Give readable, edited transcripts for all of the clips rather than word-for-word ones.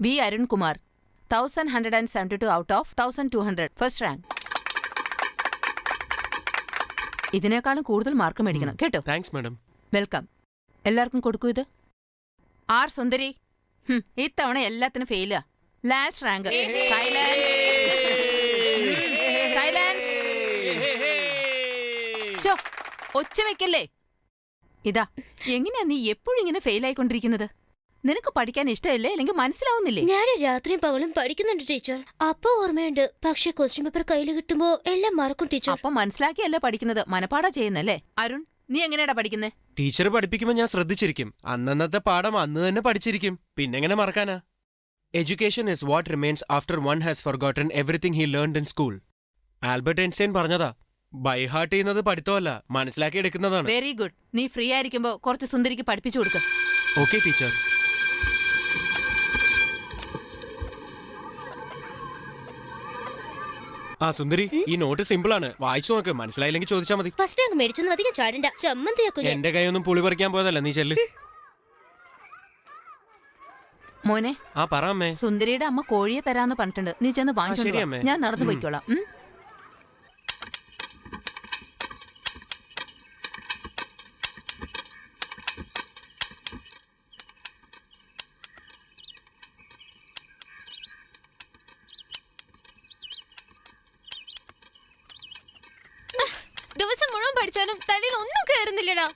B Arunkumar 1172 out of 1200 first rank. ഇതിനേക്കാളും കൂടുതൽ mark മേടിക്കണം കേട്ടോ. Thanks madam. വെൽക്കം. എല്ലാവർക്കും കൊടുക്കൂ ഇത്. ആർ സുന്ദരി ഇത്തവണ എല്ലാത്തിനും ഫെയിലാ. Last rank. സൈലൻസ്. ഒച്ച വെക്കല്ലേ. ഇതാ എങ്ങനെയാ നീ എപ്പോഴും ഇങ്ങനെ ഫെയിൽ ആയിക്കൊണ്ടിരിക്കുന്നത്? നിനക്ക് പഠിക്കാൻ ഇഷ്ടമല്ലേ, അല്ലെങ്കിൽ മനസ്സിലാവുന്നില്ലേ? ഞാൻ രാത്രിയും പകലും പഠിക്കുന്നുണ്ട് ടീച്ചർ. അപ്പൊ ഓർമ്മയുണ്ട്, പക്ഷെ ക്വസ്റ്റ്യൻ പേപ്പർ കയ്യിൽ കിട്ടുമ്പോ എല്ലാം മറക്കും ടീച്ചർ. അപ്പൊ മനസ്സിലാക്കിയല്ലേ പഠിക്കുന്നത്, മനപ്പാടാ ചെയ്യുന്നല്ലേ? അരുൺ, നീ എങ്ങനെയാടാ പഠിക്കുന്നേ? ടീച്ചർ പഠിപ്പിക്കുമ്പോൾ ഞാൻ ശ്രദ്ധിച്ചിരിക്കും. അന്നത്തെ പാഠം അന്ന് തന്നെ പഠിച്ചിരിക്കും. പിന്നെങ്ങനെ മറക്കാനാ? Education is what remains after one has forgotten everything he learned in school. Albert Einstein പറഞ്ഞതാ. ബൈ ഹാർട്ട് ചെയ്യുന്നത് പഠിത്തമല്ല, മനസ്സിലാക്കി എടുക്കുന്നതാണ്. Very good. നീ ഫ്രീ ആയിരിക്കുമ്പോ കുറച്ച് സുന്ദരിക്ക് പഠിപ്പിച്ചു കൊടുക്ക. Okay teacher. ആ സുന്ദരി, ഈ നോട്ട് സിമ്പിൾ ആണ്, വായിച്ചു നോക്ക്. മനസ്സിലായില്ലെങ്കിൽ ചോദിച്ചാൽ മതി. ഫസ്റ്റ് റാങ്ക് മേടിച്ചൊന്നും അധികം ചാടണ്ട, ചമ്മന്തിയാക്കും ഞാൻ. എന്റെ കൈയൊന്നും പുളി പറിക്കാൻ പോയതല്ല, നീ ചെല്ല്. മോനെ, ആ പറ അമ്മേ. സുന്ദരിയുടെ അമ്മ കോഴിയെ തരാന്ന് പറഞ്ഞിട്ടുണ്ട്, നീ ചെന്ന് വാങ്ങിച്ചോണ്ട് വാ. ഞാൻ നടന്നു പോയിക്കോളാം. ദിവസം മുഴുവൻ പഠിച്ചാലും തലയിൽ ഒന്നും കയറുന്നില്ലടാ.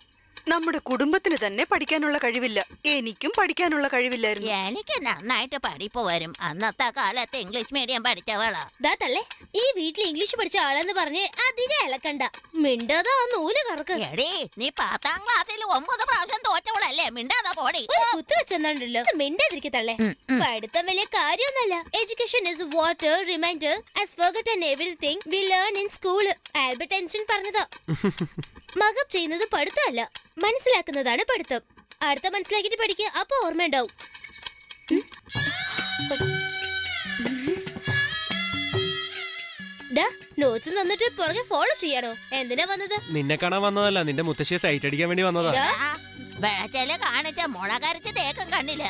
നമ്മുടെ കുടുംബത്തിന് തന്നെ പഠിക്കാനുള്ള കഴിവില്ല, എനിക്കും പഠിക്കാനുള്ള കഴിവില്ലായിരുന്നു. എനിക്ക് നന്നായിട്ട് പഠിപ്പ് വരും. അന്നത്തെ കാലത്ത് ഇംഗ്ലീഷ് മീഡിയം പഠിച്ചവളാ. തള്ളേ, ഈ വീട്ടിൽ ഇംഗ്ലീഷ് പഠിച്ച ആളെന്ന് പറഞ്ഞ് അധികം ഇളക്കണ്ട. മിണ്ടാതെ ആ നൂല് കറക്ക്. എടീ, നീ 10ാം ക്ലാസ്സിൽ 9 പ്രാവശ്യം തോറ്റവളല്ലേ? മിണ്ടാതെ പോടി. കുത്തു വെച്ചെന്നാണ്ടല്ലോ. മിണ്ടാതിരിക്കെ തള്ളേ. പഠിത്തം വലിയ കാര്യമൊന്നല്ല. Education is water reminder as forgotten everything we learn in school. Albert Einstein പറഞ്ഞതാ. മകപ്പ് ചെയ്യുന്നത് പഠിത്തമല്ല, മനസ്സിലാക്കുന്നതാണ് പഠിത്തം. അടുത്ത മനസ്സിലാക്കിട്ട് പഠിക്കുക, അപ്പൊ ഓർമ്മയുണ്ടാവും. നോട്ട്സ് തന്നിട്ട് പുറകെ ഫോളോ ചെയ്യാനോ? എന്തിനാ വന്നത്? നിന്നെ കാണാൻ വന്നതല്ല, നിന്റെ മുത്തശ്ശിയെ സൈറ്റ് അടിക്കാൻ വേണ്ടി വന്നതാ. വെളച്ചല് കാണിച്ച മുളകരച്ച് തേക്കും കണ്ണില്.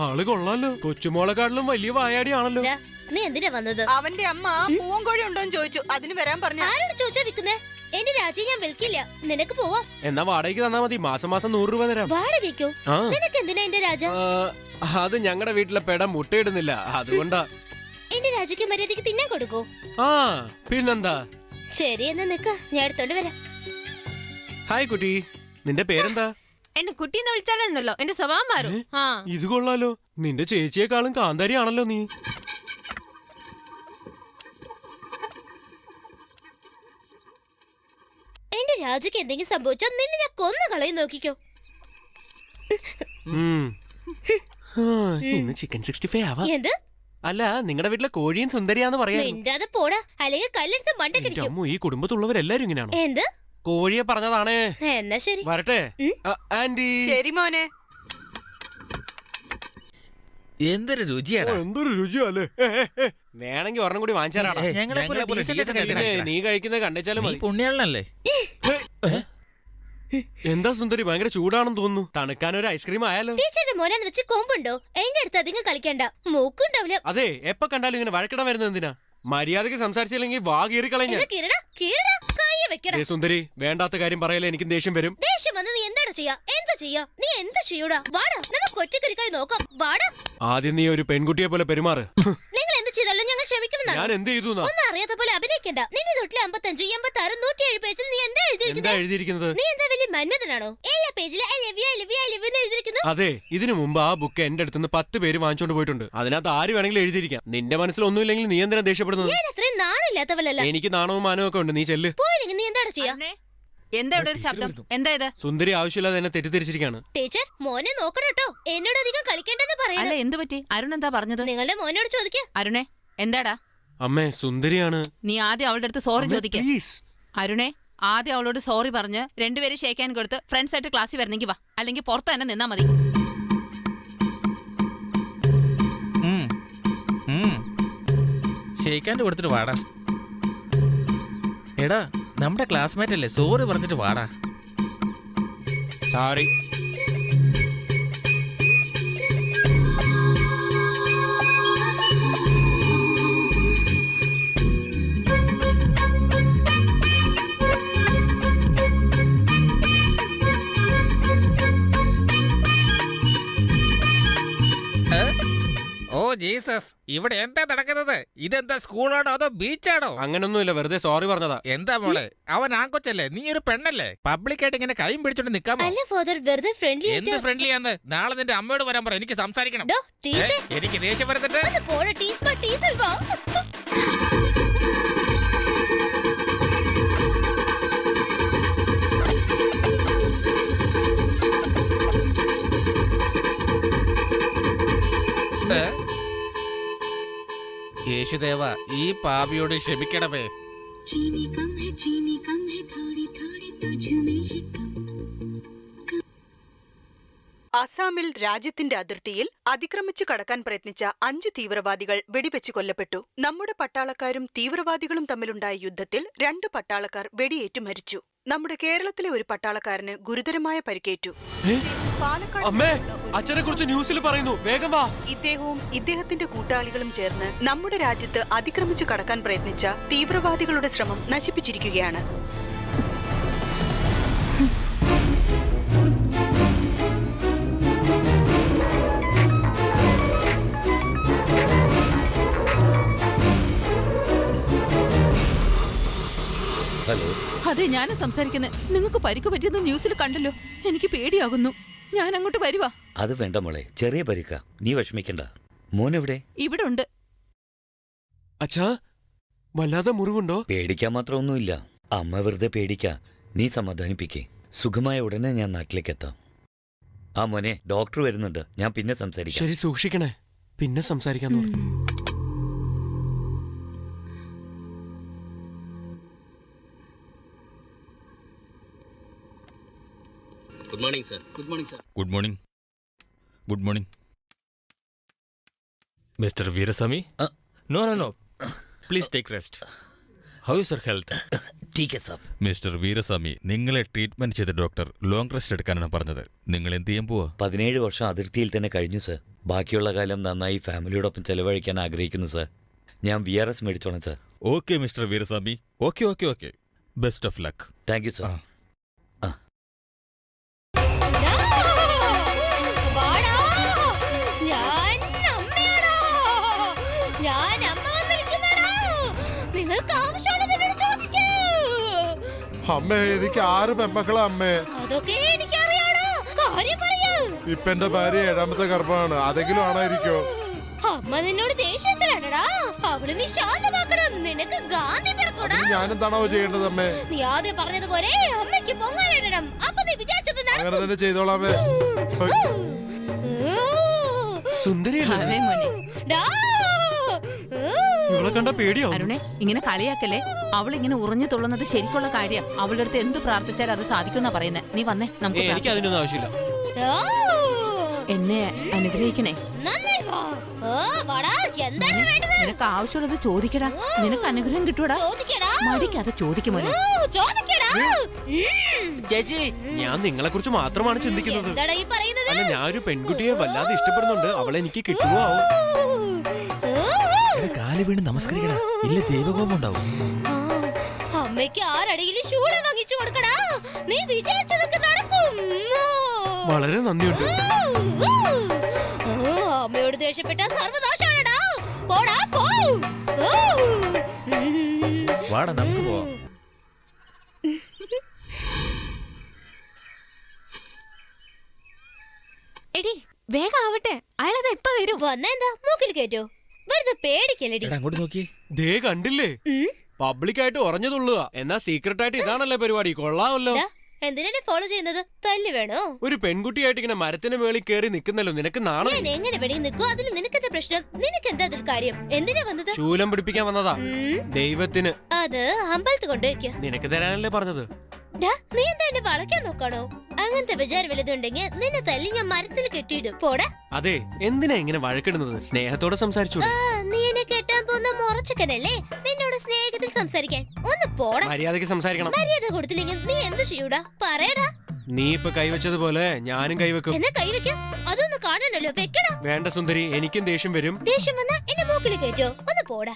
ആള് കൊള്ളാലോ, കൊച്ചുമോളെക്കാട്ടിലും വലിയ വായാടിയാണല്ലോ. നീ എന്തിനാ വന്നത്? അവന്റെ അമ്മ പൂവൻകോഴി ഉണ്ടോന്ന് ചോദിച്ചു, അതിന് വരാൻ പറഞ്ഞു. ആരോട് ചോദിച്ചാ വിൽക്കുന്നേ? എന്റെ രാജ്യം ഞാൻ വിൽക്കില്ല, നിനക്ക് പോവാം. എന്നാ വാടകയ്ക്ക് തന്നാ മതി, മാസം മാസം 100 രൂപ തരാം. വാടകയ്ക്കോ? നിനക്ക് എന്തിനാ എന്റെ രാജ? അത് ഞങ്ങളുടെ വീട്ടിലെ പെട മുട്ടയിടുന്നില്ല, അതുകൊണ്ടാ. എന്റെ രാജയ്ക്ക് മര്യാദക്ക് തിന്നാൻ കൊടുക്കോ? ആ പിന്നെന്താ. ശരി, എന്നാ നിക്ക, ഞാൻ എടുത്തോണ്ട് വരാം. ഹായ് കുട്ടി, നിന്റെ പേരെന്താ? എന്നെ കുട്ടീന്ന് വിളിച്ചാലുണ്ടല്ലോ എന്റെ സ്വഭാവം മാറും. ഇത് കൊള്ളാലോ, നിന്റെ ചേച്ചിയെക്കാളും കാന്താരിയാണല്ലോ നീ. എന്റെ രാജയ്ക്ക് എന്തെങ്കിലും സംഭവിച്ചാൽ നിന്നെ ഞാൻ കൊന്നു കളയും, നോക്കിക്കോ. ഇന്ന് ചിക്കൻ 65 ആവാ. എന്ത്? അല്ല, നിങ്ങളുടെ വീട്ടിലെ കോഴിയും സുന്ദരിയാന്ന് പറയാ. മിണ്ടാതെ പോടാ, അല്ലെങ്കിൽ കല്ലെടുത്ത് മണ്ടക്കടിക്കും. ഈ കുടുംബത്തുള്ളവരെല്ലാരും ഇങ്ങനെയാണോ? എന്ത്? കോഴിയെ പറഞ്ഞതാണേ. എന്നാ ശരി, വരട്ടെ ആന്റി. ശരി മോനെ. എന്തൊരു രുചിയാണ്. എന്തൊരു രുചിയല്ലേ. വേണമെങ്കിൽ ഒരെണ്ണം കൂടി വാങ്ങിച്ചാലാടാ. നീ കഴിക്കുന്നത് കണ്ടേച്ചാലും മതി. പുണ്യാളനല്ലേ? എന്താ സുന്ദരി, ഭയങ്കര ചൂടാണെന്ന് തോന്നുന്നു. തണുക്കാൻ ഒരു ഐസ്ക്രീം ആയാലോ? ടീച്ചറുടെ മോനാന്ന് വെച്ച് കൊമ്പുണ്ടോ? എന്റെ അടുത്ത് അധികം കളിക്കണ്ട, മൂക്കുണ്ടാവില്ല. അതെ, എപ്പ കണ്ടാലും ഇങ്ങനെ വഴക്കിടാൻ വരുന്നത് എന്തിനാ? മര്യാദക്ക് സംസാരിച്ചില്ലെങ്കിൽ വാ കീറിക്കളഞ്ഞ. സുന്ദരി, വേണ്ടാത്ത കാര്യം പറയല്ലേ, എനിക്ക് ദേഷ്യം വരും. ദേഷ്യം വന്ന് നീ എന്താണ് ചെയ്യാ? എന്താ ചെയ്യാ? നീ എന്താ ചെയ്യൂടാ? വാടാ, നമുക്ക് ഒറ്റക്കരിക്കായി നോക്കാം. വാടാ. ആദ്യം നീ ഒരു പെൺകുട്ടിയെ പോലെ പെരുമാറ്. നിങ്ങൾ എന്ത് ചെയ്താലും ഞങ്ങൾ ക്ഷമിക്കണം. ഞാൻ എന്ത് ചെയ്തു? ഒന്നും അറിയാത്ത പോലെ അഭിനയിക്കണ്ട. നിന്റെ തൊട്ടിൽ 55, 86, 107 പേജിൽ നീ എന്താ എഴുതിയിരിക്കുന്നത്? നീ എന്താ വലിയ മന്മഥനാണോ? എല്ലാ പേജിലും I love you, I love you, I love you എന്ന് എഴുതിയിരിക്കുന്നു. അതെ, ഇതിനു മുമ്പ് ആ ബുക്ക് എന്റെ അടുത്തുനിന്ന് 10 പേര് വാങ്ങിച്ചോണ്ട് പോയിട്ടുണ്ട്. അതിനകത്ത് ആര് വേണമെങ്കിലും എഴുതിയിരിക്കാം. നിന്റെ മനസ്സിൽ ഒന്നുമില്ലെങ്കിൽ നീ എന്തിനാ ദേഷ്യപ്പെടുന്നത്? ഞാൻ അത്രയും നാണില്ലാത്തവളല്ല. എനിക്ക് നാണവും മാനവും ഒക്കെ ഉണ്ട്, നീ ചെല്ല്. പോയില്ലെങ്കിൽ നീ എന്താണ് ചെയ്യാ? എന്താ ഇവിടെ ഒരു ശബ്ദം? എന്താ ഇത്? സുന്ദരി ആവശ്യമില്ലാതെ എന്നെ തെറ്റിദ്ധരിച്ചിരിക്കാണ്. ടീച്ചർ, മോനെ നോക്കണം കേട്ടോ, എന്നോട് അധികം കളിക്കേണ്ടെന്ന് അല്ല, പറയുന്നത്. എന്ത് പറ്റി? അരുൺ എന്താ പറഞ്ഞത്? നിങ്ങളുടെ മോനോട് ചോദിക്ക. അരുണേ, എന്താടാ? അമ്മേ, സുന്ദരിയാണ്. നീ ആദ്യം അവളുടെ അടുത്ത് സോറി ചോദിക്ക. അരുണേ, ആദ്യം അവളോട് സോറി പറഞ്ഞ് രണ്ടുപേരും ഷേക്കാൻ കൊടുത്ത് ഫ്രണ്ട്സ് ആയിട്ട് ക്ലാസ്സിൽ വരണമെങ്കിൽ വാ, അല്ലെങ്കിൽ പുറത്ത് തന്നെ നിന്നാ മതി. ഷെയ്ക്കാൻ്റെ കൊടുത്തിട്ട് വാടാ. എടാ, നമ്മുടെ ക്ലാസ്മേറ്റ് അല്ലേ, സോറി പറഞ്ഞിട്ട് വാടാ. സോറി. ജീസസ്, ഇവിടെ എന്താ നടക്കുന്നത്? ഇതെന്താ സ്കൂളാണോ അതോ ബീച്ചാണോ? അങ്ങനൊന്നുമില്ല, വെറുതെ സോറി പറഞ്ഞതാ. എന്താ മോളെ, അവൻ ആൺകൊച്ചല്ലേ, നീ ഒരു പെണ്ണല്ലേ? പബ്ലിക്കായിട്ട് ഇങ്ങനെ കൈയും പിടിച്ചോണ്ട് നിക്കാമോ? അല്ല ഫാദർ, വെറുതെ ഫ്രണ്ട്ലി എന്ത് ഫ്രണ്ട്ലിയാന്ന്? നാളെ നിന്റെ അമ്മയോട് വരാൻ പറ, എനിക്ക് സംസാരിക്കണം. എനിക്ക് ദേഷ്യം വരുന്നുണ്ട്. യേശുദേവ, ഈ പാപിയോട് ക്ഷമിക്കണമേ. चीनी कम है थोड़ी थोड़ी तुझ में है कम। അസാമിൽ രാജ്യത്തിന്റെ അതിർത്തിയിൽ അതിക്രമിച്ചു കടക്കാൻ പ്രയത്നിച്ച 5 തീവ്രവാദികൾ വെടിവെച്ച് കൊല്ലപ്പെട്ടു. നമ്മുടെ പട്ടാളക്കാരും തീവ്രവാദികളും തമ്മിലുണ്ടായ യുദ്ധത്തിൽ 2 പട്ടാളക്കാർ വെടിയേറ്റു മരിച്ചു. നമ്മുടെ കേരളത്തിലെ ഒരു പട്ടാളക്കാരന് ഗുരുതരമായ പരിക്കേറ്റു. അമ്മേ, അച്ഛനെ കുറിച്ച് ന്യൂസിൽ പറയുന്നു, വേഗം വാ. ഇദ്ദേഹവും ഇദ്ദേഹത്തിന്റെ കൂട്ടാളികളും ചേർന്ന് നമ്മുടെ രാജ്യത്ത് അതിക്രമിച്ചു കടക്കാൻ പ്രയത്നിച്ച തീവ്രവാദികളുടെ ശ്രമം നശിപ്പിച്ചിരിക്കുകയാണ്. അതെ, ഞാനും സംസാരിക്കുന്നത്. നിങ്ങൾക്ക് പരിക്ക് പറ്റിയെന്ന് ന്യൂസിൽ കണ്ടല്ലോ. എനിക്ക് പേടിയാകുന്നു. ഞാൻ അങ്ങോട്ട് വരുവാ. അത് വേണ്ട മോളെ, ചെറിയ പരിക്ക, നീ വിഷമിക്കണ്ട. മോനെവിടെ? ഇവിടെ ഉണ്ട്. അച്ഛാ, വല്ലാതെ മുറിവുണ്ടോ? പേടിക്കാൻ മാത്രം ഒന്നുമില്ല. അമ്മ വെറുതെ പേടിക്കാ. നീ സമാധാനിപ്പിക്കേ. സുഖമായ ഉടനെ ഞാൻ നാട്ടിലേക്ക് എത്താം. ആ മോനെ, ഡോക്ടർ വരുന്നുണ്ട്, ഞാൻ പിന്നെ സംസാരിക്കാം. ശരി, സൂക്ഷിക്കണേ. പിന്നെ സംസാരിക്കാൻ. Good morning, sir. Good morning, sir. Good morning. Good morning. Mr. Veerasamy? No. Please take rest. How is your health? ठीक है साहब. മിസ്റ്റർ വീരസ്വാമി, നിങ്ങളെ ട്രീറ്റ്മെന്റ് ചെയ്ത ഡോക്ടർ ലോങ് റെസ്റ്റ് എടുക്കാനാണ് പറഞ്ഞത്. നിങ്ങൾ എന്ത് ചെയ്യാൻ പോവാ? 17 വർഷം അതിർത്തിയിൽ തന്നെ കഴിഞ്ഞു സർ. ബാക്കിയുള്ള കാലം നന്നായി ഫാമിലിയോടൊപ്പം ചെലവഴിക്കാൻ ആഗ്രഹിക്കുന്നു സർ. ഞാൻ VRS മേടിച്ചോളാം sir. Okay mister Veeraswamy. Okay. Best of luck. Thank you sir. അമ്മേ, എനിക്ക് 6 പെൺമക്കളാ അമ്മേ. അതൊക്കെ എനിക്കറിയാടോ. കാര്യം പറയൂ. ഇപ്പൊ എന്റെ ഭാര്യ 7ാമത്തെ ഗർഭമാണ്. അതെങ്കിലും ആണായിരിക്കോ? അമ്മ നിന്നോട് ദേഷ്യത്തിലാണടാ. അവള് നീ ശാന്തമാക്കണം. നിനക്ക് ഗാന്ധി പിറക്കൂടാ. ഞാനെന്താണോ ചെയ്യേണ്ടത് അമ്മേ? നീ ആദ്യം പറഞ്ഞതുപോലെ അമ്മയ്ക്ക് പൊങ്ങലിടണം. അപ്പൊ നീ വിചാരിച്ചത് അങ്ങനെ നടക്കും. തന്നെ ചെയ്തോളാമേ. സുന്ദരിയല്ലേ? ഡാ. ഇവളെ കണ്ട പേടിയാവും. അരുണേ, ഇങ്ങനെ കളിയാക്കല്ലേ. അവൾ ഇങ്ങനെ ഉറഞ്ഞു തുള്ളുന്നത് ശരിക്കുള്ള കാര്യം. അവളുടെ അടുത്ത് എന്ത് പ്രാർത്ഥിച്ചാൽ അത് സാധിക്കുന്ന പറയുന്നേ. നീ വന്നേ, നമുക്ക് എനിക്ക് അതിനൊന്നും ആവശ്യമില്ല. ഡാ. എന്നെ അനുഗ്രഹിക്കണേ. നന്നായി വാ. വാടാ. എന്താണ് വേണ്ടത്? നിനക്ക് ആവശ്യമുള്ളത് ചോദിക്കടാ. നിനക്ക് അനുഗ്രഹം കിട്ടൂടാ. ചോദിക്കടാ. മടിക്കാതെ ചോദിക്കുമോനെ. ചോദിക്കടാ. ചേച്ചി, ഞാൻ നിങ്ങളെ കുറിച്ച് മാത്രമാണ് ചിന്തിക്കുന്നത്. എന്താടാ ഈ പറയുന്നത്? അല്ല, ഞാൻ ഒരു പെൺകുട്ടിയെ വല്ലാതെ ഇഷ്ടപ്പെടുന്നുണ്ട്. അവളെ എനിക്ക് കിട്ടുമോ? കാല് വീണ് നമസ്കരിക്കടാ, ഇല്ല ദൈവകോപം ഉണ്ടാവും. അമ്മയ്ക്ക് 6 അടിയിൽ ശൂള വാങ്ങിച്ചു കൊടുക്കടാ. നീ വിചാരിച്ചതൊക്കെ നടക്കും. വളരെ നന്ദിയുണ്ട്. അമ്മയോട് ദേഷ്യപ്പെട്ട സർവദോഷാണടാ. പോടാ പോ. വാടാ, നമുക്ക് പോവാം. എടി, വേഗം ആവട്ടെ. അയാളത് എപ്പ വരും? വന്നെന്താ മൂക്കിൽ കേറ്റോ? വെറുതെ പേടിക്കലടി. അങ്ങോട്ട് നോക്കി. ദേ കണ്ടില്ലേ, പബ്ലിക്കായിട്ട് ഉറഞ്ഞു തുള്ളുക. എന്നാ സീക്രട്ട് ആയിട്ട് ഇതാണല്ലേ പരിപാടി. കൊള്ളാമല്ലോ. എന്തിനെ ഫോളോ ചെയ്യുന്നത്? തല്ലി വേണോ? ഒരു പെൺകുട്ടിയായിട്ട് ഇങ്ങനെ മരത്തിന് മേളിൽ കയറി നിൽക്കുന്നല്ലോ, നിനക്ക് നാണം? ഞാൻ എങ്ങനെ വെളിയിൽ നിൽക്കോ? അതിൽ നിനക്കെന്താ പ്രശ്നം? നിനക്കെന്താ അതിൽ കാര്യം? എന്തിനാ വന്നത്? ശൂലം പിടിപ്പിക്കാൻ വന്നതാ. ദൈവത്തിന്. അത് അമ്പലത്ത് കൊണ്ടുവയ്ക്ക. നിനക്ക് തരാനല്ലേ പറഞ്ഞത്. നീ എന്താ എന്നെ വളയ്ക്കാൻ നോക്കാണോ? അങ്ങനത്തെ വിചാരം വലുതുണ്ടെങ്കിൽ നിന്നെ തല്ലി ഞാൻ മരത്തിൽ കെട്ടിയിടും. പോടാ. അതെ, എന്തിനാ ഇങ്ങനെ വഴക്കിടുന്നത്? സ്നേഹത്തോടെ സംസാരിച്ചു. നീ എന്നെ കെട്ടാൻ പോകുന്ന മുറച്ചക്കനല്ലേ? നിന്നോട് സ്നേഹത്തിൽ സംസാരിക്കാൻ. ഒന്ന് പോടാ. മര്യാദയ്ക്ക് സംസാരിക്കണം. മര്യാദ കൊടുത്തില്ലെങ്കിൽ നീ എന്ത് ചെയ്യൂടാ? പറയടാ. നീ ഇപ്പൊ കൈവച്ചതുപോലെ ഞാനും കൈവെക്കും. എന്നെ കൈവയ്ക്കാം. അതൊന്ന് കാണണല്ലോ. വെക്കടാ. വേണ്ട സുന്ദരി, എനിക്കും ദേഷ്യം വരും. ദേഷ്യം വന്നാ എന്നെ മൂക്കിൽ കയറ്റോ? ഒന്ന് പോടാ.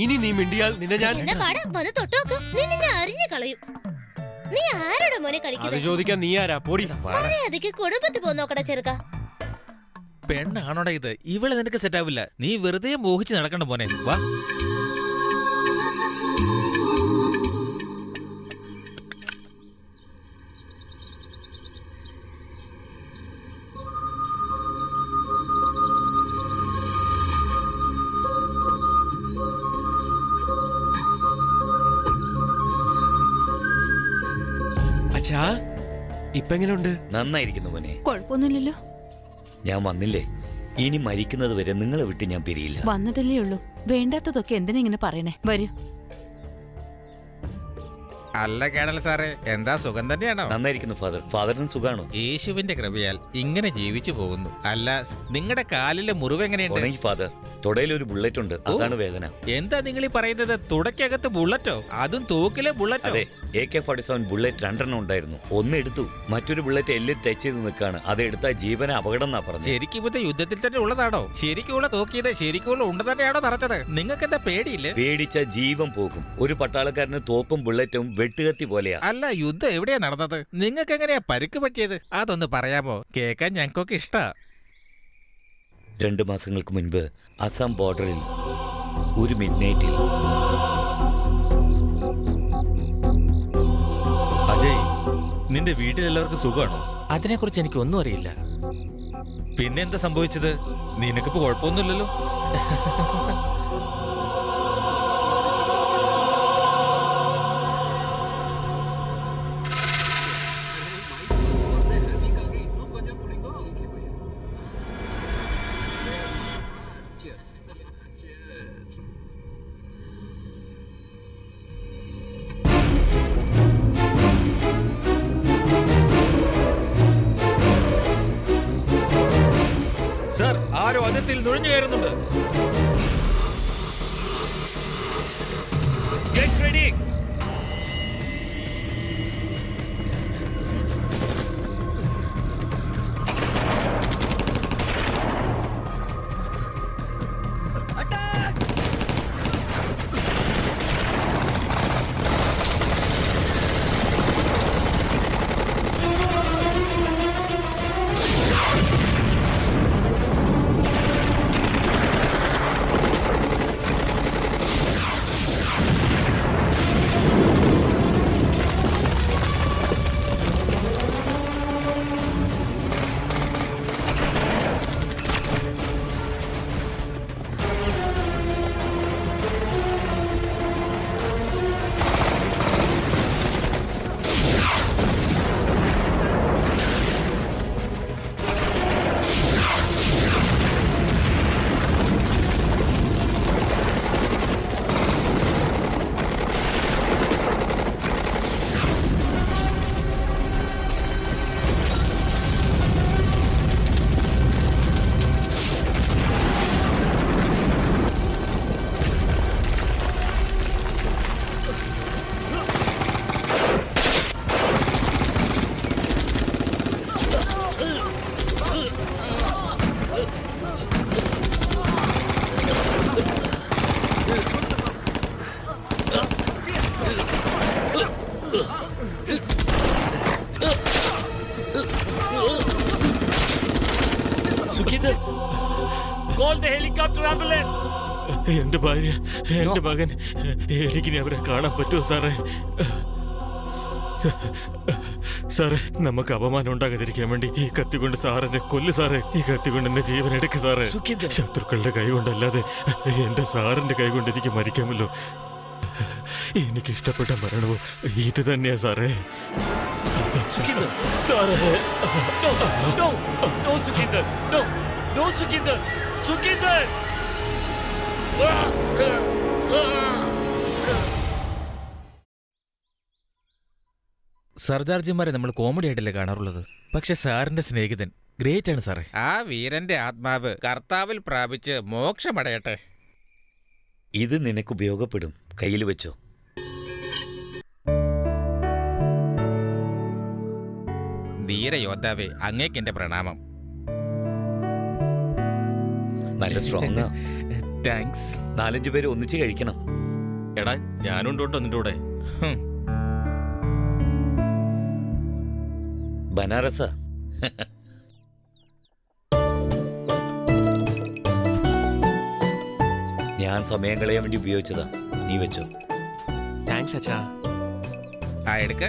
ഇനി നീ മിണ്ടിയാൽ നിന്നെ ഞാൻ... എന്നാ പാടാ, വന്ന് തൊട്ടോക്ക്. നിന്നെ ഞാൻ അറിഞ്ഞു കളയും. നീ ആരോടാ മോനെ കളിക്കുന്നത്? അത് ചോദിക്കാൻ നീ ആരാ? പോടി. മര്യാദയ്ക്ക് കുടുംബത്തിൽ പോ നോക്കടാ ചെറുക്ക. പെണ്ണാണോടാ ഇത്? ഇവളെ നിനക്ക് സെറ്റ് ആവില്ല. നീ വെറുതെ മോഹിച്ച് നടക്കണ്ട മോനെ. വാ. അച്ഛാ ഇപ്പൊ എങ്ങനെയുണ്ട്? നന്നായിരിക്കുന്നു മോനെ. കുഴപ്പമൊന്നുമില്ലല്ലോ. ഞാൻ വന്നില്ലേ, ഇനി മരിക്കുന്നത് വരെ നിങ്ങളെ വിട്ട് ഞാൻ പിരിയില്ല. വന്നതല്ലേ ഉള്ളൂ. വേണ്ടാത്തതൊക്കെ എന്തിനാ ഇങ്ങനെ പറയണേ? വരൂ. അല്ല കേണൽ സാറേ, എന്താ സുഖം തന്നെയാണോ? നന്നായിരിക്കുന്നു ഫാദർ. ഫാദറിന് സുഖാണോ? യേശുവിന്റെ കൃപയാൽ ഇങ്ങനെ ജീവിച്ചു പോകുന്നു. അല്ല, നിങ്ങളുടെ കാലിലെ മുറിവ് എങ്ങനെയുണ്ട്? ഉണങ്ങി ഫാദർ. തുടയിലൊരു ബുള്ളറ്റ് ഉണ്ട്, അതാണ് വേദന. എന്താ നിങ്ങൾ ഈ പറയുന്നത്? തുടക്കകത്ത് ബുള്ളറ്റോ? അതും തൂക്കിലെ ബുള്ളറ്റോ? അതെ, AK-47 ബുള്ളറ്റ് 2 ഉണ്ടായിരുന്നു. ഒന്ന് എടുത്തു, മറ്റൊരു ബുള്ളറ്റ് എല്ലിൽ ടച്ച് ചെയ്ത് നിൽക്കാണ്. അത് എടുത്താൽ ജീവന അപകടം എന്നാ പറഞ്ഞു. ശരിക്കും ഇത് യുദ്ധത്തിൽ തന്നെ ഉള്ളതാണോ? ശരിക്കുള്ള തൂക്കിയത് ശരിക്കുള്ള ഉണ്ട് തന്നെയാണോ നിറച്ചത്? നിങ്ങൾക്ക് എന്താ പേടിയില്ലേ? പേടിച്ച ജീവൻ പോകും. ഒരു പട്ടാളക്കാരന് തോക്കും ബുള്ളറ്റും വെട്ടുകത്തി പോലെയാ. അല്ല, യുദ്ധം എവിടെയാ നടന്നത്? നിങ്ങൾക്ക് എങ്ങനെയാ പരിക്ക് പറ്റിയത്? അതൊന്ന് പറയാമോ? കേൾക്കാൻ ഞങ്ങൾക്കൊക്കെ ഇഷ്ടാ. 2 മാസങ്ങൾക്ക് മുൻപ് അസം ബോർഡറിൽ ഒരു മിഡ്നൈറ്റിൽ അജയ്, നിന്റെ വീട്ടിലെല്ലാവർക്കും സുഖമാണോ? അതിനെക്കുറിച്ച് എനിക്ക് ഒന്നും അറിയില്ല. പിന്നെ എന്താ സംഭവിച്ചത്? നിനക്കിപ്പോ കുഴപ്പമൊന്നുമില്ലല്ലോ? സർ, ആരോ അതിർത്തിയിൽ നുഴഞ്ഞു കയറുന്നുണ്ട്. എന്റെ ഭാര്യ, എന്റെ മകൻ, എനിക്കിനി അവരെ കാണാൻ പറ്റുമോ സാറേ? സാറേ, നമുക്ക് അപമാനം ഉണ്ടാകാതിരിക്കാൻ വേണ്ടി ഈ കത്തി കൊണ്ട് സാറിനെ കൊല്ലു സാറേ. ഈ കത്തി കൊണ്ട് എന്റെ ജീവൻ എടുക്ക് സാറേ. ശത്രുക്കളുടെ കൈ കൊണ്ടല്ലാതെ എന്റെ സാറിന്റെ കൈ കൊണ്ട് എനിക്ക് മരിക്കാമല്ലോ. എനിക്ക് ഇഷ്ടപ്പെട്ട മരണവും ഇത് തന്നെയാ സാറേ. സാറേ, സർദാർജിമാരെ നമ്മൾ കോമഡി ആയിട്ടല്ലേ കാണാറുള്ളത്. പക്ഷെ സാറിന്റെ സ്നേഹിതൻ ഗ്രേറ്റ് ആണ് സാറേ. ആ വീരന്റെ ആത്മാവ് കർത്താവിൽ പ്രാപിച്ച് മോക്ഷമടയട്ടെ. ഇത് നിനക്ക് ഉപയോഗപ്പെടും. കയ്യിൽ വെച്ചോ. ധീരയോദ്ധാവേ, അങ്ങേക്ക് എന്റെ പ്രണാമം. നല്ല സ്ട്രോങ്. താങ്ക്സ്. 4-5 പേര് ഒന്നിച്ച് കഴിക്കണം. എടാ, ഞാനുണ്ടോട്ടോ നിന്റെ കൂടെ. ബനാറസ. ഞാൻ സമയം കളയാൻ വേണ്ടി ഉപയോഗിച്ചതാ. നീ വെച്ചോ. താങ്ക്സ് അച്ഛാ. ആ എടുക്ക.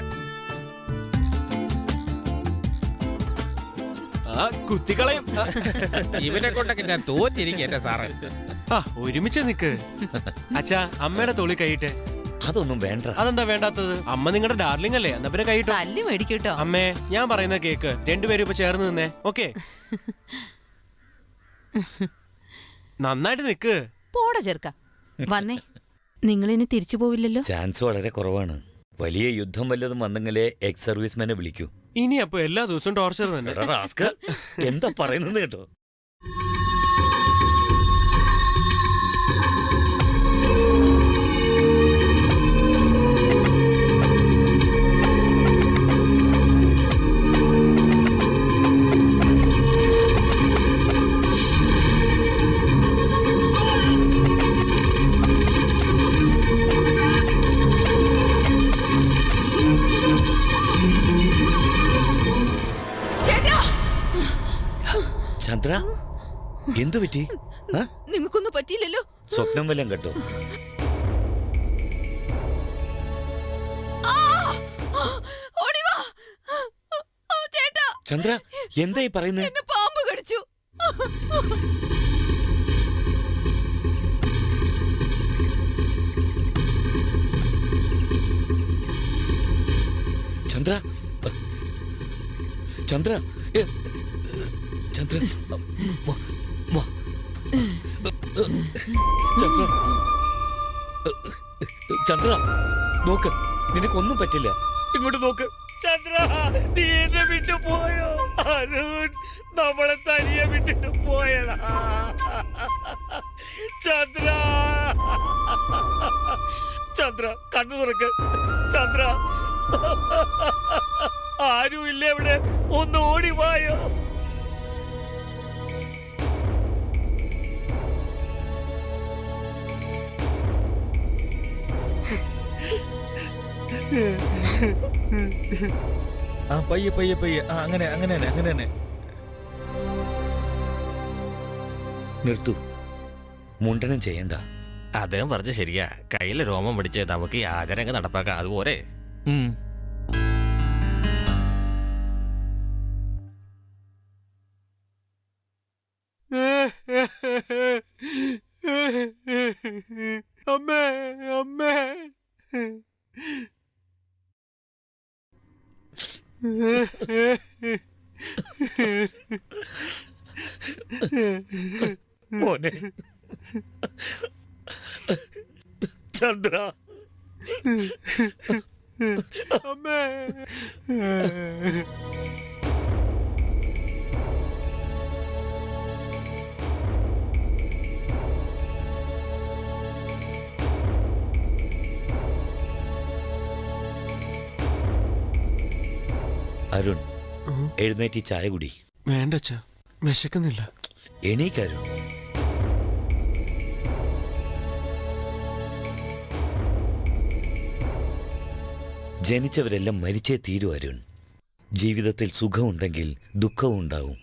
ആ കുത്തികളയും. ഇവനെ കൊണ്ടൊക്കെ ഞാൻ തോറ്റിരിക്കും എന്റെ സാറേ. ആ ഒരുമിച്ച് നിക്ക്. അച്ഛാ അമ്മയുടെ തോളി കൈയിട്ടെ. അതൊന്നും വേണ്ട. അതെന്താ വേണ്ടാത്തത്? അമ്മ നിങ്ങളുടെ ഡാർലിംഗ് അല്ലേ, എന്നാ പിന്നെ കൈയിട്ടോ. തല്ലി മേടിക്കൂട്ടോ. അമ്മേ ഞാൻ പറയുന്ന കേക്ക്. രണ്ടുപേരും ഇപ്പൊ ചേർന്ന് നിന്നേ. ഓക്കെ നന്നായിട്ട് നിക്ക്. പോടാ ചെറുക്ക. വന്നേ. നിങ്ങൾ ഇനി തിരിച്ചു പോവില്ലല്ലോ? ചാൻസ് വളരെ കുറവാണ്. വലിയ യുദ്ധം വല്ലതും വന്നെങ്കിലേ എക്സ് സർവീസ്മാനെ വിളിക്കൂ. ഇനി അപ്പൊ എല്ലാ ദിവസവും ടോർച്ചർ തന്നെ. എന്താ പറയുന്നത് കേട്ടോ. ചന്ദ്ര എന്തു പറ്റി? നിങ്ങൾക്കൊന്നും പറ്റിയില്ലല്ലോ? സ്വപ്നം വല്ലതും കേട്ടോ? ചന്ദ്ര എന്തായി പറയുന്നത്? പാമ്പ് കടിച്ചു. ചന്ദ്ര ചന്ദ്ര ചന്ദ്ര ചന്ദ്ര ചന്ദ്ര നോക്ക്, നിനക്കൊന്നും പറ്റില്ല. ഇങ്ങോട്ട് നോക്ക്. ചന്ദ്ര നീ എന്നെ വിട്ടു പോയോ? അരുൺ നമ്മളെ തനിയെ വിട്ടിട്ട് പോയടാ. ചന്ദ്ര ചന്ദ്ര കണ്ണു തുറക്ക്. ചന്ദ്ര ആരുമില്ല ഇവിടെ, ഒന്ന് ഓടിവായോ. ആ പയ്യെ പയ്യെ പയ്യെ. ആ അങ്ങനെ അങ്ങനെ തന്നെ അങ്ങനെ തന്നെ. നിർത്തു, മുണ്ടനം ചെയ്യണ്ട. അദ്ദേഹം പറഞ്ഞ ശരിയാ. കയ്യിലെ രോമം പിടിച്ച് നമുക്ക് ഈ ആചാരങ്ങൾ നടപ്പാക്കാം. അതുപോലെ അമ്മേ അമ്മേ. മോനെ ചന്ദ്ര അമ്മേ. അരുൺ എഴുന്നേറ്റ് ചായ കുടി. വേണ്ട അച്ഛാ, വിശക്കുന്നില്ല. എണീക്കരുൺ. ജനിച്ചവരെല്ലാം മരിച്ചേ തീരൂ അരുൺ. ജീവിതത്തിൽ സുഖമുണ്ടെങ്കിൽ ദുഃഖവും ഉണ്ടാവും.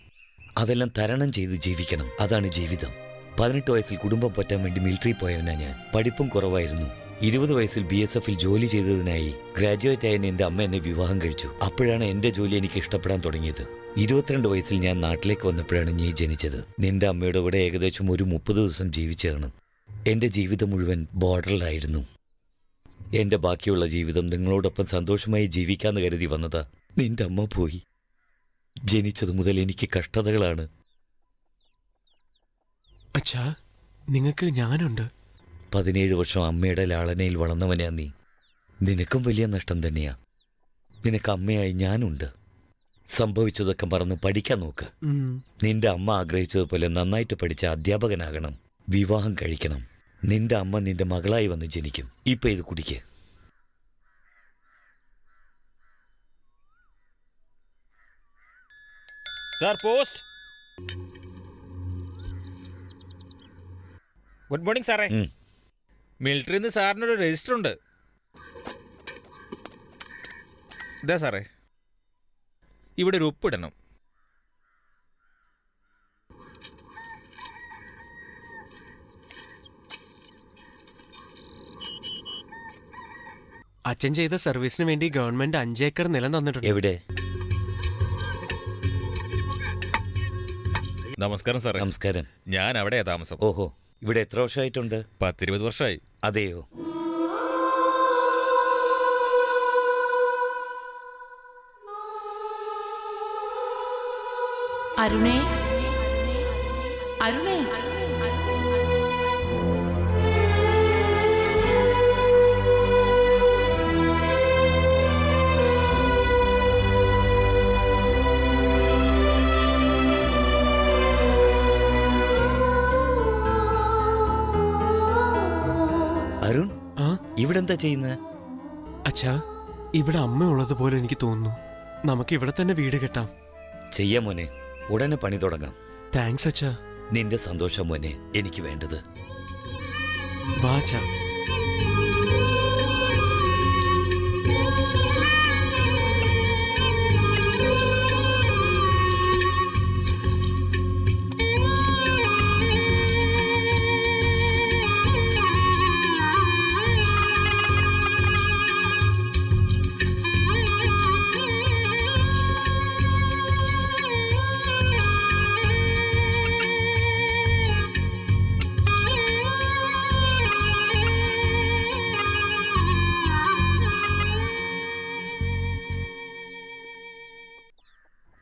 അതെല്ലാം തരണം ചെയ്ത് ജീവിക്കണം. അതാണ് ജീവിതം. 18 വയസ്സിൽ കുടുംബം പറ്റാൻ വേണ്ടി മിലിറ്ററി പോയവനാ ഞാൻ. പഠിപ്പും കുറവായിരുന്നു. 20 വയസ്സിൽ BSFൽ ജോലി ചെയ്തതിനായി ഗ്രാജുവേറ്റ് ആയ എൻ്റെ അമ്മ എന്നെ വിവാഹം കഴിച്ചു. അപ്പോഴാണ് എൻ്റെ ജോലി എനിക്ക് ഇഷ്ടപ്പെടാൻ തുടങ്ങിയത്. 22 വയസ്സിൽ ഞാൻ നാട്ടിലേക്ക് വന്നപ്പോഴാണ് നീ ജനിച്ചത്. നിന്റെ അമ്മയുടെ കൂടെ ഏകദേശം ഒരു 30 ദിവസം ജീവിച്ചാണ്. എൻ്റെ ജീവിതം മുഴുവൻ ബോർഡറിലായിരുന്നു. എൻ്റെ ബാക്കിയുള്ള ജീവിതം നിങ്ങളോടൊപ്പം സന്തോഷമായി ജീവിക്കാമെന്ന് കരുതി വന്നതാ. നിന്റെ അമ്മ പോയി. ജനിച്ചത് മുതൽ എനിക്ക് കഷ്ടതകളാണ്. അച്ഛാ, നിങ്ങൾക്ക് ഞാനുണ്ട്. 17 വർഷം അമ്മയുടെ ലാളനയിൽ വളർന്നവനാ നീ. നിനക്കും വലിയ നഷ്ടം തന്നെയാ. നിനക്ക് അമ്മയായി ഞാനുണ്ട്. സംഭവിച്ചതൊക്കെ മറന്ന് പഠിക്കാൻ നോക്ക്. നിന്റെ അമ്മ ആഗ്രഹിച്ചതുപോലെ നന്നായിട്ട് പഠിച്ച അധ്യാപകനാകണം. വിവാഹം കഴിക്കണം. നിന്റെ അമ്മ നിന്റെ മകളായി വന്ന് ജനിക്കും. ഇപ്പൊ ഇത് കുടിക്ക്. Sir post. ഗുഡ് മോർണിംഗ് സാറേ. മിലിറ്ററിന്ന് സാറിനൊരു രജിസ്റ്റർ ഉണ്ട്. ഇതാ സാറേ, ഇവിടെ ഒരു ഒപ്പിടണം. അച്ഛൻ ചെയ്ത സർവീസിന് വേണ്ടി ഗവൺമെന്റ് 5 ഏക്കർ നിലം തന്നിട്ടുണ്ട്. എവിടെ? നമസ്കാരം സാറേ. നമസ്കാരം. ഞാൻ അവിടെയാ താമസം. ഓഹോ, ഇവിടെ എത്ര വർഷമായിട്ടുണ്ട്? 10-20 വർഷമായി. അതെയോ? അരുണേ, അരുണേ. അരുൺ, ആ ഇവിടെ എന്താ ചെയ്യുന്നത്? അച്ഛാ, ഇവിടെ അമ്മ ഉള്ളതുപോലെ എനിക്ക് തോന്നുന്നു. നമുക്ക് ഇവിടെ തന്നെ വീട് കെട്ടാം. ചെയ്യാം മോനെ, ഉടനെ പണി തുടങ്ങാം. താങ്ക്സ് അച്ഛാ. നിന്റെ സന്തോഷം മോനെ എനിക്ക് വേണ്ടത്. വാ അച്ഛാ.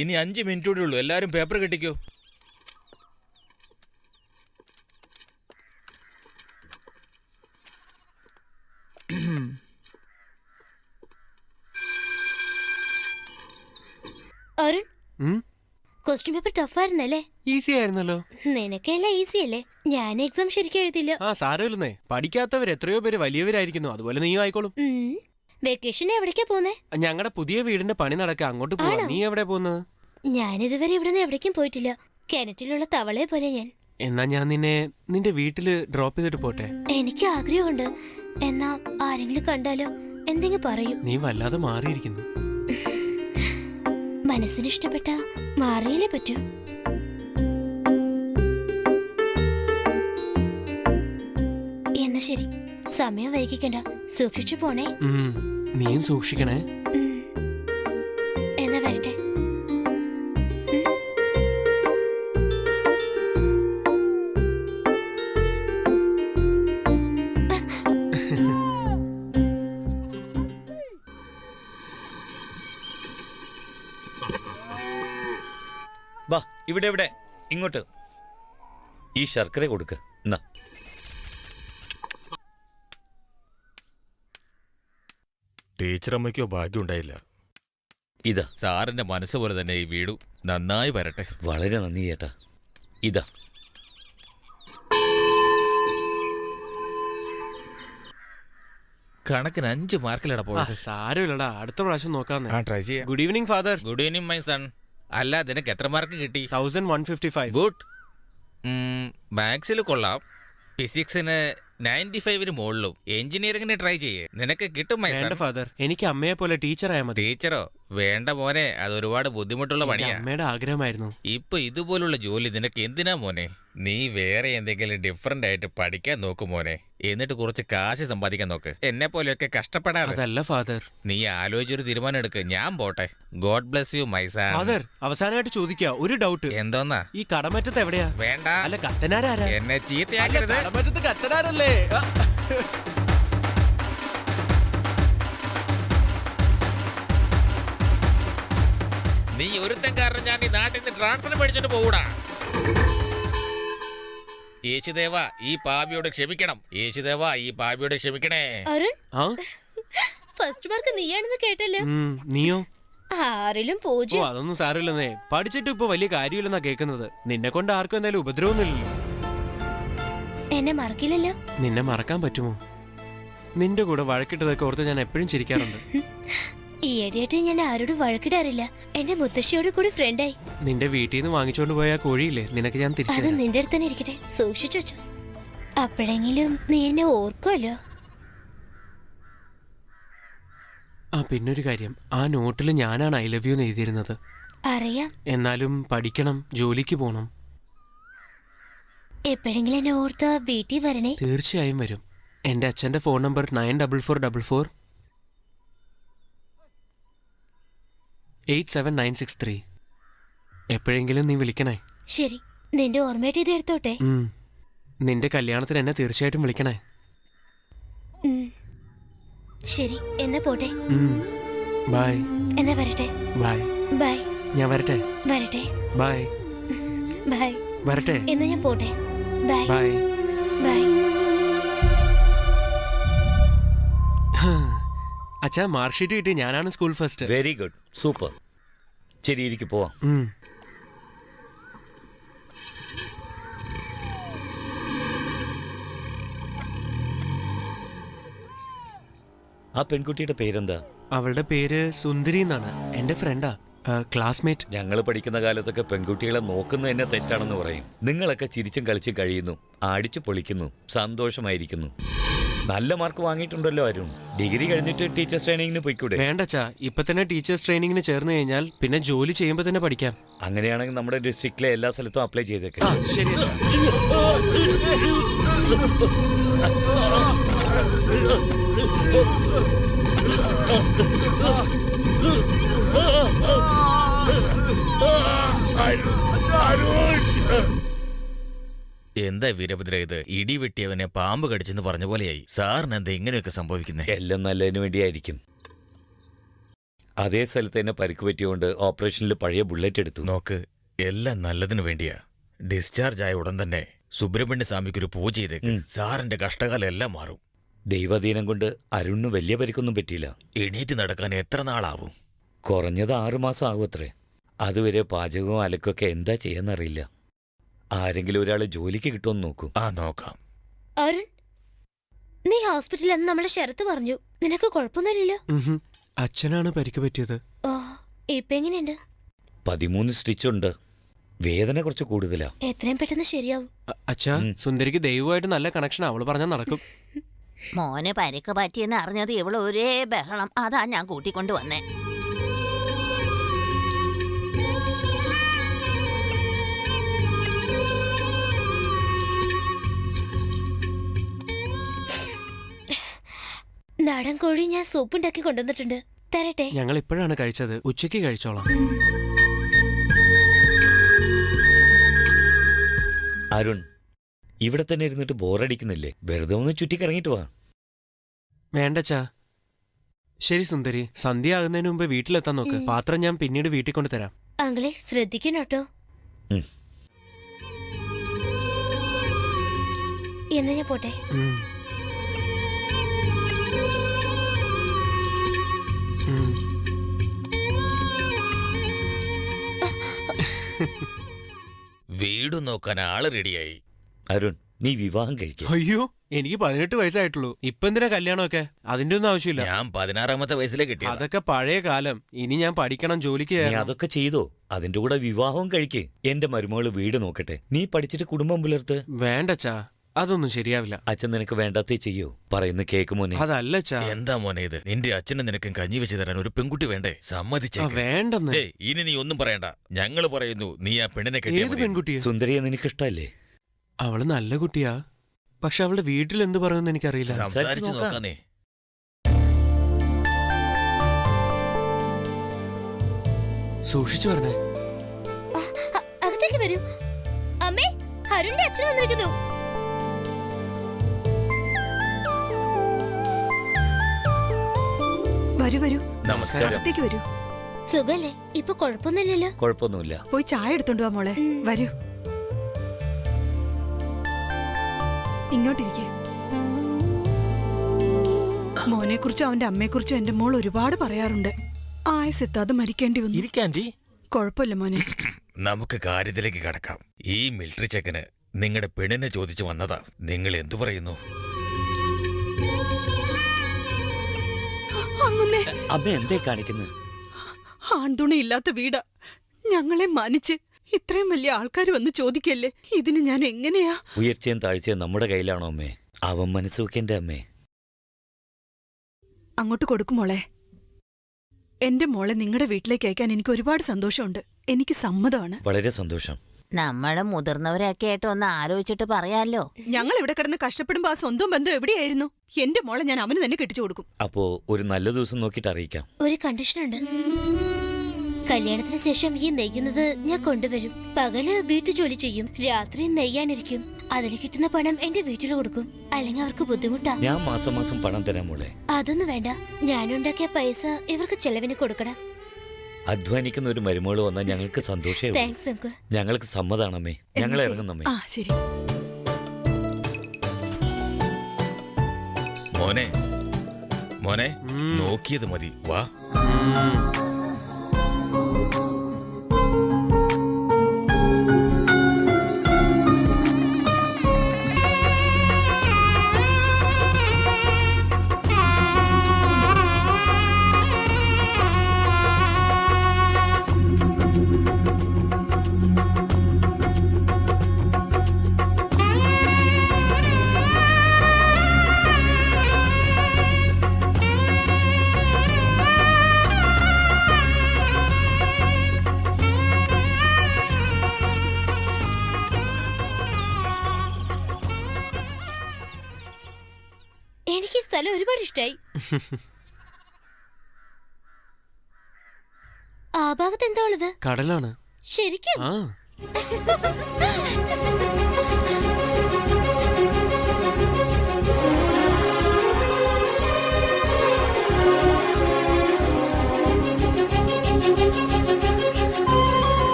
ഇനി 5 മിനിറ്റ് കൂടെ ഉള്ളൂ. എല്ലാരും പേപ്പർ കെട്ടിക്കോ. അരുൺ, ഉം? Question paper ടഫായിരുന്നല്ലേ? ഈസി ആയിരുന്നല്ലോ. നിനക്കെല്ലാം ഈസി അല്ലേ? ഞാൻ എക്സാം ശരിക്കും എഴുതില്ല. ആ സാരമില്ലെന്നേ. പഠിക്കാത്തവർ എത്രയോ പേര് വലിയവരായിരിക്കുന്നു. അതുപോലെ നീയും ആയിക്കോളും. വെക്കേഷൻ എവിടേക്കാ പോന്നെ? ഞങ്ങളുടെ പുതിയ വീടിന്റെ പണി നടക്കുക. അങ്ങോട്ട് പോവാ. ആണോ? നീ എവിടെ പോകുന്നത്? ഞാനിതുവരെ ഇവിടുന്ന് എവിടേക്കും പോയിട്ടില്ല. കിണറ്റിലുള്ള തവളയെ പോലെ ഞാൻ. എന്നാ ഞാൻ നിന്റെ വീട്ടില് ഡ്രോപ്പ് ചെയ്തിട്ട് പോട്ടെ. എനിക്ക് ആഗ്രഹമുണ്ട്. എന്നാ ആരെങ്കിലും കണ്ടാലോ? എന്തെങ്കിലും പറയൂ. നീ വല്ലാതെ മാറിയിരിക്കുന്നു. മനസ്സിന് ഇഷ്ടപ്പെട്ട മാറിയല്ലേ പറ്റൂ. എന്നാ ശരി, സമയം വൈകിക്കണ്ട. സൂക്ഷിച്ചു പോണേ. നീയും സൂക്ഷിക്കണേ. എന്നാ വരട്ടെ. വാ, ഇവിടെ ഇവിടെ ഇങ്ങോട്ട്. ഈ ശർക്കര കൊടുക്ക. എന്നാ ടീച്ചറമ്മയ്ക്കോ ഭാഗ്യം ഉണ്ടായില്ല. ഇതാ. സാറിന്റെ മനസ്സ് പോലെ തന്നെ ഈ വീടും നന്നായി വരട്ടെ. വളരെ നന്ദി ചേട്ടാ. ഇതാ. കണക്കിന് 5 മാർക്കിലട പോയത്. സാരമില്ലടാ, അടുത്ത പ്രാവശ്യം നോക്കാന്ന്. ട്രൈ ചെയ്യാം. Good evening father. Good evening my son. അല്ല, നിനക്ക് എത്ര മാർക്ക് കിട്ടി? 1155. ഗുഡ്. മാത്സിൽ കൊള്ളാം. ഫിസിക്സിന് 95ന് മുകളിലും. എഞ്ചിനീയറിംഗിന് ട്രൈ ചെയ്യേ, നിനക്ക് കിട്ടും മൈ സൺ. ഫാദർ, എനിക്ക് അമ്മയെ പോലെ ടീച്ചറായാൽ മതി. ടീച്ചറോ? വേണ്ട മോനെ, അത് ഒരുപാട് ബുദ്ധിമുട്ടുള്ള പണിയാ. അമ്മയുടെ ആഗ്രഹമായിരുന്നു. ഇപ്പൊ ഇതുപോലുള്ള ജോലി നിനക്ക് എന്തിനാ മോനെ? നീ വേറെ എന്തെങ്കിലും ഡിഫറെന്റ് ആയിട്ട് പഠിക്കാൻ നോക്കും മോനെ. എന്നിട്ട് കുറച്ച് കാശ് സമ്പാദിക്കാൻ നോക്ക്. എന്നെ പോലെയൊക്കെ കഷ്ടപ്പെടാതെ. അതല്ല ഫാദർ. നീ ആലോചിച്ചൊരു തീരുമാനം എടുക്ക്. ഞാൻ പോട്ടെ. God bless you my son. Father, അവസാനമായിട്ട് ചോദിക്കാ, ഒരു ഡൗട്ട്. എന്തോന്നാ? ഈ കടമറ്റത്ത് എവിടെയാ? വേണ്ട. അല്ല, കത്തനാരാരാ? എന്നെ ചീത്തയാക്കരുത്. കടമറ്റത്ത് കത്തനാരല്ലേ? നീ ഒരുത്തൻ കാരണം ഞാൻ ഈ നാട്ടിൽ നിന്ന് ട്രാൻസ്ഫർ പഠിച്ചിട്ട് പോകൂടാ. യേശുദേവ, ഈ പാപിയോട് ക്ഷമിക്കണം. യേശുദേവ, ഈ പാപിയോട് ക്ഷമിക്കണേ. അരുൺ, ആ? ഫസ്റ്റ് മാർക്ക് നീയാണെന്ന് കേട്ടല്ലോ. നീയോ? 6ലും ഓ, 0. അതൊന്നും സാരമില്ലെന്നേ. പഠിച്ചിട്ട് ഇപ്പൊ വലിയ കാര്യമില്ലെന്നാ കേൾക്കുന്നത്. നിന്നെ കൊണ്ട് ആർക്കും എന്തായാലും ഉപദ്രവമൊന്നുമില്ലല്ലോ. എന്നെ മറക്കില്ലല്ലോ. നിന്നെ മറക്കാൻ പറ്റുമോ? നിന്റെ കൂടെ വഴക്കിട്ടതൊക്കെ ഓർത്ത് ഞാൻ എപ്പോഴും ചിരിക്കാറുണ്ട്. ഈയിടെയായിട്ട് ഞാൻ ആരോടും വഴക്കിടാറില്ല. എന്റെ മുത്തശ്ശിയോട് കൂടി ഫ്രണ്ടായി. നിന്റെ വീട്ടിൽ നിന്ന് വാങ്ങിച്ചോണ്ട് പോയ കോഴിയില്ലേ, നിനക്ക് ഞാൻ അത് തിരിച്ചു. നിന്റെ അടുത്ത് തന്നെ ഇരിക്കട്ടെ, സൂക്ഷിച്ചു വെച്ചോ. അപ്പോഴെങ്കിലും നീ എന്നെ ഓർക്കുമല്ലോ. ആ, പിന്നൊരു കാര്യം, ആ നോട്ടിൽ ഞാനാണ് ഐ ലവ് യു എന്ന് എഴുതിയിരുന്നത്. അറിയാം. എന്നാലും പഠിക്കണം, ജോലിക്ക് പോണം. എപ്പോഴെങ്കിലും എന്നെ ഓർത്ത് വീട്ടിൽ വരണേ. തീർച്ചയായും വരും. എന്റെ അച്ഛന്റെ ഫോൺ നമ്പർ 944444 87963. എപ്പോഴെങ്കിലും നീ വിളിക്കണേ. ശരി, നിന്റെ ഓർമ്മയായിട്ട് ഇത് എടുത്തോട്ടെ. നിന്റെ കല്യാണത്തിന് എന്നെ തീർച്ചയായിട്ടും വിളിക്കണേ. ശരി, എന്നാ പോട്ടെ. ബൈ. എന്നാ വരട്ടെ. ബൈ. ബൈ. ഞാൻ വരട്ടെ. വരട്ടെ. ബൈ. ബൈ. വരട്ടെ. എന്നാ ഞാൻ പോട്ടെ. ബൈ. ബൈ. ബൈ. അച്ഛാ, മാർക്ക് ഷീറ്റ് കിട്ടി. ഞാനാണ് school first. Very good, super. ശരി, ഇരിക്ക്, പോവാം. ആ പെൺകുട്ടിയുടെ പേരെന്താ? അവളുടെ പേര് സുന്ദരി എന്നാണ്. എന്റെ ഫ്രണ്ടാ, ക്ലാസ്മേറ്റ്. ഞങ്ങൾ പഠിക്കുന്ന കാലത്തൊക്കെ പെൺകുട്ടികളെ നോക്കുന്നത് തന്നെ തെറ്റാണെന്ന് പറയും. നിങ്ങളൊക്കെ ചിരിച്ചും കളിച്ചും കഴിയുന്നു, ആടിച്ചു പൊളിക്കുന്നു, സന്തോഷമായിരിക്കുന്നു. നല്ല മാർക്ക് വാങ്ങിയിട്ടുണ്ടല്ലോ അരുൺ. ഡിഗ്രി കഴിഞ്ഞിട്ട് ടീച്ചേഴ്സ് ട്രെയിനിങ്ങിന് പോയിക്കൂടെ? വേണ്ടച്ചാ, ഇപ്പൊ തന്നെ ടീച്ചേഴ്സ് ട്രെയിനിങ്ങിന് ചേർന്ന് കഴിഞ്ഞാൽ പിന്നെ ജോലി ചെയ്യുമ്പോൾ തന്നെ പഠിക്കാം. അങ്ങനെയാണെങ്കിൽ നമ്മുടെ ഡിസ്ട്രിക്റ്റിലെ എല്ലാ സ്ഥലത്തും അപ്ലൈ ചെയ്തേക്കാം. ശരി. എന്താ വീരഭദ്ര ഇത്? ഇടി വെട്ടിയവനെ പാമ്പ് കടിച്ചെന്ന് പറഞ്ഞ പോലെയായി. സാറിന് എന്താ ഇങ്ങനെയൊക്കെ സംഭവിക്കുന്നത്? എല്ലാം നല്ലതിന് വേണ്ടിയായിരിക്കും. അതേ സ്ഥലത്ത് തന്നെ പരിക്ക് പറ്റിയോണ്ട് ഓപ്പറേഷനിൽ പഴയ ബുള്ളറ്റ് എടുത്തു. നോക്ക്, എല്ലാം നല്ലതിന് വേണ്ടിയാ. ഡിസ്ചാർജ് ആയ ഉടൻ തന്നെ സുബ്രഹ്മണ്യ സ്വാമിക്കൊരു പൂജ ചെയ്തേക്ക്. സാറിന്റെ കഷ്ടകാലം എല്ലാം മാറും. ദൈവാധീനം കൊണ്ട് അരുണിന് വലിയ പരിക്കൊന്നും പറ്റിയില്ല. എണീറ്റ് നടക്കാൻ എത്ര നാളാവും? കുറഞ്ഞത് 6 മാസം ആകുമത്രേ. അതുവരെ പാചകവും അലക്കൊക്കെ എന്താ ചെയ്യാന്നറിയില്ല. ആരെങ്കിലും ഒരാള് ജോലിക്ക് കിട്ടുമെന്ന് നോക്കൂ. നോക്കാം. അരുൺ, നീ ഹോസ്പിറ്റലിൽ നമ്മുടെ ശരത്ത് പറഞ്ഞു. നിനക്ക് കുഴപ്പമൊന്നുമില്ലല്ലോ? അച്ഛനാണ് പരിക്ക് പറ്റിയത്. ഓ, ഇപ്പൊ എങ്ങനെയുണ്ട്? 13 സ്റ്റിച്ചുണ്ട്. വേദന കുറച്ച് കൂടുതലാ. എത്രയും പെട്ടെന്ന് ശരിയാവും. അച്ഛാ, സുന്ദരിക്ക് ദൈവമായിട്ട് നല്ല കണക്ഷൻ. അവള് പറഞ്ഞാൽ നടക്കും. മോന് പരിക്ക് പറ്റിയെന്ന് അറിഞ്ഞത് ഇവള് ഒരേ ബഹളം. അതാ ഞാൻ കൂട്ടിക്കൊണ്ട് വന്നേ. നാടൻ കോഴി ഞാൻ സൂപ്പുണ്ടാക്കി കൊണ്ടുവന്നിട്ടുണ്ട്, തരട്ടെ? ഞങ്ങൾ ഇപ്പോഴാണ് കഴിച്ചത്. ഉച്ചയ്ക്ക് കഴിച്ചോളാം. അരുൺ, ഇവിടെ തന്നെ ഇരുന്നിട്ട് ബോറടിക്കുന്നില്ലേ? വെറുതെ ഒന്ന് ചുറ്റിക്കറങ്ങിട്ട് വാ. വേണ്ടച്ചാ. ശരി സുന്ദരി, സന്ധ്യ ആകുന്നതിന് മുമ്പ് വീട്ടിലെത്താൻ നോക്ക്. പാത്രം ഞാൻ പിന്നീട് വീട്ടിൽ കൊണ്ട് തരാം. അങ്കിളെ ശ്രദ്ധിക്കണം കേട്ടോ. എന്നാ ഞാൻ പോട്ടെ. വീട് നോക്കാൻ ആള് റെഡിയായി. അരുൺ, നീ വിവാഹം കഴിക്കുക. അയ്യോ, എനിക്ക് 18 വയസ്സായിട്ടുള്ളൂ. ഇപ്പൊ എന്തിനാ കല്യാണമൊക്കെ? അതിന്റെ ഒന്നും ആവശ്യമില്ല. ഞാൻ 16ാമത്തെ വയസ്സിലെ കിട്ടിയ. അതൊക്കെ പഴയ കാലം. ഇനി ഞാൻ പഠിക്കണം, ജോലിക്ക് നീ കയറണം. അതൊക്കെ ചെയ്തോ? അതിന്റെ കൂടെ വിവാഹവും കഴിക്ക്. എന്റെ മരുമകള് വീട് നോക്കട്ടെ. നീ പഠിച്ചിട്ട് കുടുംബം പുലർത്ത്. വേണ്ടച്ചാ, അതൊന്നും ശരിയാവില്ല. അച്ഛൻ നിനക്ക് വേണ്ടാത്തേ ചെയ്യോ? പറയുന്ന കേക്ക് മോനെ. അതല്ലച്ചാ. എന്താ മോനെ ഇത്? നിന്റെ അച്ഛനും നിനക്കും കഞ്ഞി വെച്ച് തരാൻ ഒരു പെൺകുട്ടി വേണ്ടേ? സമ്മതിച്ചേ. വേണ്ടെന്ന്. ഇനി നീ ഒന്നും പറയണ്ട. ഞങ്ങള് പറയുന്നു, നീ ആ പെണ്ണിനെ ഏത് കെട്ടിയാ മതി. പെൺകുട്ടിയെ? സുന്ദരിയെ നിനക്കിഷ്ടല്ലേ? അവള് നല്ല കുട്ടിയാ. പക്ഷെ അവളുടെ വീട്ടിൽ എന്ത് പറയുമെന്ന് എനിക്കറിയില്ല. സംസാരിച്ച് നോക്കാനേ. സൂക്ഷിച്ചു പറഞ്ഞേ. അകത്തേക്ക് വരൂ. അമ്മേ, അരുണിന്റെ അച്ഛൻ വന്നിരിക്കുന്നു. വരൂ വരൂ. നമസ്കാരം. അകത്തേക്ക് വരൂ. സുഖല്ലേ? ഇപ്പൊ കുഴപ്പമൊന്നുമില്ലല്ലോ? കുഴപ്പമൊന്നുമില്ല. പോയി ചായ എടുത്തോണ്ട് വാ മോളെ. വരൂ, ഇങ്ങോട്ടിരിക്കെ. മോനെ കുറിച്ചും അവന്റെ അമ്മയെ കുറിച്ചും എന്റെ മോൾ ഒരുപാട് പറയാറുണ്ട്. ആയസെത്താതെ മരിക്കേണ്ടി വന്നു. ഇരിക്കാൻജി. കുഴപ്പമില്ല മോനെ. നമുക്ക് കാര്യത്തിലേക്ക് കടക്കാം. ഈ മിലിറ്ററി ചെക്കന് നിങ്ങളുടെ പെണ്ണിനെ ചോദിച്ചു വന്നതാ. നിങ്ങൾ എന്തു പറയുന്നു? അങ്ങനെ അമ്മ എന്തേ കാണിക്കുന്നത്? ആൺതുണി ഇല്ലാത്ത വീടാ. ഞങ്ങളെ മാനിച്ച് ഇത്രയും വലിയ ആൾക്കാർ വന്ന് ചോദിക്കല്ലേ? ഇതിന് ഞാൻ എങ്ങനെയാ? ഉയർച്ചയും താഴ്ചയും നമ്മുടെ കയ്യിലാണോ അമ്മേ? അവൻ മനസ്സ് വെക്കേണ്ട അമ്മേ. അങ്ങോട്ട് കൊടുക്കും മോളെ. എന്റെ മോളെ നിങ്ങളുടെ വീട്ടിലേക്ക് അയക്കാൻ എനിക്ക് ഒരുപാട് സന്തോഷമുണ്ട്. എനിക്ക് സമ്മതമാണ്. വളരെ സന്തോഷം. നമ്മള് മുതിർന്നവരൊക്കെ ആയിട്ട് ഒന്ന് ആലോചിച്ചിട്ട് പറയാലോ. ഞങ്ങൾ ഇവിടെ കിടന്ന് കഷ്ടപ്പെടുമ്പോ ആ സ്വന്തം ബന്ധം എവിടെയായിരുന്നു? എന്റെ മോളെ ഞാൻ അവന് തന്നെ കെട്ടിച്ചു കൊടുക്കും. അപ്പോ ഒരു നല്ല ദിവസം നോക്കിയിട്ട് അറിയിക്കാം. ഒരു കണ്ടീഷൻ ഉണ്ട്. കല്യാണത്തിന് ശേഷം ഈ നെയ്യുന്നത് ഞാൻ കൊണ്ടുവരും. പകല് വീട്ടു ജോലി ചെയ്യും, രാത്രി നെയ്യാനിരിക്കും. അതിൽ കിട്ടുന്ന പണം എന്റെ വീട്ടിൽ കൊടുക്കും. അല്ലെങ്കിൽ അവർക്ക് ബുദ്ധിമുട്ടാ. ഞാൻ മാസം മാസം പണം തരാം മോളെ. അതൊന്നും വേണ്ട, ഞാനുണ്ടാക്കിയ പൈസ ഇവർക്ക് ചെലവിന് കൊടുക്കണം. അധ്വാനിക്കുന്ന ഒരു മരുമകള് വന്നാൽ ഞങ്ങൾക്ക് സന്തോഷമേ ഉള്ളൂ. Thanks uncle. ഞങ്ങൾക്ക് സമ്മതാണമ്മേ. ഞങ്ങൾ ഇറങ്ങുന്നമ്മേ. ആ ശരി. മോനെ മോനെ നോക്കിയത് മതി, വാ. എനിക്ക് ഈ സ്ഥലം ഒരുപാട് ഇഷ്ടായി. ആ ഭാഗത്ത് എന്താ ഉള്ളത്? കടലാണ്. ശരിക്കും? ആ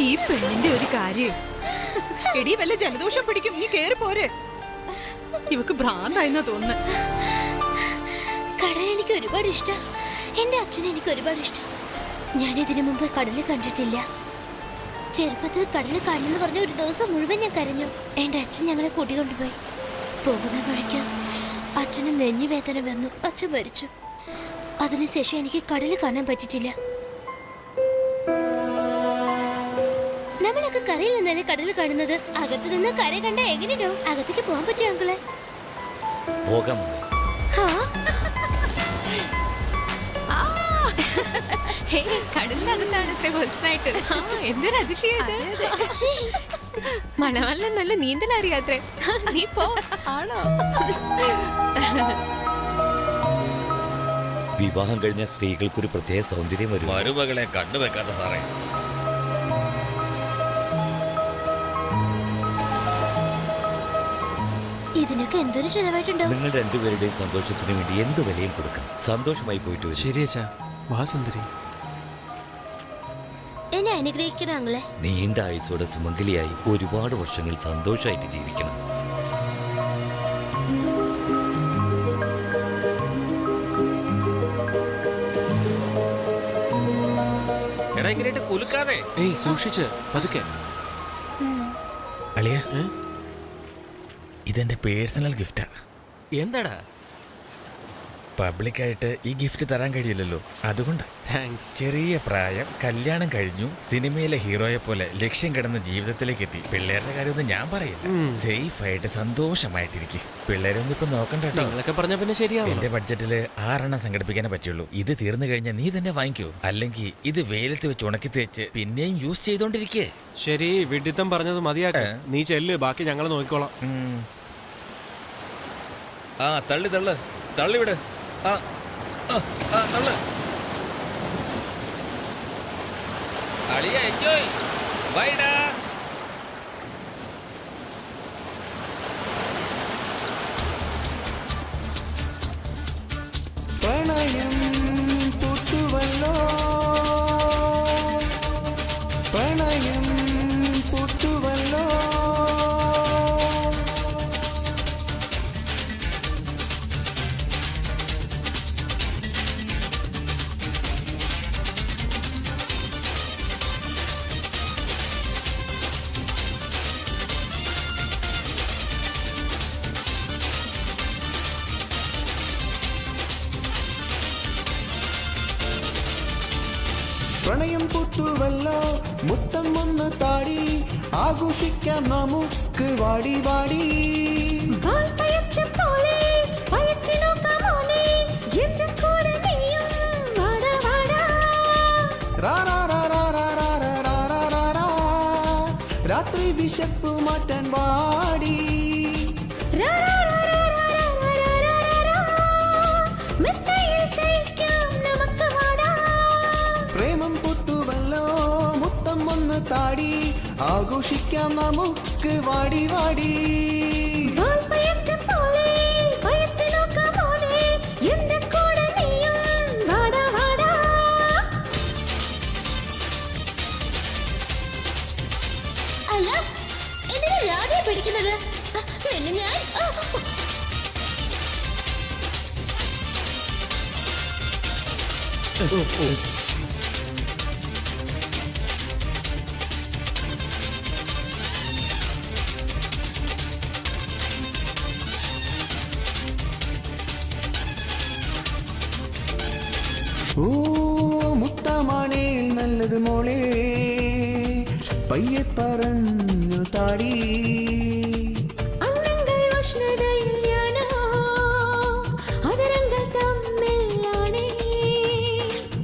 ഈ പെണ്ണിന്റെ ഒരു കാര്യം, എടി വല്ല ജലദോഷം പിടിക്കും, നീ കേറി പോരെ. ഇവക്ക് ഭ്രാന്തായെന്നാ തോന്നുന്നു. കടൽ എനിക്ക് ഒരുപാട് ഇഷ്ടം. എന്റെ അച്ഛനെ എനിക്ക് ഒരുപാട് ഇഷ്ടം. ഞാൻ ഇതിനു മുമ്പ് കടല് കണ്ടിട്ടില്ല. ചെറുപ്പത്തിൽ കടല് കാണുന്നു പറഞ്ഞ ഒരു ദിവസം മുഴുവൻ ഞാൻ കരഞ്ഞു. എന്റെ അച്ഛൻ ഞങ്ങളെ കൂട്ടിക്കൊണ്ടുപോയി. പോകുന്ന വഴിക്ക് അച്ഛന് നെഞ്ഞുവേദന വന്നു. അച്ഛൻ മരിച്ചു. അതിനുശേഷം എനിക്ക് കടല് കാണാൻ പറ്റിയിട്ടില്ല. നമ്മളൊക്കെ കരയിൽ നിന്നാണ് കടൽ കാണുന്നത്. അകത്ത് നിന്ന് കര കണ്ട എങ്ങനെയുണ്ടോ? അകത്തേക്ക് പോകാൻ പറ്റുമോ അങ്കിളെ? പോകാം. എന്തൊരു അതിശയത്! മണവാളിന് നല്ല നീന്തൽ അറിയാത്രേ. നീ പോ. ആണോ? വിവാഹം കഴിഞ്ഞ സ്ത്രീകൾക്കൊരു പ്രത്യേക സൗന്ദര്യം വരും. മരുമകളെ കണ്ടുവെക്കാത്ത സാറേ. ഇതിനൊക്കെ എന്തൊരു ചെലവായിട്ടുണ്ടാവും. നിങ്ങൾ രണ്ടുപേരുടെയും സന്തോഷത്തിന് വേണ്ടി എന്ത് വിലയും കൊടുക്കാം. സന്തോഷമായി പോയിട്ട് വരും. ശരിയച്ചാ. വാ സുന്ദരി. എന്നെ അനുഗ്രഹിക്കണം അങ്ങളെ. നീണ്ട ആയുസോടെ സുമംഗലിയായി ഒരുപാട് വർഷങ്ങൾ സന്തോഷമായിട്ട് ജീവിക്കണം. എടാ ഇങ്ങനെയായിട്ട് കുലുക്കാതെ. ഏയ് സൂക്ഷിച്ച് പതുക്കെ. അളിയ, ഇതെന്റെ പേഴ്സണൽ ഗിഫ്റ്റാ. എന്താടാ? പബ്ലിക്കായിട്ട് ഈ ഗിഫ്റ്റ് തരാൻ കഴിയില്ലല്ലോ, അതുകൊണ്ട്. താങ്ക്സ്. ചെറിയ പ്രായം, കല്യാണം കഴിഞ്ഞു, സിനിമയിലെ ഹീറോയെ പോലെ ലക്ഷ്യം കിടന്ന ജീവിതത്തിലേക്ക് എത്തി. പിള്ളേരുടെ കാര്യമൊന്നും ഞാൻ പറയില്ല. സേഫ് ആയിട്ട് സന്തോഷമായിട്ടിരിക്കും. പിള്ളേരൊന്നും ഇപ്പൊ നോക്കണ്ട കേട്ടോ. നിങ്ങളൊക്കെ പറഞ്ഞ പിന്നെ ശരിയാവും. എന്റെ ബഡ്ജറ്റില് 6 സംഘടിപ്പിക്കാനേ പറ്റുള്ളൂ. ഇത് തീർന്നു കഴിഞ്ഞാൽ നീ തന്നെ വാങ്ങിക്കൂ. അല്ലെങ്കിൽ ഇത് വെയിലത്ത് വെച്ച് ഉണക്കി തേച്ച് പിന്നെയും യൂസ് ചെയ്തോണ്ടിരിക്കേ. ശരി, വിഡിത്തം പറഞ്ഞത് മതിയാക്ക. നീ ചെല്ല്, ബാക്കി ഞങ്ങൾ നോക്കിക്കോളാം. ആ തള്ളിവിട്. തള്ളു. അളിയ എൻജോയ്. ബൈഡാ. പ്രണയം പുട്ടുവല്ലോ, പ്രണയം പുട്ടുവല്ലോ. പ്രണയം പൂത്തുവല്ലോ മുത്തം ഒന്ന് താടി ആഘോഷിക്കാം നമുക്ക് വാടി വാടി രാത്രി വിശപ്പ് മാറ്റാൻ വാടി പ്രേമം പൂത്തുവല്ലോ മുത്തം ഒന്ന് താടി ആഘോഷിക്കാം നമുക്ക് വാടി വാടി അല്ല എന്തിനാ രാധയെ പിടിക്കുന്നത്? നിന്നെ ഞാൻ ഓ മുത്തമാണേൽ നല്ലത് മോളെ പയ്യെ പറഞ്ഞു താടി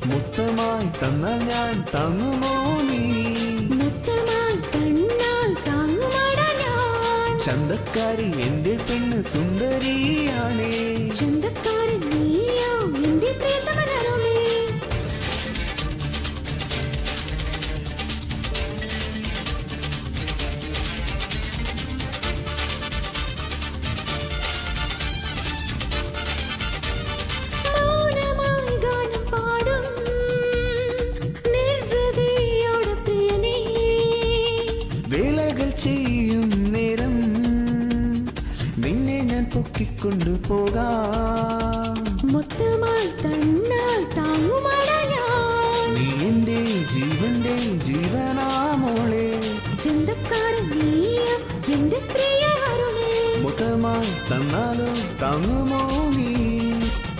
മുത്തമായി തന്നാൽ ഞാൻ താങ്ങുമോ നീ ചന്തക്കാരി എന്റെ പെണ്ണ് സുന്ദരിയാണേ വേലകൾ ചെയ്യും നേരം നിന്നെ ഞാൻ പൊക്കിക്കൊണ്ടു പോകാം നീ എന്റെ ജീവന്റെ ജീവനാമോളെ മുത്തമായി തന്നാലോ താങ്ങുമോ നീ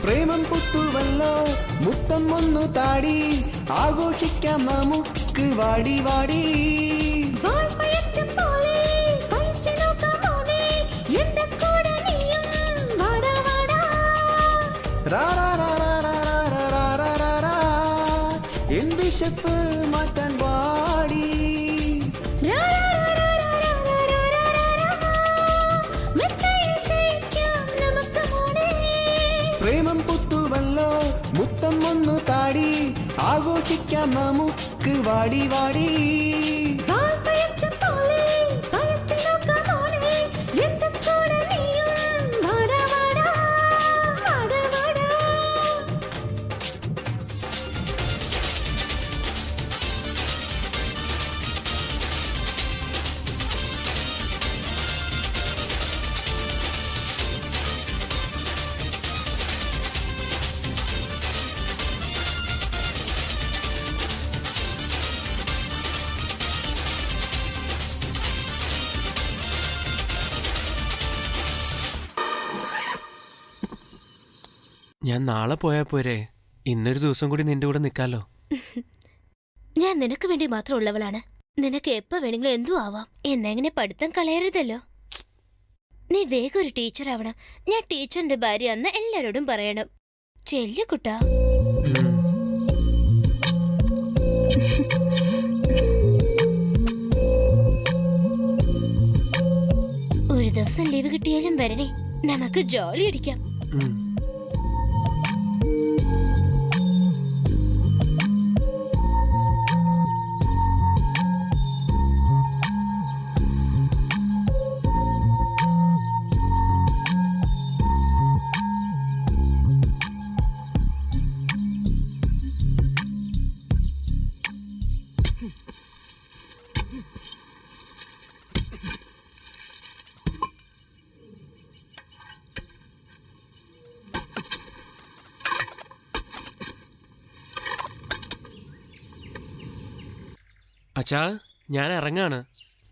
പ്രേമം പുത്തുവല്ലോ മുത്തം ഒന്നു താടി ആഘോഷിക്കാം നമുക്ക് വാടി വാടി എൻ വിശപ്പ് മാറ്റാൻ വാടി പ്രേമം പുത്തുവല്ലോ മുത്തം ഒന്നു താടി ആഘോഷിക്കാം നമുക്ക് വാടി വാടി ഞാൻ നാളെ പോയാ പോരെ? ഇന്നൊരു ദിവസം കൂടി നിന്റെ കൂടെ നിൽക്കാലോ. ഞാൻ നിനക്ക് വേണ്ടി മാത്രം ഉള്ളവളാണ്. നിനക്ക് എപ്പോ വേണമെങ്കിലും എന്തു ആവാം. എന്നെങ്ങനെ പഠിത്തം കളയരുതല്ലോ. നീ വേഗം ഒരു ടീച്ചർ ആവണം. ഞാൻ ടീച്ചറിന്റെ ഭാര്യ എന്ന് എല്ലാരോടും പറയണം. ചെല്ലു കുട്ടാ. ഒരു ദിവസം ലീവ് കിട്ടിയാലും വരണേ. നമുക്ക് ജോളി അടിക്കാം. അച്ഛാ, ഞാൻ ഇറങ്ങാണ്.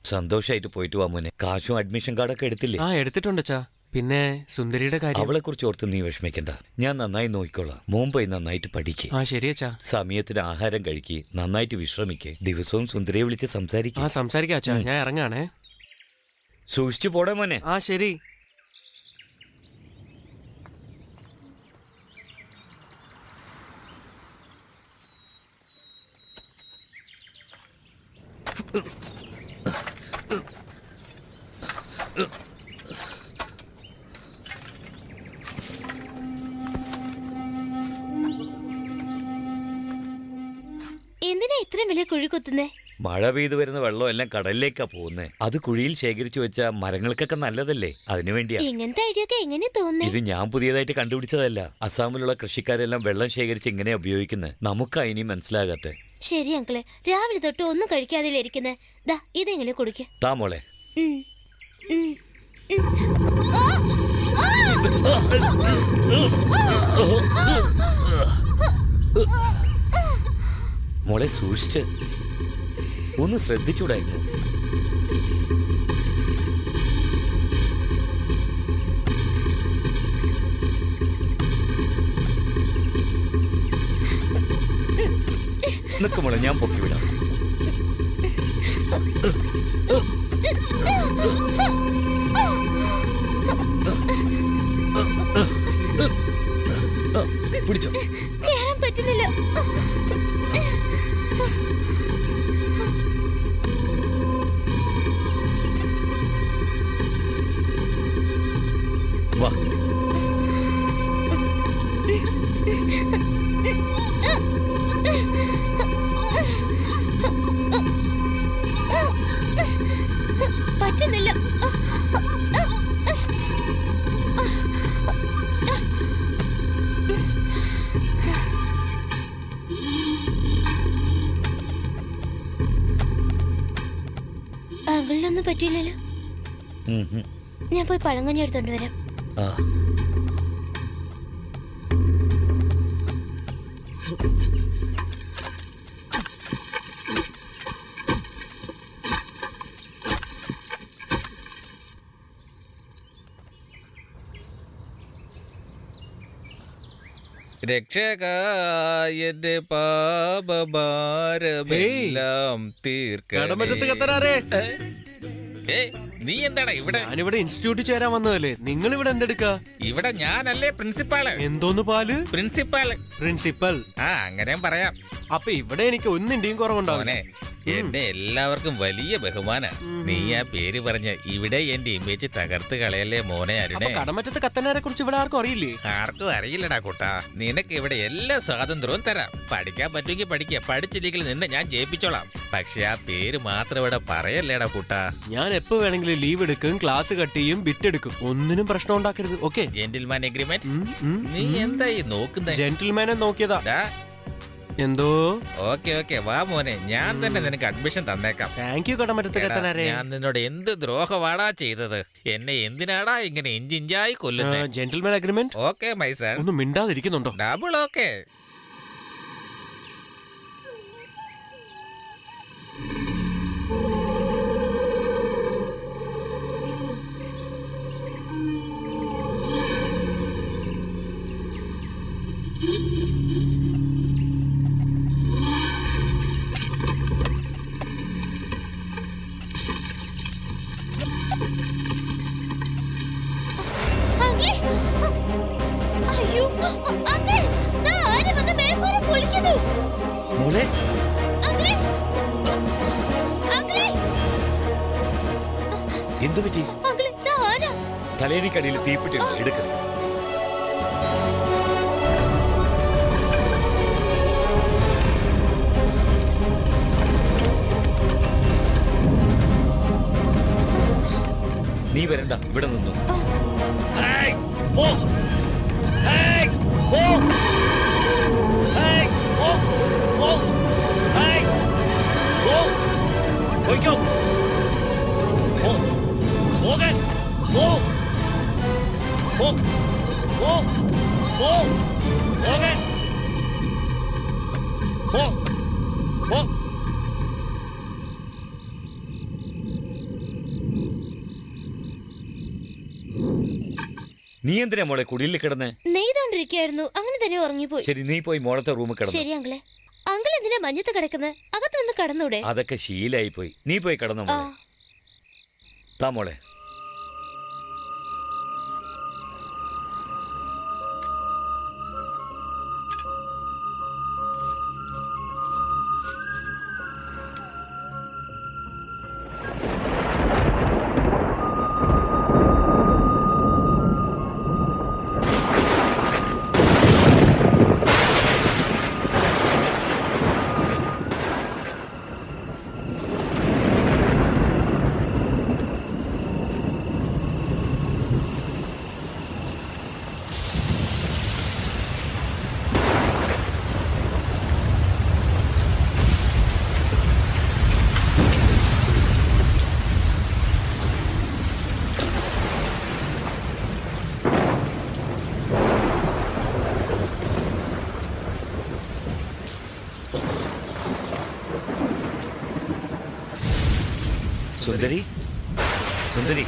സന്തോഷായിട്ട് പോയിട്ട് വാ മോനെ. കാശും അഡ്മിഷൻ കാർഡൊക്കെ എടുത്തില്ലേ? ആ, എടുത്തിട്ടുണ്ട് അച്ഛാ. പിന്നെ സുന്ദരിയുടെ കാര്യം? അവളെ കുറിച്ച് ഓർത്ത് നീ വിഷമിക്കണ്ട, ഞാൻ നന്നായി നോക്കിക്കോളാം. മുംബൈ നന്നായിട്ട് പഠിക്ക്. ആ ശരിയച്ചാ. സമയത്തിന് ആഹാരം കഴിക്ക്, നന്നായിട്ട് വിശ്രമിക്ക്. ദിവസവും സുന്ദരിയെ വിളിച്ച് സംസാരിക്കും. ആ സംസാരിക്കാം അച്ഛാ, ഞാൻ ഇറങ്ങാണേ. സൂക്ഷിച്ചു പോടെ മോനെ. ആ ശരി. എന്തിനാ ഇത്രയും വലിയ കുഴി കുത്തുന്നേ? മഴ പെയ്തു വരുന്ന വെള്ളം എല്ലാം കടലിലേക്കാ പോകുന്നേ. അത് കുഴിയിൽ ശേഖരിച്ചു വെച്ച മരങ്ങൾക്കൊക്കെ നല്ലതല്ലേ, അതിനു വേണ്ടിയാ. ഇങ്ങനത്തെ ഐഡിയ ഒക്കെ എങ്ങനെ തോന്നുന്നേ? ഇത് ഞാൻ പുതിയതായിട്ട് കണ്ടുപിടിച്ചതല്ല. അസാമിലുള്ള കൃഷിക്കാരെല്ലാം വെള്ളം ശേഖരിച്ച് ഇങ്ങനെയാ ഉപയോഗിക്കുന്നത്. നമുക്കാ ഇനി മനസ്സിലാകാത്തെ. ശരി അങ്കിളെ, രാവിലെ തൊട്ട് ഒന്നും കഴിക്കാതെ ഇരിക്കുന്നേ. ദാ ഇതെങ്ങനെ കുടിക്ക്. താ മോളെ. മോളെ സൂക്ഷിച്ച്, ഒന്ന് ശ്രദ്ധിച്ചൂടായിരുന്നു? നിക്ക് മോളെ, ഞാൻ പൊക്കി വിടാം. പിടിച്ചോ. കേറാൻ പറ്റുന്നില്ല. വാ. പറ്റുന്നില്ല. അങ്കിളിനൊന്നും പറ്റിയില്ലല്ലോ. ഞാൻ പോയി പഴങ്കഞ്ഞി എടുത്തോണ്ട് വരാം. രക്ഷകായന്റെ പാപഭാരമെല്ലാം തീർക്കണമേ. നീ എന്താണ് ഇവിടെ? ഞാനിവിടെ ഇൻസ്റ്റിറ്റ്യൂട്ടിൽ ചേരാൻ വന്നതല്ലേ, നിങ്ങൾ ഇവിടെ എന്തെടുക്കാ? ഇവിടെ ഞാനല്ലേ പ്രിൻസിപ്പാള്. എന്തോന്ന് പാല്? പ്രിൻസിപ്പാള്. പ്രിൻസിപ്പൽ? ആ അങ്ങനെ പറയാം. അപ്പൊ ഇവിടെ എനിക്ക് ഒന്നിന്റെയും കുറവുണ്ടാവും. എന്നെ എല്ലാവർക്കും വലിയ ബഹുമാന. നീ ആ പേര് പറഞ്ഞ ഇവിടെ എന്റെ ഇമേജ് തകർത്ത് കളയല്ലേ മോനെ അരുണേ. കടമറ്റത്ത് കത്തനാരെ കുറിച്ച് ഇവിടെ ആർക്കും അറിയില്ലേ? ആർക്കും അറിയില്ലടാ കുട്ടാ. നിനക്ക് ഇവിടെ എല്ലാ സ്വാതന്ത്ര്യവും തരാം. പഠിക്കാൻ പറ്റുമെങ്കിൽ പഠിക്കുക, പഠിച്ചില്ലെങ്കിൽ നിന്നെ ഞാൻ ജയിപ്പിച്ചോളാം. പക്ഷെ ആ പേര് മാത്രം ഇവിടെ പറയല്ലേടാ കുട്ടാ. ഞാൻ എപ്പോ വേണമെങ്കിലും ലീവ് എടുക്കും, ക്ലാസ് കട്ട് ചെയ്യും, ബിറ്റ് എടുക്കും. ഒന്നിനും പ്രശ്നം ഉണ്ടാക്കരുത്. ഓക്കെ? Gentleman agreement. നീ എന്തായി നോക്കുന്നത്? ജെന്റിൽമാനെ നോക്കിയതാ. എന്തോ? ഓക്കെ ഓക്കെ, വാ മോനെ, ഞാൻ തന്നെ നിനക്ക് അഡ്മിഷൻ തന്നേക്കാം. താങ്ക് യു കടമറ്റത്ത് കത്തനാരെ. ഞാൻ നിന്നോട് എന്ത് ദ്രോഹമാടാ ചെയ്തത്? എന്നെ എന്തിനാടാ ഇങ്ങനെ ഇഞ്ചിഞ്ചായി കൊല്ലുന്നത്? Gentleman agreement. Okay my son. ഒന്നും മിണ്ടാതിരിക്കുന്നുണ്ടോ? Double okay. മോളെ എന്തു പറ്റി? തലേണിക്കടിയിൽ തീപ്പെട്ടിട്ടുണ്ട്, എടുക്ക. നീ വരണ്ട, ഇവിടെ നിന്നു. നീ എന്തിനാ മോളെ കുടിയിൽ കിടന്ന്? നെയ്തോണ്ടിരിക്കായിരുന്നു, അങ്ങനെ തന്നെ ഉറങ്ങിപ്പോയി. ശരി, നീ പോയി മോളത്തെ റൂമിൽ കിടന്നു. ശരി അങ്കിളെ. അങ്കിൾ എന്തിനാ മഞ്ഞത്ത് കിടക്കുന്നത്? അകത്ത് വന്ന് കടന്നൂടെ? അതൊക്കെ ശീലായി പോയി. നീ പോയി കിടന്നു മോളെ. താ മോളെ. സുന്ദരി, സുന്ദരി.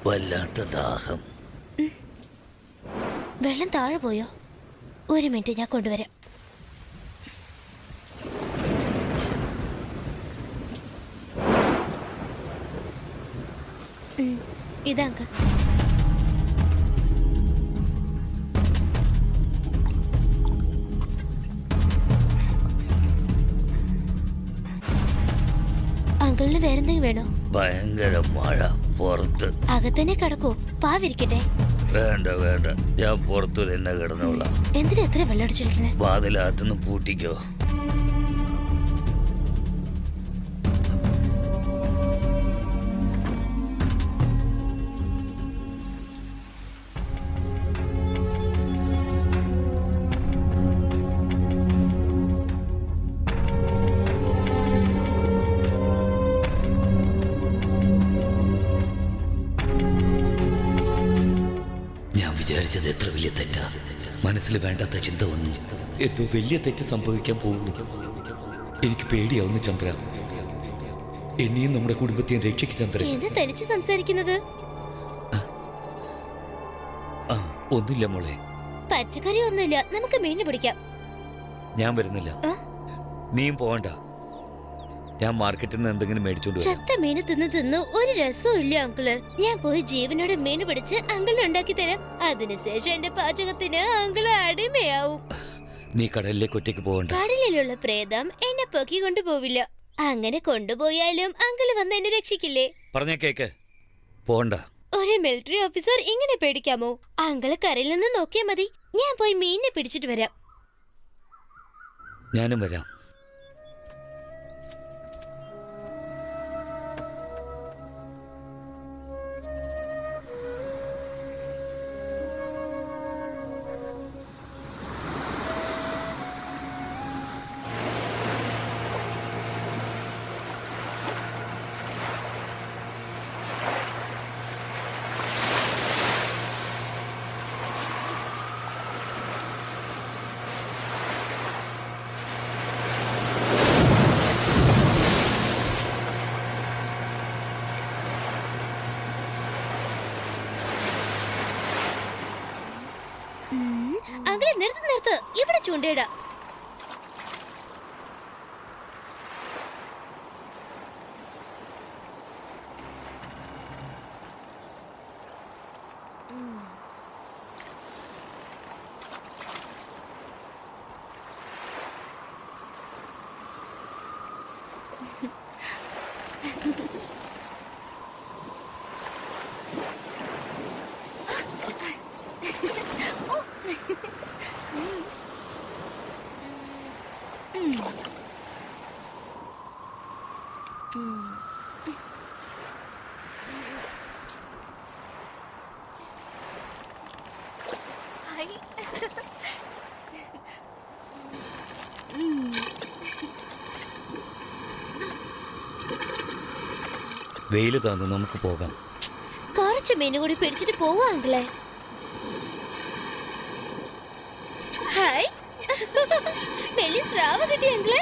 വല്ലാത്ത ദാഹം. വെള്ളം താഴെ പോയോ? ഒരു മിനിറ്റ്, ഞാൻ കൊണ്ടുവരാം. ഇതാ അങ്കിൾ. അങ്കിളിന് വേറെന്തെങ്കിലും വേണോ? ഭയങ്കര മഴ, പുറത്ത്. അകത്തന്നെ കിടക്കോ? പാവിരിക്കട്ടെ. വേണ്ട വേണ്ട, ഞാൻ പുറത്തു തന്നെ കിടന്നോളാം. എന്തിനാ എത്ര വെള്ളം അടിച്ചിരിക്കുന്നത്? വാതിലകത്തുനിന്ന് പൂട്ടിക്കോ. വിചാരിച്ചത് എത്ര വലിയ തെറ്റാ. മനസ്സിൽ വേണ്ടാത്ത ചിന്ത വന്നു. എന്തോ വലിയ തെറ്റ് സംഭവിക്കാൻ പോകുന്നു. എനിക്ക് പേടിയാവുന്നു ചന്ദ്ര. എന്നെയും നമ്മുടെ കുടുംബത്തെയും രക്ഷിക്കും ചന്ദ്ര. എന്താ തനിച്ച് സംസാരിക്കുന്നത്? ഒന്നുമില്ല മോളെ. പച്ചക്കറി ഒന്നുമില്ല, നമുക്ക് മീൻ പിടിക്കാം. ഞാൻ വരുന്നില്ല, നീയും പോവണ്ട. ഞാൻ മാർക്കറ്റിൽ നിന്ന് എന്തെങ്കിലും മേടിച്ചോണ്ട് വരാം. ചത്ത മീന് തിന്ന് തിന്ന് ഒരു രസവും ഇല്ല അങ്കിള്. ഞാൻ പോയി ജീവനോടെ മീൻ പിടിച്ച് അങ്കിളിന് ഉണ്ടാക്കി തരാം. അതിനുശേഷം എന്റെ പാചകത്തിന് അങ്കിള് അടിമയാവും. നീ കടലിലേക്ക് ഒറ്റയ്ക്ക് പോകണ്ട. കടലിലുള്ള പ്രേതം എന്നെ പൊക്കി കൊണ്ടുപോവില്ല. അങ്ങനെ കൊണ്ടുപോയാലും അങ്കിള് വന്ന് എന്നെ രക്ഷിക്കില്ലേ? പറഞ്ഞ കേക്ക്, പോകണ്ട. ഒരു മിലിറ്ററി ഓഫീസർ ഇങ്ങനെ പേടിക്കാമോ? അങ്കിള് കരയിൽ നിന്ന് നോക്കിയാ മതി. ഞാൻ പോയി മീനിനെ പിടിച്ചിട്ട് വരാം. ഞാനും വരാം. അങ്കിളെ നിർത്ത്, ഇവിടെ ചൂണ്ടയിടാം. വെയില് താന്നു, നമുക്ക് പോകാം. കുറച്ച് മീൻ കൂടി പിടിച്ചിട്ട് പോവാ അങ്കിളെ. ഹായ്, വലിയ സ്രാവ് കിട്ടി അങ്കിളെ.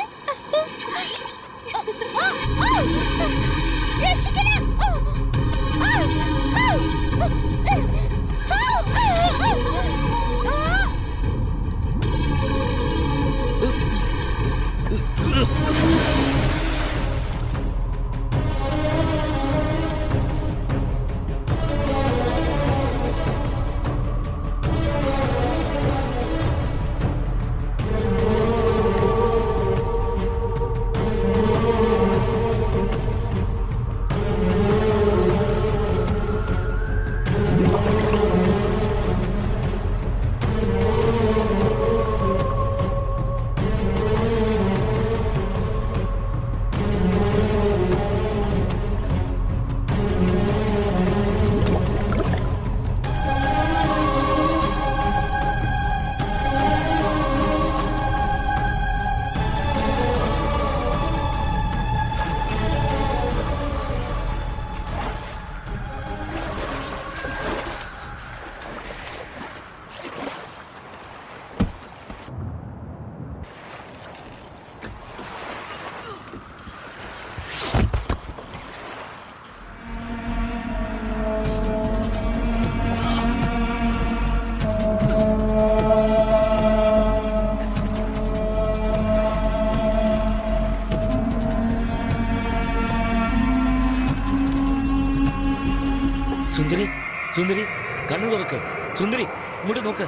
സുന്ദരി സുന്ദരി കണ്ണു തുറക്ക്. സുന്ദരി ഇങ്ങോട്ട് നോക്ക്.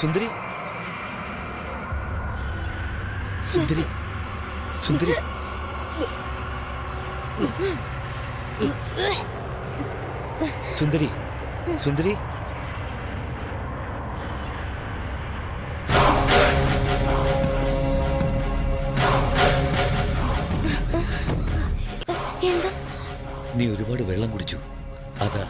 സുന്ദരി സുന്ദരി സുന്ദരി സുന്ദരി സുന്ദരി എന്താ? നീ ഒരുപാട് വെള്ളം കുടിച്ചു, അതാ.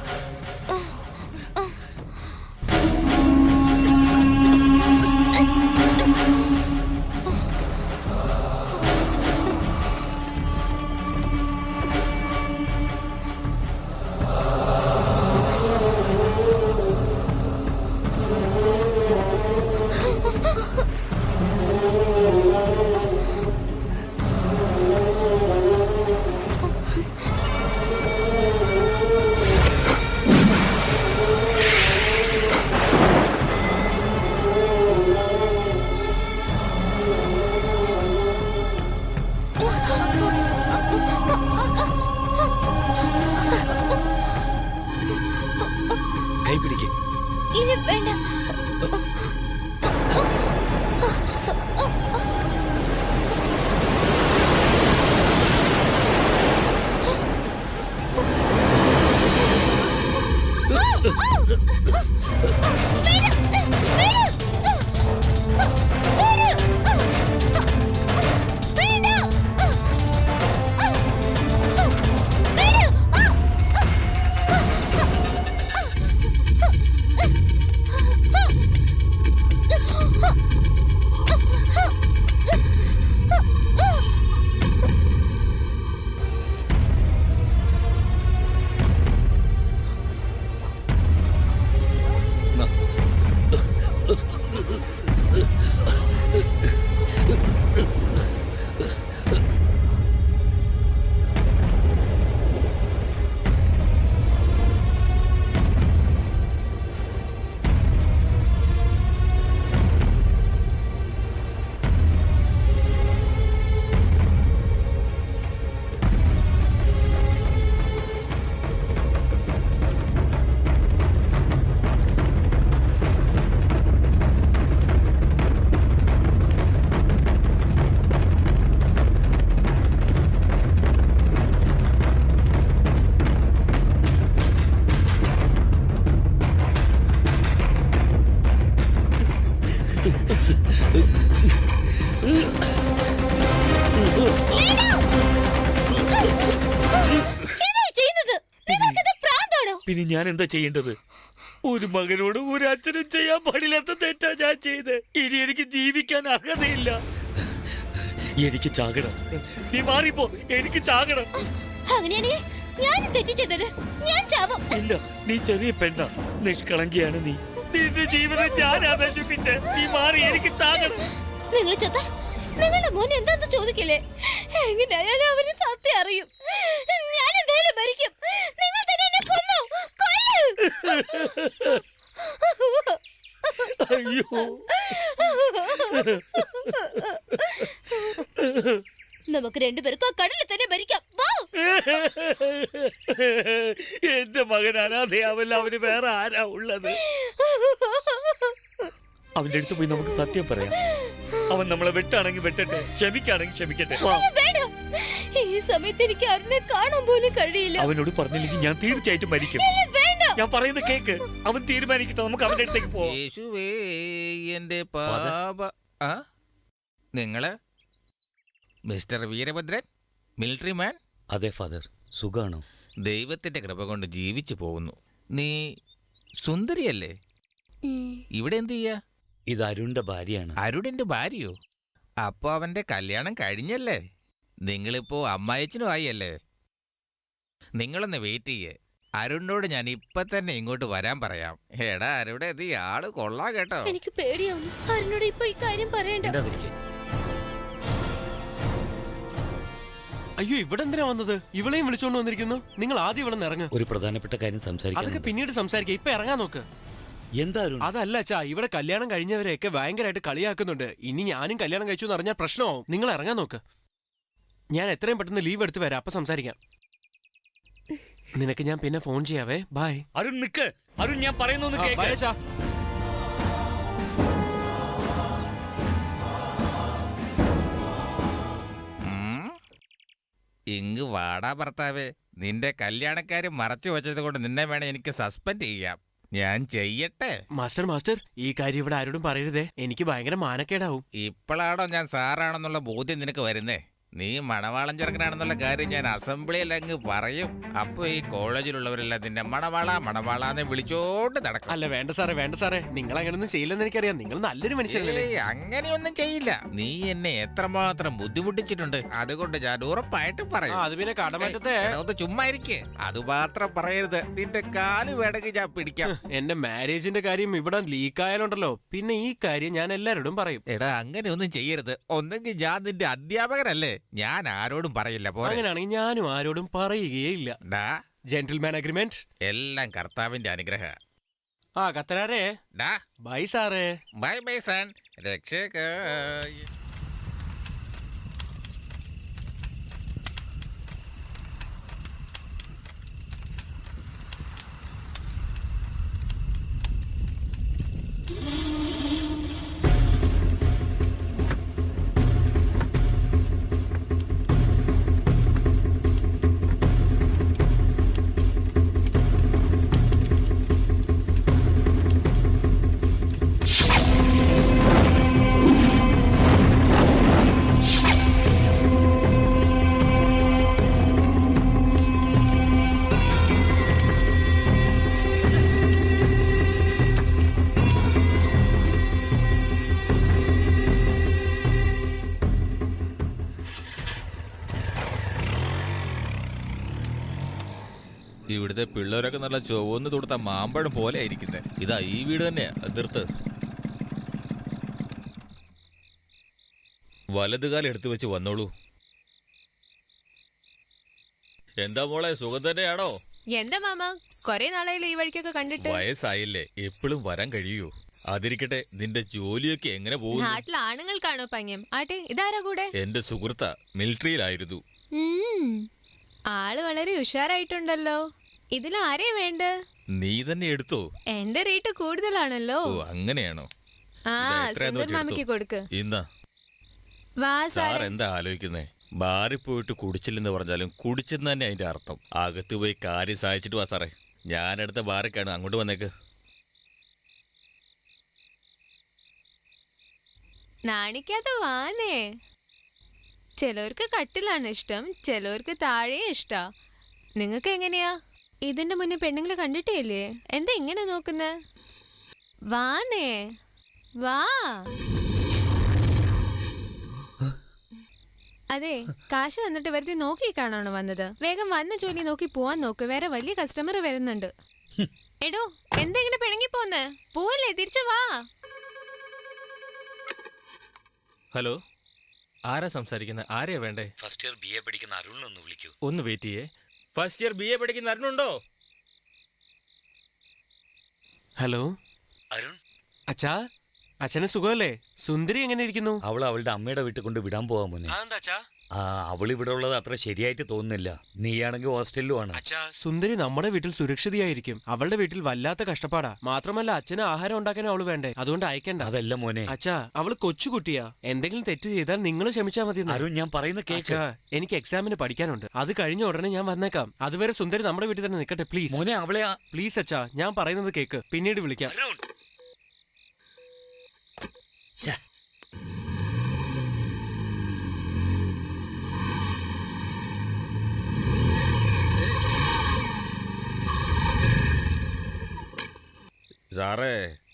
കൈ പിടിക്ക്. ഇനി വേണ്ട. പിന്നെ ഞാൻ എന്താ ചെയ്യേണ്ടത്? ഒരു മകനോട് ഒരു അച്ഛനും ചെയ്യാൻ പാടില്ലാത്ത തെറ്റാ ഞാൻ ചെയ്ത്. ഇനി എനിക്ക് ജീവിക്കാൻ അർഹതയില്ല. എനിക്ക് ചാകണം. നീ മാറിപ്പോ. എനിക്ക് ചാകണം. അങ്ങനെയാണെങ്കിൽ ഞാൻ തെറ്റ് ചെയ്തത് ഞാൻ ചാവും. ഇല്ല, നീ ചെറിയ പെണ്ണ, നിഷ്കളങ്കിയാണ് നീ. നിന്റെ ജീവിതം ഞാൻ നശിപ്പിച്ച്. നീ മാറി. എനിക്ക് ചാകണം. നിങ്ങൾ ചത്ത നിങ്ങളുടെ മോൻ എന്താന്ന് ചോദിക്കില്ലേ? എങ്ങനെയായാലും അവന് സത്യം അറിയും. ഞാൻ എന്തായാലും മരിക്കും. നിങ്ങൾ തന്നെ എന്നെ കൊന്നു. അയ്യോ, നമുക്ക് രണ്ടുപേർക്കും ആ കടലിൽ തന്നെ മരിക്കാം. എന്റെ മകൻ അനാഥയാവല്ല. അവന് വേറെ ആരാ ഉള്ളത്? അവന്റെ അടുത്ത് പോയി നമുക്ക് സത്യം പറയാം. അവൻ നമ്മളെ വെട്ടാണെങ്കിൽ വെട്ടട്ടെ, ക്ഷമിക്കാണെങ്കിൽ ക്ഷമിക്കട്ടെ. വേണ്ട, ഈ സമയത്ത് എനിക്ക് അരുണെ കാണാൻ പോലും കഴിയില്ല. അവനോട് പറഞ്ഞില്ലെങ്കിൽ ഞാൻ തീർച്ചയായിട്ടും മരിക്കും. വേണ്ട, ഞാൻ പറയുന്ന കേക്ക്. അവൻ തീരുമാനിക്കട്ടെ. നമുക്ക് അവന്റെ അടുത്തേക്ക് പോവാം. യേശുവേ എന്റെ പാപ. ആ, നിങ്ങള് മിസ്റ്റർ വീരഭദ്രൻ, മിലിറ്ററി മാൻ? അതെ ഫാദർ. സുഖാണോ? ദൈവത്തിന്റെ കൃപ കൊണ്ട് ജീവിച്ചു പോകുന്നു. നീ സുന്ദരിയല്ലേ? ഇവിടെ എന്ത് ചെയ്യാ? ഇത് അരുണിന്റെ ഭാര്യയാണ്. അരുണിന്റെ ഭാര്യയോ? അപ്പൊ അവന്റെ കല്യാണം കഴിഞ്ഞല്ലേ? നിങ്ങളിപ്പോ അമ്മായച്ചനും ആയില്ലേ? നിങ്ങളൊന്ന് വെയിറ്റ് ചെയ്യേ. അരുണിനോട് ഞാൻ ഇപ്പൊ തന്നെ ഇങ്ങോട്ട് വരാൻ പറയാം. എടാ അരുടെ ഇത് ആള് കൊള്ളാം കേട്ടോ. എനിക്ക് പേടിയാവുന്നു. അരുണോട് ഇപ്പൊ ഈ കാര്യം പറയണ്ട. അയ്യോ, ഇവിടെ എന്തിനാ വന്നത്? ഇവളെയും വിളിച്ചോണ്ട് വന്നിരിക്കുന്നു. നിങ്ങൾ ആദ്യം ഇവിടെ നിന്ന് ഇറങ്ങ്. ഒരു പ്രധാനപ്പെട്ട കാര്യം സംസാരിക്കാം. അതൊക്കെ പിന്നീട് സംസാരിക്കാം. ഇപ്പൊ ഇറങ്ങാൻ നോക്ക്. എന്താ? അതല്ല അച്ഛാ, ഇവിടെ കല്യാണം കഴിഞ്ഞവരെയൊക്കെ ഭയങ്കരമായിട്ട് കളിയാക്കുന്നുണ്ട്. ഇനി ഞാനും കല്യാണം കഴിച്ചു എന്ന് അറിഞ്ഞാൽ പ്രശ്നമാവും. നിങ്ങൾ ഇറങ്ങാൻ നോക്ക്. ഞാൻ എത്രയും പെട്ടെന്ന് ലീവ് എടുത്ത് വരാം. അപ്പൊ സംസാരിക്കാം. നിനക്ക് ഞാൻ പിന്നെ ഫോൺ ചെയ്യാവേ. ബൈ. അരുൺ നിക്ക്. അരുൺ ഞാൻ പറയുന്നു ബൈ അച്ഛാ. ഇങ്ങ് വാടാ ഭർത്താവേ. നിന്റെ കല്യാണക്കാര് മറച്ചു വെച്ചത് കൊണ്ട് നിന്നെ വേണേ എനിക്ക് സസ്പെൻഡ് ചെയ്യാം. ഞാൻ ചെയ്യട്ടെ? മാസ്റ്റർ ഈ കാര്യം ഇവിടെ ആരോടും പറയരുതേ. എനിക്ക് ഭയങ്കര മാനക്കേടാവും. ഇപ്പോഴാണോ ഞാൻ സാറാണെന്നുള്ള ബോധ്യം നിനക്ക് വരുന്നേ? നീ മണവാളം ചെറുക്കനാണെന്നുള്ള കാര്യം ഞാൻ അസംബ്ലിയിൽ അങ്ങ് പറയും. അപ്പൊ ഈ കോളേജിലുള്ളവരെല്ലാം നിന്നെ മണവാളാന്ന് വിളിച്ചോണ്ട് നടക്കും. അല്ല വേണ്ട സാറേ, നിങ്ങൾ അങ്ങനൊന്നും ചെയ്യില്ലെന്ന് എനിക്കറിയാം. നിങ്ങൾ നല്ലൊരു മനുഷ്യനല്ലേ. അങ്ങനെയൊന്നും ചെയ്യില്ല. നീ എന്നെ എത്രമാത്രം ബുദ്ധിമുട്ടിച്ചിട്ടുണ്ട്. അതുകൊണ്ട് ഞാൻ ഉറപ്പായിട്ടും പറയും. അത് പിന്നെ കടമറ്റത്തെ ഒന്ന് ചുമ്മാ ഇരിക്കേ. അത് മാത്രം പറയരുത്. നിന്റെ കാല് വേണമെങ്കിൽ ഞാൻ പിടിക്കാം. എന്റെ മാരേജിന്റെ കാര്യം ഇവിടെ ലീക്കായാലുണ്ടല്ലോ, പിന്നെ ഈ കാര്യം ഞാൻ എല്ലാരോടും പറയും. എടാ അങ്ങനെയൊന്നും ചെയ്യരുത്. ഒന്നെങ്കിൽ ഞാൻ നിന്റെ അധ്യാപകനല്ലേ, ഞാൻ ആരോടും പറയില്ല. അങ്ങനെയാണെങ്കിൽ ഞാനും ആരോടും പറയുകയില്ല. Gentleman agreement. എല്ലാം കർത്താവിന്റെ അനുഗ്രഹ. കത്തനാരേ. ബൈ സാറേ. Bye son. രക്ഷക. ഇവിടുത്തെ പിള്ളേരൊക്കെ നല്ല ചുവന്ന് തൊടുത്ത മാമ്പഴം പോലെ ആയിരിക്കുന്നേ. ഇതാ ഈ വീട് തന്നെയാ. അതിർത്ത് വലതുകാലം എടുത്തു വെച്ച് വന്നോളൂ. എന്താ മോളെ, സുഖം തന്നെയാണോ? എന്താ മാമ, കൊറേ നാളായില്ലേ ഈ വഴിക്കൊക്കെ കണ്ടിട്ട്? വയസ്സായില്ലേ, എപ്പോഴും വരാൻ കഴിയൂ. അതിരിക്കട്ടെ, നിന്റെ ജോലിയൊക്കെ എങ്ങനെ പോകുന്നു? നാട്ടിലെ ആണുങ്ങൾക്കാണോ പങ്യം? ആട്ടെ, ഇതാരാ കൂടെ? എന്റെ സുഹൃത്താ, മിലിറ്ററിയിലായിരുന്നു. ആള് വളരെ ഉഷാറായിട്ടുണ്ടല്ലോ. ഇതിലാരെയാ വേണ്ട? നീ തന്നെ എടുത്തോ. എന്റെ റേറ്റ് കൂടുതലാണല്ലോ. ഓ അങ്ങനെയാണോ? സുന്ദർ മാമിക്ക് കൊടുക്ക്. ഇന്നാ സാർ എന്താ ആലോചിക്കുന്നേ? ബാറിൽ പോയിട്ട് കുടിച്ചില്ലെന്ന് പറഞ്ഞാലും കുടിച്ചെന്ന് തന്നെ അതിന്റെ അർത്ഥം. അകത്ത് പോയി കാര്യം സഹായിച്ചിട്ട് വാ സാറേ. ഞാനെടുത്ത ബാറിക്കാണ്, അങ്ങോട്ട് വന്നേക്ക്. നാണിക്കാതെ വാനേ. ചിലവർക്ക് കട്ടിലാണ് ഇഷ്ടം, ചിലവർക്ക് താഴെ ഇഷ്ടാ. നിങ്ങക്ക് എങ്ങനെയാ? ഇതിന്റെ മുന്നേ പെണ്ണുങ്ങളെ കണ്ടിട്ടേ ഇല്ലേ? എന്താ ഇങ്ങനെ നോക്കുന്നേ? വാനേ വാ. അതെ, കാശ് തന്നിട്ട് വെറുതെ നോക്കി കാണാണോ വന്നത്? വേഗം വന്ന ജോലി നോക്കി പോവാൻ നോക്ക്. വേറെ വലിയ കസ്റ്റമർ വരുന്നുണ്ട്. എടോ, എന്താ ഇങ്ങനെ പിണങ്ങി പോന്ന്? പോവല്ലേ, തിരിച്ചു വാ. ഹലോ, ആരാ സംസാരിക്കുന്നത്? ആരെയാ വേണ്ടേ? ഫസ്റ്റ് ഇയർ BA പഠിക്കുന്ന അരുണിനൊന്ന് വിളിക്കൂ. ഒന്ന് വെയിറ്റ് ചെയ്യേ. ഫസ്റ്റ് ഇയർ BA പഠിക്കുന്ന അരുണുണ്ടോ? ഹലോ അരുൺ. അച്ഛാ, അച്ഛന് സുഖമല്ലേ? സുന്ദരി എങ്ങനെ ഇരിക്കുന്നു? അവൾ അവളുടെ അമ്മയുടെ വീട്ടിൽ കൊണ്ട് വിടാൻ പോവാൻ മുന്നേ. അവൾ ഇവിടെ ഉള്ളത് അത്ര ശരിയായിട്ട് തോന്നുന്നില്ല. നീയാണെങ്കിൽ ഹോസ്റ്റലിലും ആണ്. അച്ഛാ, സുന്ദരി നമ്മുടെ വീട്ടിൽ സുരക്ഷിതയായിരിക്കും. അവളുടെ വീട്ടിൽ വല്ലാത്ത കഷ്ടപ്പാടാ. മാത്രമല്ല അച്ഛന് ആഹാരം ഉണ്ടാക്കാനും അവള് വേണ്ടേ, അതുകൊണ്ട് അയക്കണ്ട. അതല്ല മോനെ. അച്ഛാ, അവള് കൊച്ചുകുട്ടിയാ. എന്തെങ്കിലും തെറ്റ് ചെയ്താൽ നിങ്ങൾ ക്ഷമിച്ചാ മതി. അരുൺ, ഞാൻ പറയുന്ന കേക്ക്. എനിക്ക് എക്സാമിന് പഠിക്കാനുണ്ട്. അത് കഴിഞ്ഞ ഉടനെ ഞാൻ വന്നേക്കാം. അതുവരെ സുന്ദരി നമ്മുടെ വീട്ടിൽ തന്നെ നിൽക്കട്ടെ പ്ലീസ്. മോനെ, അവളെ പ്ലീസ് അച്ഛാ, ഞാൻ പറയുന്നത് കേക്ക്. പിന്നീട് വിളിക്കാം. സാറേ,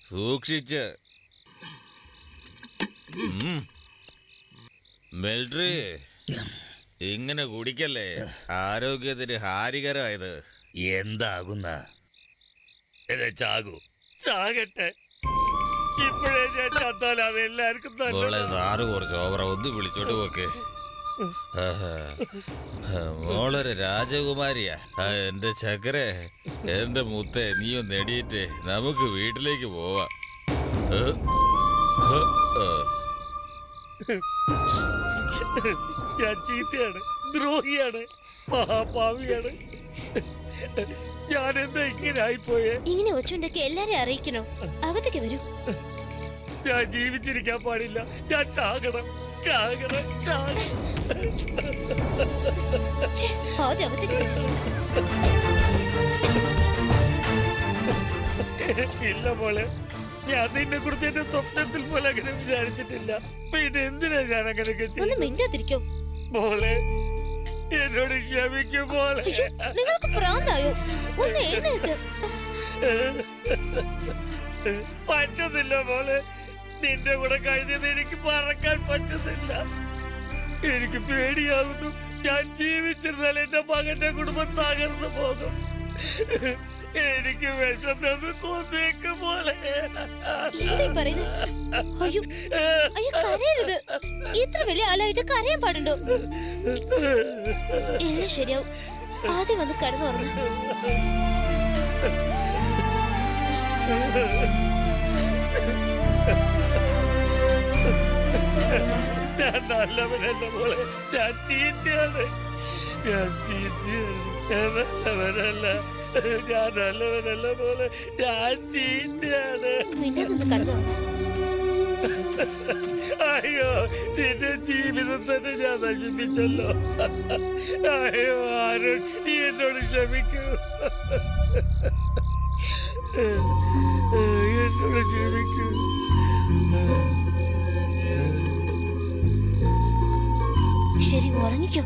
സൂക്ഷിച്ച്. മിലിറ്ററി ഇങ്ങനെ കുടിക്കല്ലേ, ആരോഗ്യത്തിന് ഹാനികരമായത്. എന്താകുന്ന ചാകൂ, ചാകട്ടെ. ഇപ്പോഴേ ഞാൻ ചത്താൽ അതെല്ലാവർക്കും സാറ് കുറച്ച് ഓവറ. ഒന്ന് വിളിച്ചോട്ട് പോക്കെ. മോളൊരു രാജകുമാരിയാ. എന്റെ ചക്കരെ, എന്റെ മുത്തേ, നീ ഒന്ന് എടീറ്റ് നമുക്ക് വീട്ടിലേക്ക് പോവാ. ഞാൻ ചീത്തയാണ്, ദ്രോഹിയാണ്, മഹാപാവിയാണ്. ഞാൻ എന്താ ഇങ്ങനെ ആയിപ്പോയേ? ഇങ്ങനെ ഒച്ചുണ്ടൊക്കെ എല്ലാരെയും അറിയിക്കണോ? അകത്തേക്ക് വരൂ. ഞാൻ ജീവിച്ചിരിക്കാൻ പാടില്ല. ഞാൻ ചാകണം, ചാകണം, ചാകണം. ആദ്യം അകത്തേക്ക് വരൂ. ഇല്ല മോളെ, ഞാൻ നിന്നെ കുറിച്ച് എന്റെ സ്വപ്നത്തിൽ പോലെ അങ്ങനെ വിചാരിച്ചിട്ടില്ല. പിന്നെ എന്തിനാ ഞാൻ അങ്ങനെയൊക്കെ ഒന്ന് ചെയ്യുന്നത്? മിണ്ടാതിരിക്കോ? മോളെ, എന്നോട് ക്ഷമിക്കും മോളെ. അയ്യോ, നിങ്ങൾക്ക് ഭ്രാന്തായോ? ഒന്ന് എഴുന്നേൽക്ക്. പറ്റുന്നില്ല മോളെ, നിന്റെ കൂടെ കഴിഞ്ഞത് എനിക്ക് മറക്കാൻ പറ്റുന്നില്ല. എനിക്ക് പേടിയാവുന്നു. ഞാൻ ജീവിച്ചിരുന്നാൽ എന്റെ മകന്റെ കുടുംബം തകർന്നു പോകും. എനിക്ക് വിഷം തന്ന് കൊന്നേക്ക് പോലെ. എന്താ ഈ പറയുന്നത്? അയ്യോ, അയ്യോ, കരയരുത്. ഇത്ര വലിയ ആളായിട്ട് കരയാൻ പാടുണ്ടോ? എല്ലാം ശരിയാവും. ആദ്യം വന്ന് കിടന്നുറങ്ങും. ഞാൻ നല്ലവനല്ല മോളെ, ഞാൻ ചീത്തയാണ്. ഞാൻ ചീത്തയാണ്, നല്ലവനല്ല. ഞാൻ നല്ലവനല്ല മോളെ, ഞാൻ ചീത്തയാണ്. മിണ്ടാതൊന്ന് കിടന്നുറങ്ങും. അയ്യോ, നിന്റെ ജീവിതം തന്നെ ഞാൻ നശിപ്പിച്ചല്ലോ. അയ്യോ ആരും, നീ എന്നോട് ക്ഷമിക്കൂ. എന്നോട് ക്ഷമിക്കൂ. ശരി, ഉറങ്ങിക്കോ.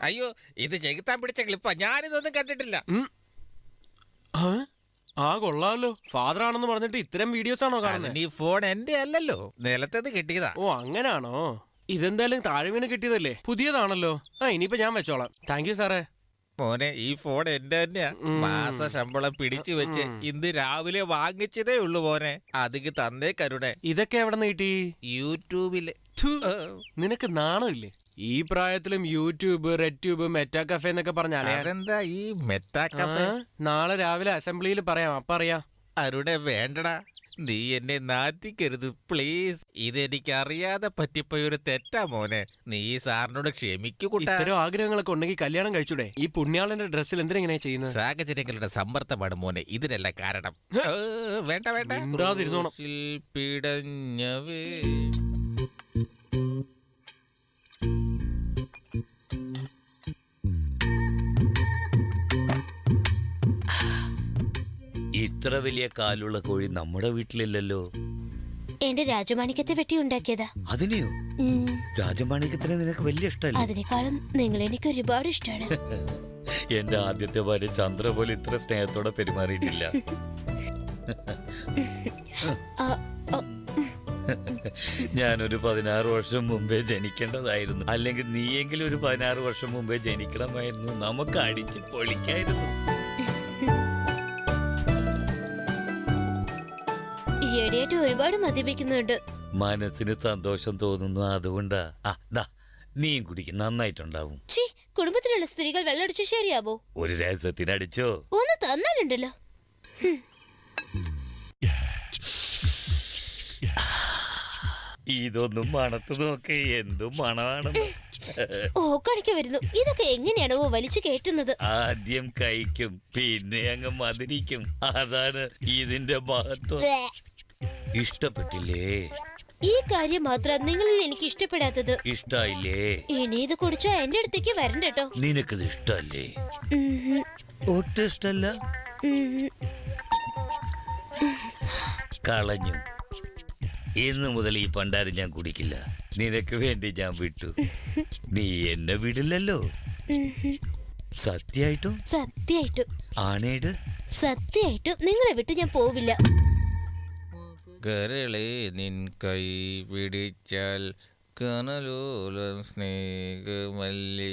അയ്യോ, ഇത് ചെകുത്താൻ പിടിച്ച ക്ലിപ്പാ. ഞാനിതൊന്നും കണ്ടിട്ടില്ല. ആ കൊള്ളാമല്ലോ. ഫാദർ ആണെന്ന് പറഞ്ഞിട്ട് ഇത്തരം വീഡിയോസ് ആണോ കാണുന്നത്? ഈ ഫോൺ എന്റെ അല്ലല്ലോ, നിലത്തത് കിട്ടിയതാ. ഓ അങ്ങനാണോ? ഇതെന്തായാലും താഴെ വീണ് കിട്ടിയതല്ലേ, പുതിയതാണല്ലോ. ഇനിയിപ്പോ ഞാൻ വെച്ചോളാം. താങ്ക് യു സാറേ. മോനെ, ഈ ഫോൺ എന്റെ തന്നെയാ. മാസ ശമ്പളം പിടിച്ചു വെച്ച് ഇന്ന് രാവിലെ വാങ്ങിച്ചതേ ഉള്ളു മോനെ. അതിക്ക് തന്നേ കരുണേ. ഇതൊക്കെ എവിടെ നിന്ന് കിട്ടി? യൂട്യൂബില്. നിനക്ക് നാണമില്ലേ? ഈ പ്രായത്തിലും YouTube, red tube, meta cafe എന്നൊക്കെ പറഞ്ഞാലേ. അതെന്താ ഈ മെറ്റാ കഫേ? നാളെ രാവിലെ അസംബ്ലിയിൽ പറയാം, അപ്പ അറിയാം. അരുണെ വേണ്ടടാ, നീ എന്നെ നാറ്റിക്കരുത് പ്ലീസ്. ഇതെനിക്ക് അറിയാതെ പറ്റിപ്പോയൊരു തെറ്റാ മോനെ. നീ സാറിനോട് ക്ഷമിക്കൂട്ടാ. ഇത്തരം ആഗ്രഹങ്ങളൊക്കെ ഉണ്ടെങ്കിൽ കല്യാണം കഴിച്ചൂടെ? ഈ പുണ്യാളന്റെ ഡ്രസ്സിൽ എന്തിനാ ചെയ്യുന്നത്? സാഹചര്യങ്ങളുടെ സമ്മർദ്ദമാണ് മോനെ, ഇതിനല്ല കാരണം. വേണ്ട വേണ്ട, മിണ്ടാതിരുന്നോണം. പിടഞ്ഞവേ. ഇത്ര വലിയ കാലുള്ള കോഴി നമ്മുടെ വീട്ടിലില്ലല്ലോ. എന്റെ രാജമാണിക്യത്തെ വെട്ടി ഉണ്ടാക്കിയതാ. അതിനെയോ? രാജമാണിക്യത്തിന് നിനക്ക് വലിയ ഇഷ്ടമല്ലേ? അതിനേക്കാളും നിങ്ങൾ എനിക്ക് ഒരുപാട് ഇഷ്ടമാണ്. എന്റെ ആദ്യത്തെ ഭാര്യ ചന്ദ്ര പോലെ ഇത്ര സ്നേഹത്തോടെ പെരുമാറിയിട്ടില്ല. ഞാനൊരു 16 വർഷം മുമ്പേ ജനിക്കേണ്ടതായിരുന്നു. അല്ലെങ്കിൽ നീയെങ്കിലും ഒരു 16 വർഷം മുമ്പേ ജനിക്കണമായിരുന്നു. നമുക്ക് അടിച്ച് പൊളിക്കായിരുന്നു. ഈയിടെയായിട്ട് ഒരുപാട് മദ്യപിക്കുന്നുണ്ട്. മനസ്സിന് സന്തോഷം തോന്നുന്നു, അതുകൊണ്ടാ. നീയും കുടിക്കും, നന്നായിട്ടുണ്ടാവും. കുടുംബത്തിലുള്ള സ്ത്രീകൾ വെള്ളടിച്ച് ശരിയാവോ? ഒരു രഹസ്യത്തിനടിച്ചോ? ഒന്ന് തന്നാലുണ്ടല്ലോ. ഇതൊന്നും മണത്ത് നോക്കെ, എന്തും മണമാണ്. ഓക്കടിക്ക വരുന്നു. ഇതൊക്കെ എങ്ങനെയാണോ വലിച്ചു കയറ്റുന്നത്? ആദ്യം കഴിക്കും, പിന്നെ അങ്ങ് മധുരിക്കും. അതാണ് ഇതിന്റെ മഹത്വം. ഇഷ്ടപ്പെട്ടില്ലേ? ഈ കാര്യം മാത്രം നിങ്ങളിൽ എനിക്ക് ഇഷ്ടപ്പെടാത്തത്. ഇഷ്ടായില്ലേ? ഇനി ഇത് കുടിച്ചാ എന്റെ അടുത്തേക്ക് വരണ്ടോ? നിനക്കത് ഇഷ്ടല്ലേ? ഒട്ടും ഇഷ്ടല്ല. കളഞ്ഞു. ഇന്ന് മുതൽ ഈ പണ്ടാരം ഞാൻ കുടിക്കില്ല. നിനക്ക് വേണ്ടി ഞാൻ വിട്ടു. നീ എന്നെ വിടില്ലല്ലോ. സത്യായിട്ടും? സത്യായിട്ടും. ആണേട്? സത്യായിട്ടും നിങ്ങളെ വിട്ട് ഞാൻ പോവില്ല. കരളെ നിൻ കൈ പിടിച്ചാൽ കനലോലം സ്നേഹമല്ലേ.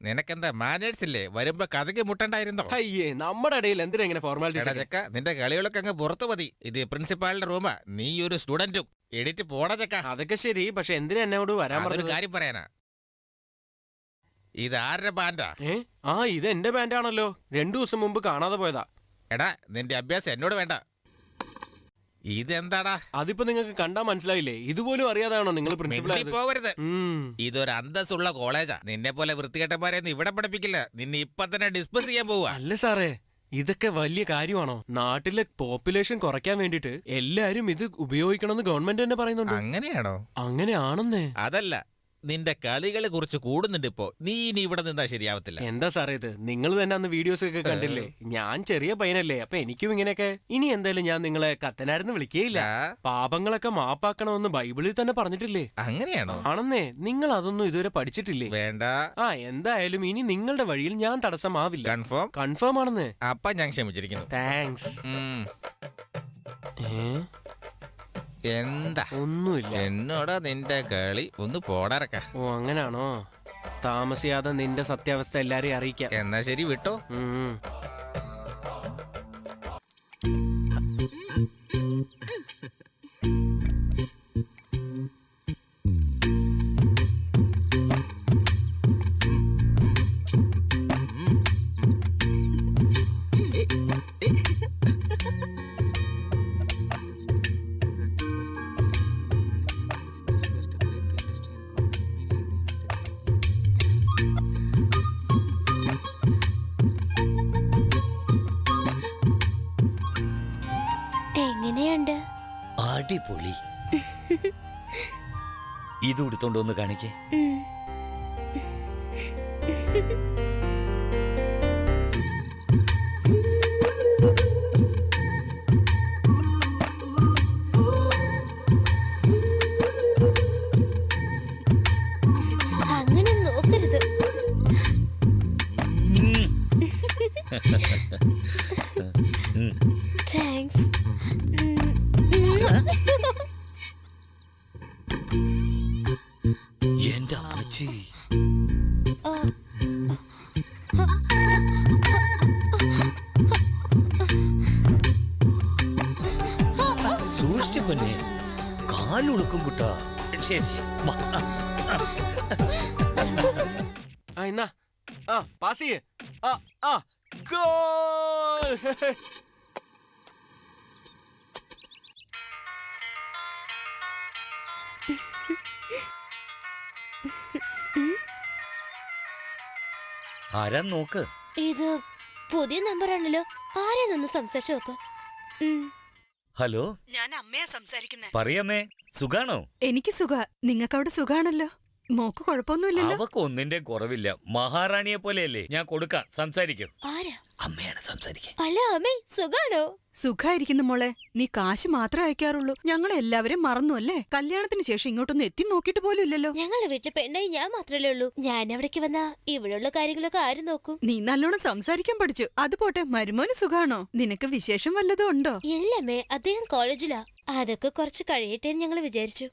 നിനക്കെന്താ മാനേഴ്സ് ഇല്ലേ? വരുമ്പോ കഥയ്ക്ക് മുട്ടണ്ടായിരുന്നോ? അയ്യേ, നമ്മുടെ ഇടയിൽ എന്തിനാ ഇങ്ങനെ ഫോർമാലിറ്റീസ്? ചക്ക, നിന്റെ കളികളൊക്കെ അങ്ങ് പുറത്തു മതി. ഇത് പ്രിൻസിപ്പാളിന്റെ റൂമാ, നീ ഒരു സ്റ്റുഡന്റും. എഡിറ്റ് പോടാ ചക്ക. അതൊക്കെ ശരി, പക്ഷെ എന്തിനാ എന്നോട് വരാൻ പറഞ്ഞ കാര്യം പറയാനാ. ഇത് ആരുടെ ബാൻഡാ? ഇത് എന്റെ ബാൻഡാണല്ലോ. 2 ദിവസം മുമ്പ് കാണാതെ പോയതാ. എടാ, നിന്റെ അഭ്യാസം എന്നോട് വേണ്ട. ഇതെന്താടാ? അതിപ്പോ നിങ്ങൾക്ക് കണ്ടാ മനസ്സിലായില്ലേ? ഇതുപോലും അറിയാതാണോ നിങ്ങൾ പ്രിൻസിപ്പൽ? പോവരുത്. ഇതൊരു അന്തസ്സുള്ള കോളേജാ. നിന്നെ പോലെ വൃത്തികെട്ടന്മാരെയൊന്നും ഇവിടെ പഠിപ്പിക്കില്ല. നിന്നെ ഇപ്പൊ തന്നെ ഡിസ്പസ് ചെയ്യാൻ പോവാ. അല്ല സാറേ, ഇതൊക്കെ വലിയ കാര്യമാണോ? നാട്ടിലെ പോപ്പുലേഷൻ കുറയ്ക്കാൻ വേണ്ടിട്ട് എല്ലാരും ഇത് ഉപയോഗിക്കണമെന്ന് ഗവൺമെന്റ് തന്നെ പറയുന്നുണ്ട്. അങ്ങനെയാണോ? അങ്ങനെയാണെന്നേ. അതല്ല, നിന്റെ കളികളെ കുറിച്ച് കൂടുന്നുണ്ട് ഇപ്പോ. നീ ഇനി ഇവിടെ നിന്നാ ശരിയാവത്തില്ല. എന്താ സാറേ ഇത്? നിങ്ങൾ തന്നെ അന്ന് വീഡിയോസ് ഒക്കെ കണ്ടില്ലേ? ഞാൻ ചെറിയ പയ്യനല്ലേ, അപ്പൊ എനിക്കും ഇങ്ങനെയൊക്കെ. ഇനി എന്തായാലും ഞാൻ നിങ്ങളെ കത്തനാരെന്ന് വിളിക്കുകയില്ല. പാപങ്ങളൊക്കെ മാപ്പാക്കണമെന്ന് ബൈബിളിൽ തന്നെ പറഞ്ഞിട്ടില്ലേ? അങ്ങനെയാണോ? ആണെന്നേ. നിങ്ങൾ അതൊന്നും ഇതുവരെ പഠിച്ചിട്ടില്ലേ? വേണ്ട. എന്തായാലും ഇനി നിങ്ങളുടെ വഴിയിൽ ഞാൻ തടസ്സമാവില്ല. കൺഫേം? കൺഫേം ആണെന്നേ. അപ്പൊ ഞാൻ ക്ഷമിച്ചിരിക്കുന്നു. താങ്ക്സ്. എന്താ? ഒന്നുമില്ല. എന്നോടാ നിന്റെ കളി. ഒന്ന് പോടാറക്ക. ഓ അങ്ങനാണോ? താമസിയാതെ നിന്റെ സത്യാവസ്ഥ എല്ലാരെയും അറിയിക്കാം. എന്നാ ശരി, വിട്ടോ. എങ്ങനെയുണ്ട്? അടിപൊളി. ഇത് എടുത്തോണ്ട് ഒന്ന് കാണിക്കേ. കാലുളുക്കും കുട്ടാ. ശരി ശരി വാ. എന്നാ പാസ് ചെയ്യേ. ഗോൾ. ആരാ നോക്ക്. ഇത് പുതിയ നമ്പറാണല്ലോ. ആരാ നിന്ന് സംസാരിച്ചു നോക്ക്. ഹലോ, ഞാൻ അമ്മയാ സംസാരിക്കുന്നേ. പറയമ്മേ, സുഖാണോ? എനിക്ക് സുഖ. നിങ്ങൾക്ക് അവിടെ സുഖാണല്ലോ. മോക്ക് കുഴപ്പമൊന്നുമില്ലല്ലോ. അവക്ക് ഒന്നിന്റെ കുറവില്ല. മഹാറാണിയെ പോലെയല്ലേ. ഞാൻ കൊടുക്കാം, സംസാരിക്കും. ആരാ? അമ്മയാണ് സംസാരിക്കാൻ. അല്ല അമ്മേ, സുഖാണോ? സുഖായിരിക്കുന്നു മോളെ. നീ കാശ് മാത്രമേ അയക്കാറുള്ളൂ. ഞങ്ങൾ എല്ലാവരും മറന്നു അല്ലേ? കല്യാണത്തിന് ശേഷം ഇങ്ങോട്ടൊന്നും എത്തി നോക്കിയിട്ട് പോലും ഇല്ലല്ലോ. ഞങ്ങളുടെ വീട്ടിൽ പെണ്ണായി ഞാൻ മാത്രമല്ലേ ഉള്ളൂ. ഞാൻ അവിടേക്ക് വന്നാ ഇവിടെയുള്ള കാര്യങ്ങളൊക്കെ ആര് നോക്കും? നീ നല്ലോണം സംസാരിക്കാൻ പഠിച്ചു. അത് പോട്ടെ, മരുമോന് സുഖാണോ? നിനക്ക് വിശേഷം വല്ലതും ഉണ്ടോ? ഇല്ലമ്മേ, അദ്ദേഹം കോളേജിലാ. അതൊക്കെ കുറച്ച് കഴിയട്ടെ ഞങ്ങൾ വിചാരിച്ചു.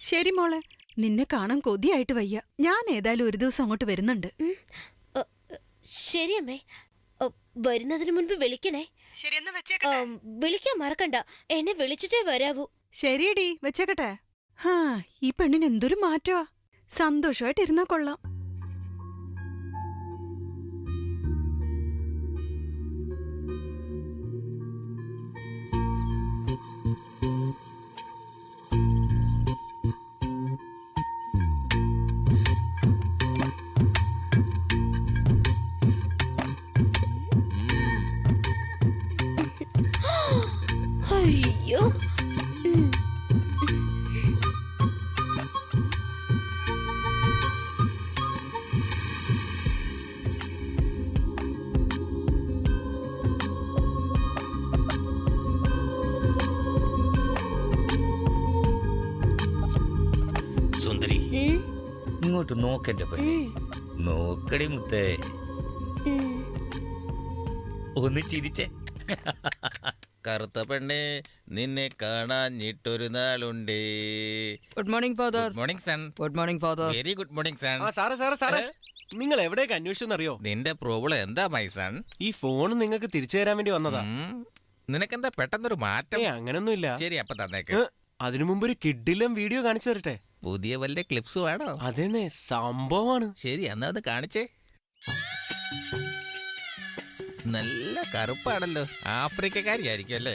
ശരി മോളെ, നിന്നെ കാണാൻ കൊതിയായിട്ട് വയ്യ. ഞാൻ ഏതായാലും ഒരു ദിവസം അങ്ങോട്ട് വരുന്നുണ്ട്. ശരി അമ്മേ, വരുന്നതിന് മുൻപ് വിളിക്കണേ. വിളിക്കാൻ മറക്കണ്ട. എന്നെ വിളിച്ചിട്ടേ വരാവൂ. ശരിയടി, വെച്ചേക്കട്ടെ. ഈ പെണ്ണിന് എന്തൊരു മാറ്റമാ. സന്തോഷമായിട്ട് ഇരുന്നാ കൊള്ളാം. അയ്യോ, സുന്ദരി, ഇങ്ങോട്ട് നോക്കെന്റെ പെണ്ണെ. നോക്കടി മുത്തേ, ഒന്ന് ചിരിച്ചേ. കറുത്ത പെണ്ണെ, നിന്നെ കാണാഞ്ഞിട്ടൊരു നാളുണ്ടേ. Good morning father. Good morning son. Good morning father. Very good morning son. സാറേ നിങ്ങൾ എവിടേക്ക് അന്വേഷിച്ചെന്നറിയോ? നിന്റെ പ്രോബ്ലം എന്താ മൈ സൺ? ഈ ഫോൺ നിങ്ങൾക്ക് തിരിച്ചു തരാൻ വേണ്ടി വന്നതാ. നിനക്കെന്താ പെട്ടെന്നൊരു മാറ്റം? അങ്ങനൊന്നുമില്ല. ശരി, അപ്പൊ തന്നേക്ക്. അതിനു മുമ്പ് ഒരു കിഡിലും വീഡിയോ കാണിച്ചു തരട്ടെ. പുതിയ വല്ല ക്ലിപ്സ് വേണോ? അതെന്നെ, സംഭവമാണ്. ശരി, എന്നാ അത് കാണിച്ചേ. നല്ല കറുപ്പാണല്ലോ. ആഫ്രിക്കക്കാരിയായിരിക്കും അല്ലേ?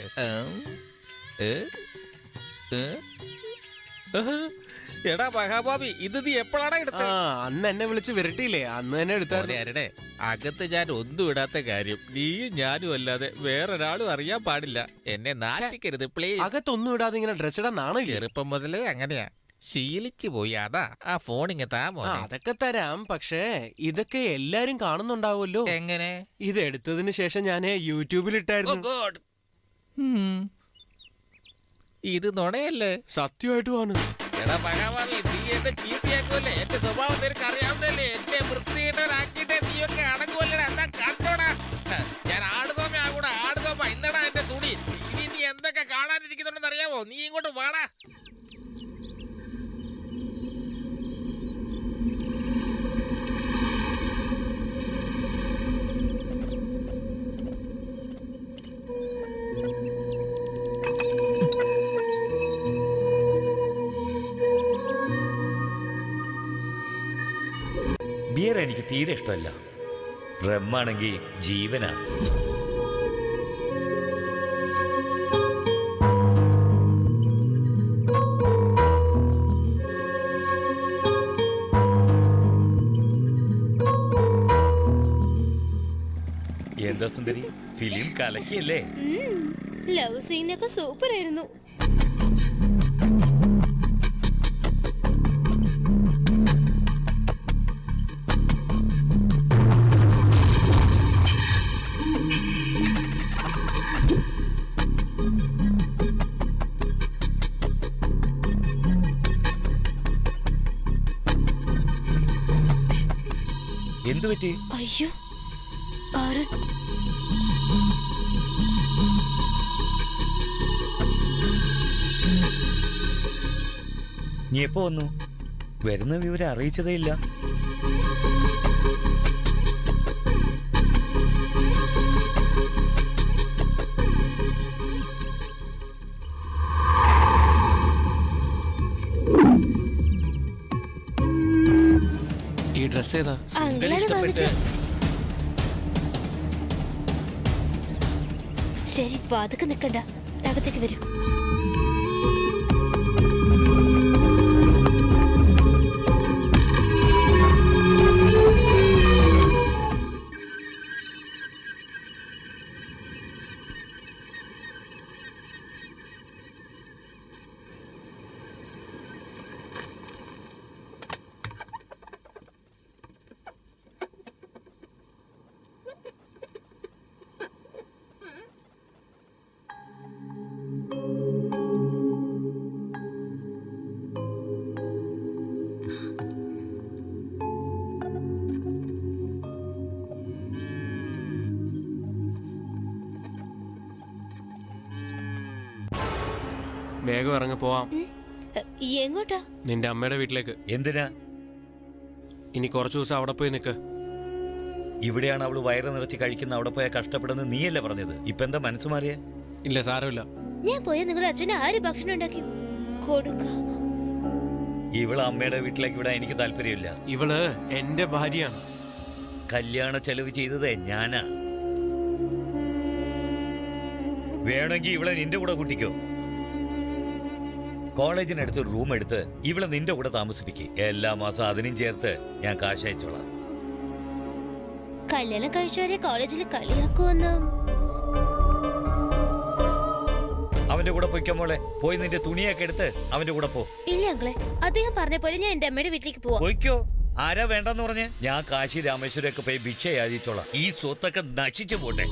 എടാ മഹാബാബി, ഇത് നീ എപ്പോഴാണ് എടുത്തത്? അന്ന് എന്നെ വിളിച്ച് വിരട്ടിയില്ലേ, അന്ന് തന്നെ എടുത്താരുടെ. അകത്ത് ഞാൻ ഒന്നും ഇടാത്ത കാര്യം നീയും ഞാനും അല്ലാതെ വേറൊരാളും അറിയാൻ പാടില്ല. എന്നെ നാട്ടിക്കരുത് പ്ലീസ്. അകത്തൊന്നും ഇടാതെ ഇങ്ങനെ ഡ്രസ് ഇടാൻ നാണോ? ചെറുപ്പം മുതലേ അങ്ങനെയാ, ശീലിച്ചു പോയി. അതാ ആ ഫോണിങ് താമോ. അതൊക്കെ തരാം, പക്ഷേ ഇതൊക്കെ എല്ലാരും കാണുന്നുണ്ടാവുമല്ലോ. എങ്ങനെ? ഇത് എടുത്തതിന് ശേഷം ഞാൻ യൂട്യൂബിൽ ഇട്ടായിരുന്നു. ഇത് നുണയല്ലേ? സത്യമായിട്ടുമാണ്. എടാ മഹാഭാവി, നീ എന്നെ ചീത്തയാക്കുമല്ലേ? എന്റെ സ്വഭാവം നിനക്ക് അറിയാവുന്നല്ലേ? എന്നെ വൃത്തിയിട്ടവരാക്കിയിട്ട് നീയൊക്കെ അടങ്ങുമല്ലേ? എന്താ കണ്ടോടാ, ഞാൻ ആടുതോമ ആകൂടാ, ആടുതോമ. ഇന്നടാ എന്റെ തുണി. ഇനി നീ എന്തൊക്കെ കാണാനിരിക്കുന്നുണ്ടെന്ന് അറിയാമോ? നീ ഇങ്ങോട്ട് വാടാ. ബിയർ എനിക്ക് തീരെ ഇഷ്ടമല്ല. റമ്മാണെങ്കിൽ ജീവനാ. എന്താ സുന്ദരി, ഫിലിം കലക്കിയല്ലേ? ലവ് സീനൊക്കെ സൂപ്പർ ആയിരുന്നു. എന്തു പറ്റി? അയ്യോ, അരുൺ. നീ എപ്പോ വന്നു? വരുന്ന വിവരം അറിയിച്ചതേ ഇല്ല. ഡ്രസ് ഏതാ? അങ്കിളാണ് വാങ്ങിച്ചത്. ശരി, വാതൊക്കെ നിക്കണ്ട, അകത്തേക്ക് വരൂ. വേഗം ഇറങ്ങി പോവാം. എങ്ങോട്ടാ? നിന്റെ അമ്മയുടെ വീട്ടിലേക്ക്. എന്തിനാ? ഇനി കുറച്ചു ദിവസം അവിടെ പോയി നിൽക്ക്. ഇവിടെയാണ് അവള് വയറ് നിറച്ച് കഴിക്കുന്ന, അവിടെ പോയാൽ കഷ്ടപ്പെടുന്ന നീയല്ലേ പറഞ്ഞത്? ഇപ്പൊ എന്താ മനസ്സ് മാറിയ? ഇല്ല, സാരമില്ല. ഞാൻ പോയ നിങ്ങളുടെ അച്ഛന് ആര് ഭക്ഷണം ഉണ്ടാക്കി കൊടുക്ക? ഇവള് അമ്മയുടെ വീട്ടിലേക്ക് വിടാൻ എനിക്ക് താല്പര്യമില്ല. ഇവള് എന്റെ ഭാര്യയാണ്. കല്യാണ ചെലവ് ചെയ്തതേ ഞാനാ. വേണമെങ്കിൽ ഇവളെ നിന്റെ കൂടെ കൂട്ടിക്കോ. കോളേജിനടുത്ത് റൂം എടുത്ത് ഇവളെ നിന്റെ കൂടെ താമസിപ്പിക്കുക. എല്ലാ മാസം അതിനും ചേർത്ത് ഞാൻ കാശ് അയച്ചോളാം. കല്യാണം കഴിച്ചവരെ കോളേജിൽ കളിയാക്കുമെന്ന്. അവന്റെ കൂടെ പൊയ്ക്കോ മോളെ. പോയി നിന്റെ തുണിയൊക്കെ എടുത്ത് അവന്റെ കൂടെ പോ. ഇല്ല അങ്കിളെ, അദ്ദേഹം പറഞ്ഞ പോലെ ഞാൻ എന്റെ അമ്മയുടെ വീട്ടിലേക്ക് പോവാം. പൊയ്ക്കോ. ആരാ വേണ്ടെന്ന് പറഞ്ഞ്? ഞാൻ കാശി രാമേശ്വരൊക്കെ പോയി ഭിക്ഷ യാചിച്ചോളാം. ഈ സ്വത്തൊക്കെ നശിച്ചു പോട്ടെ.